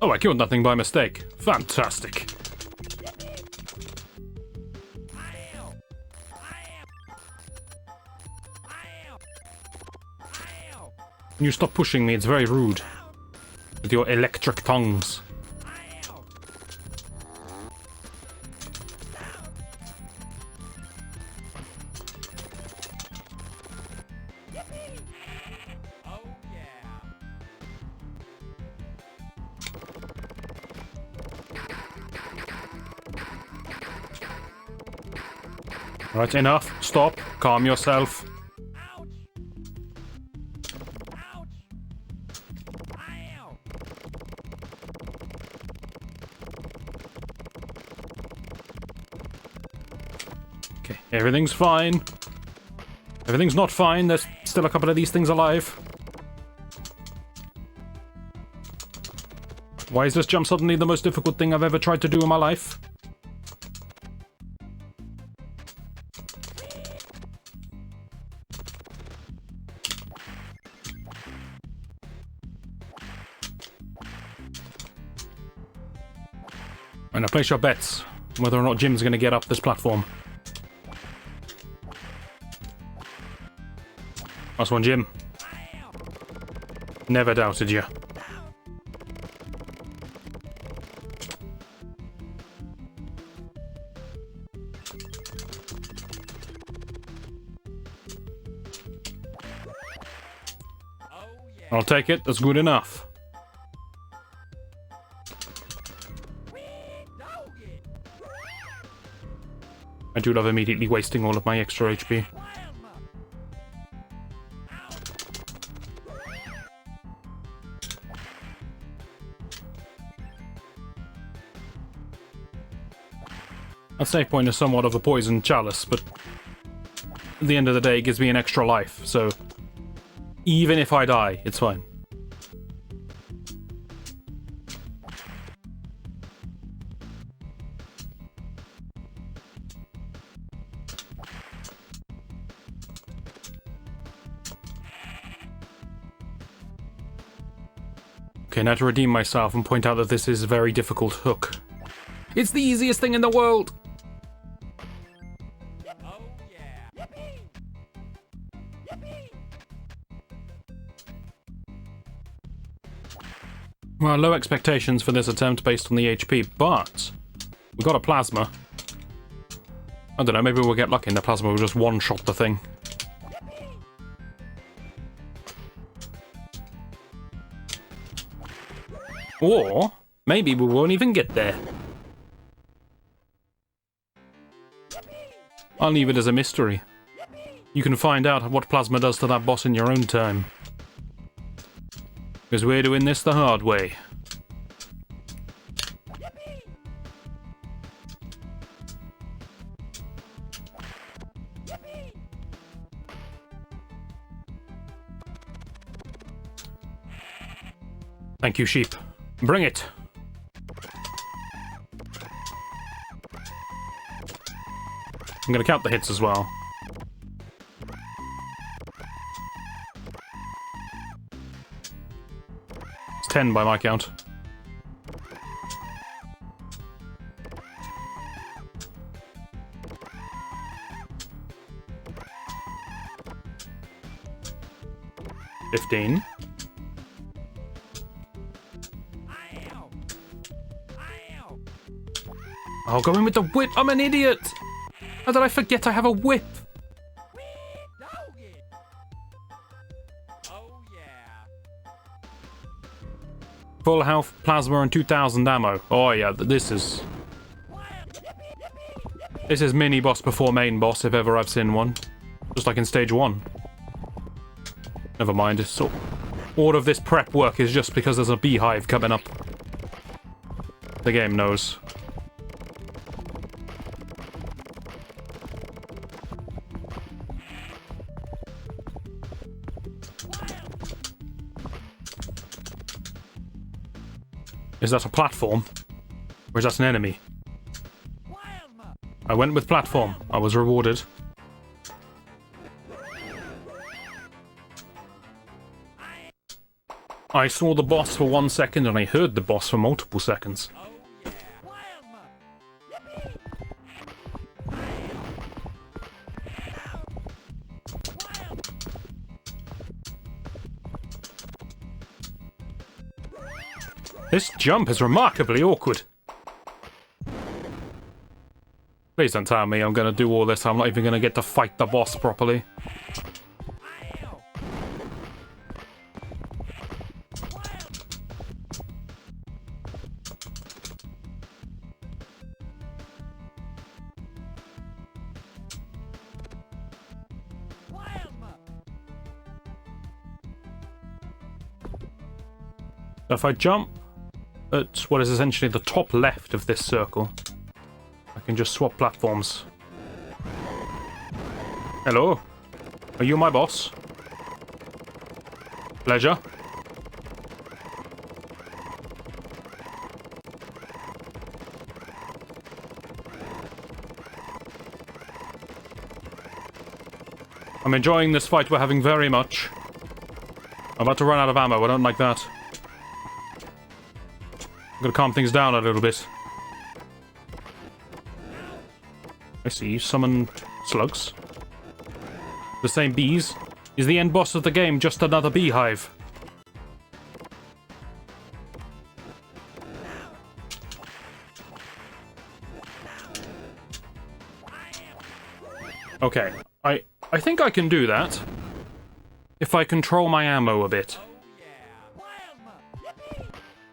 Oh, I killed nothing by mistake. Fantastic. Can you stop pushing me? It's very rude. With your electric tongues. Right, enough. Stop. Calm yourself. Okay, everything's fine. Everything's not fine. There's still a couple of these things alive. Why is this jump suddenly the most difficult thing I've ever tried to do in my life? And now place your bets whether or not Jim's gonna get up this platform. Last one, Jim. Never doubted you. I'll take it, that's good enough. I do love immediately wasting all of my extra HP. That save point is somewhat of a poisoned chalice, but at the end of the day it gives me an extra life, so even if I die, it's fine. Okay, now to redeem myself and point out that this is a very difficult hook. It's the easiest thing in the world! Well, low expectations for this attempt based on the HP, but we got a plasma. I don't know, maybe we'll get lucky and the plasma will just one-shot the thing. Or maybe we won't even get there. I'll leave it as a mystery. You can find out what plasma does to that boss in your own time. Because we're doing this the hard way. Thank you, sheep. Bring it. I'm gonna count the hits as well. It's 10 by my count. $15. Oh, go in with the whip! I'm an idiot! How did I forget I have a whip? Oh yeah. Full health, plasma, and 2,000 ammo. Oh yeah, this is mini boss before main boss, if ever I've seen one. Just like in stage 1. Never mind, it's so... all of this prep work is just because there's a beehive coming up. The game knows. Is that a platform? Or is that an enemy? I went with platform. I was rewarded. I saw the boss for 1 second and I heard the boss for multiple seconds. This jump is remarkably awkward. Please don't tell me I'm gonna do all this, I'm not even gonna get to fight the boss properly. If I jump at what is essentially the top left of this circle, I can just swap platforms. Hello? Are you my boss? Pleasure. I'm enjoying this fight we're having very much. I'm about to run out of ammo, I don't like that. I'm gonna calm things down a little bit. I see you summon slugs. The same bees. Is the end boss of the game just another beehive? Okay, I think I can do that. If I control my ammo a bit.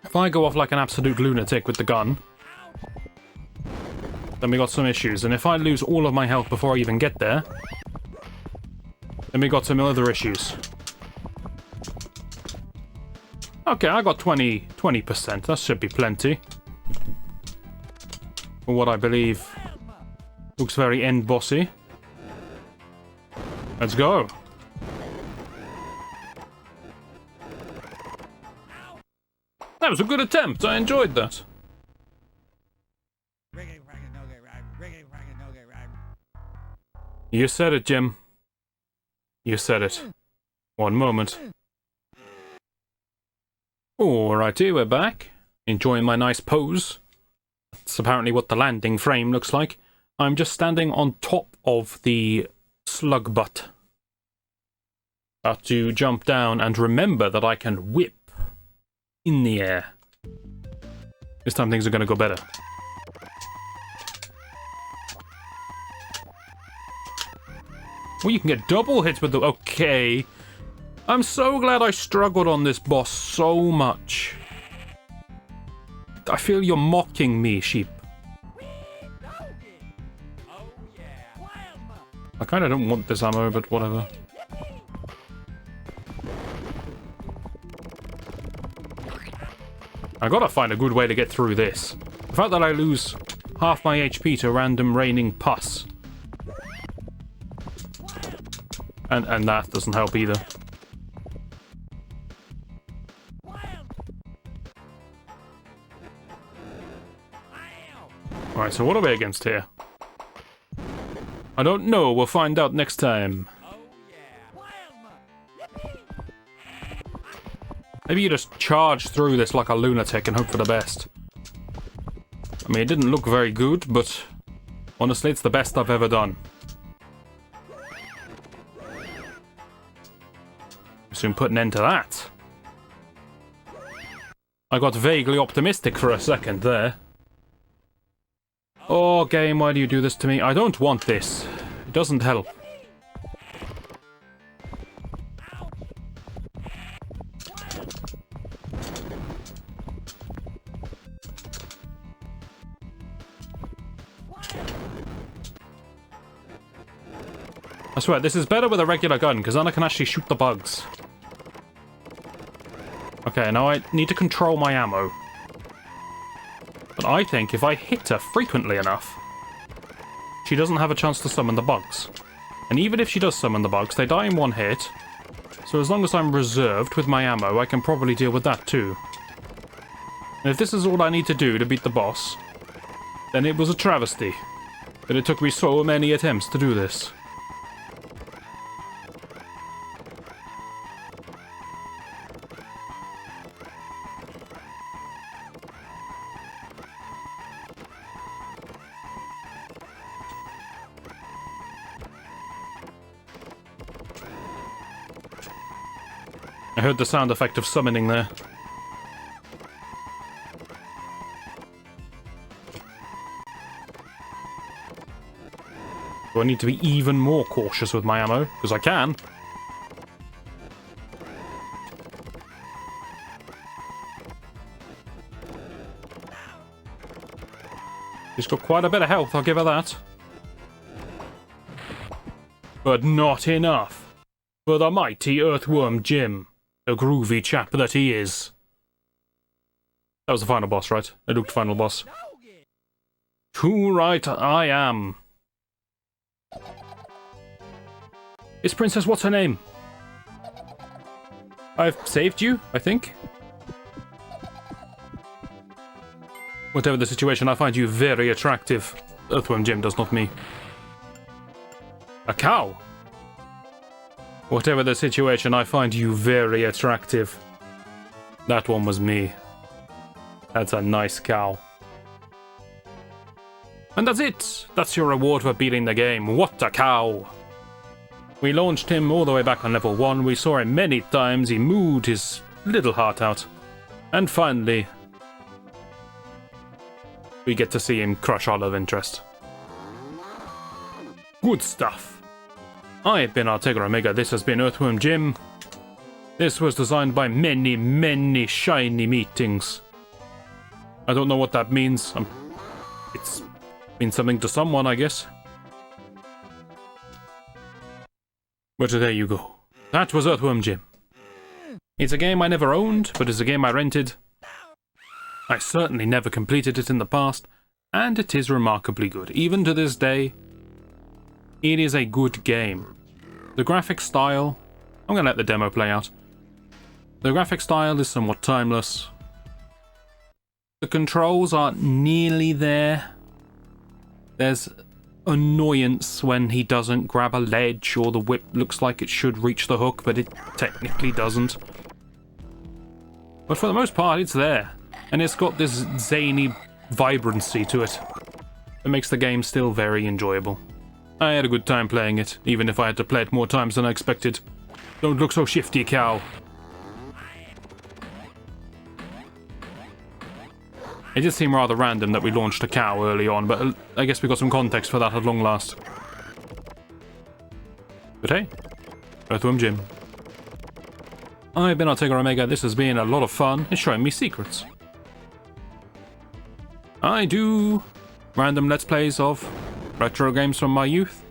If I go off like an absolute lunatic with the gun, then we got some issues. And if I lose all of my health before I even get there, then we got some other issues. Okay, I got 20%. That should be plenty. For what I believe looks very end bossy. Let's go. That was a good attempt. I enjoyed that. You said it, Jim. You said it. One moment. Alrighty, we're back. Enjoying my nice pose. That's apparently what the landing frame looks like. I'm just standing on top of the slug butt. About to jump down and remember that I can whip in the air. This time things are going to go better. Well, you can get double hits with the... Okay. I'm so glad I struggled on this boss so much. I feel you're mocking me, sheep. I kind of don't want this ammo, but whatever. I gotta find a good way to get through this. The fact that I lose half my HP to random raining pus. And that doesn't help either. Alright, so what are we against here? I don't know, we'll find out next time. Maybe you just charge through this like a lunatic and hope for the best. I mean, it didn't look very good, but honestly, it's the best I've ever done. Soon put an end to that. I got vaguely optimistic for a second there. Oh, game, why do you do this to me? I don't want this. It doesn't help. I swear, this is better with a regular gun, because then I can actually shoot the bugs. Okay, now I need to control my ammo. But I think if I hit her frequently enough, she doesn't have a chance to summon the bugs. And even if she does summon the bugs, they die in one hit. So as long as I'm reserved with my ammo, I can probably deal with that too. And if this is all I need to do to beat the boss, then it was a travesty that it took me so many attempts to do this. I heard the sound effect of summoning there. Do I need to be even more cautious with my ammo? Because I can. She's got quite a bit of health, I'll give her that. But not enough for the mighty Earthworm Jim. The groovy chap that he is. That was the final boss, right? I looked final boss. Too right I am. It's Princess, what's her name? I've saved you, I think. Whatever the situation, I find you very attractive. Earthworm Jim does, not me. A cow? Whatever the situation, I find you very attractive. That one was me. That's a nice cow. And that's it! That's your reward for beating the game. What a cow! We launched him all the way back on level 1. We saw him many times. He moved his little heart out. And finally, we get to see him crush our love interest. Good stuff. I've been Artegra Omega, this has been Earthworm Jim. This was designed by many, many shiny meetings. I don't know what that means. It's means something to someone, I guess. But there you go. That was Earthworm Jim. It's a game I never owned, but it's a game I rented. I certainly never completed it in the past, and it is remarkably good. Even to this day, it is a good game. The graphic style... I'm going to let the demo play out. The graphic style is somewhat timeless. The controls are nearly there. There's annoyance when he doesn't grab a ledge, or the whip looks like it should reach the hook, but it technically doesn't. But for the most part, it's there. And it's got this zany vibrancy to it that makes the game still very enjoyable. I had a good time playing it, even if I had to play it more times than I expected. Don't look so shifty, cow. It did seem rather random that we launched a cow early on, but I guess we got some context for that at long last. But hey, Earthworm Jim. I've been Artegra Omega, this has been a lot of fun. It's showing me secrets. I do random Let's Plays of retro games from my youth.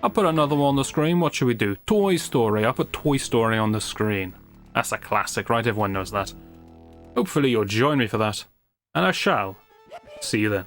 I'll put another one on the screen. What should we do? Toy Story. I'll put Toy Story on the screen. That's a classic, right? Everyone knows that. Hopefully you'll join me for that. And I shall see you then.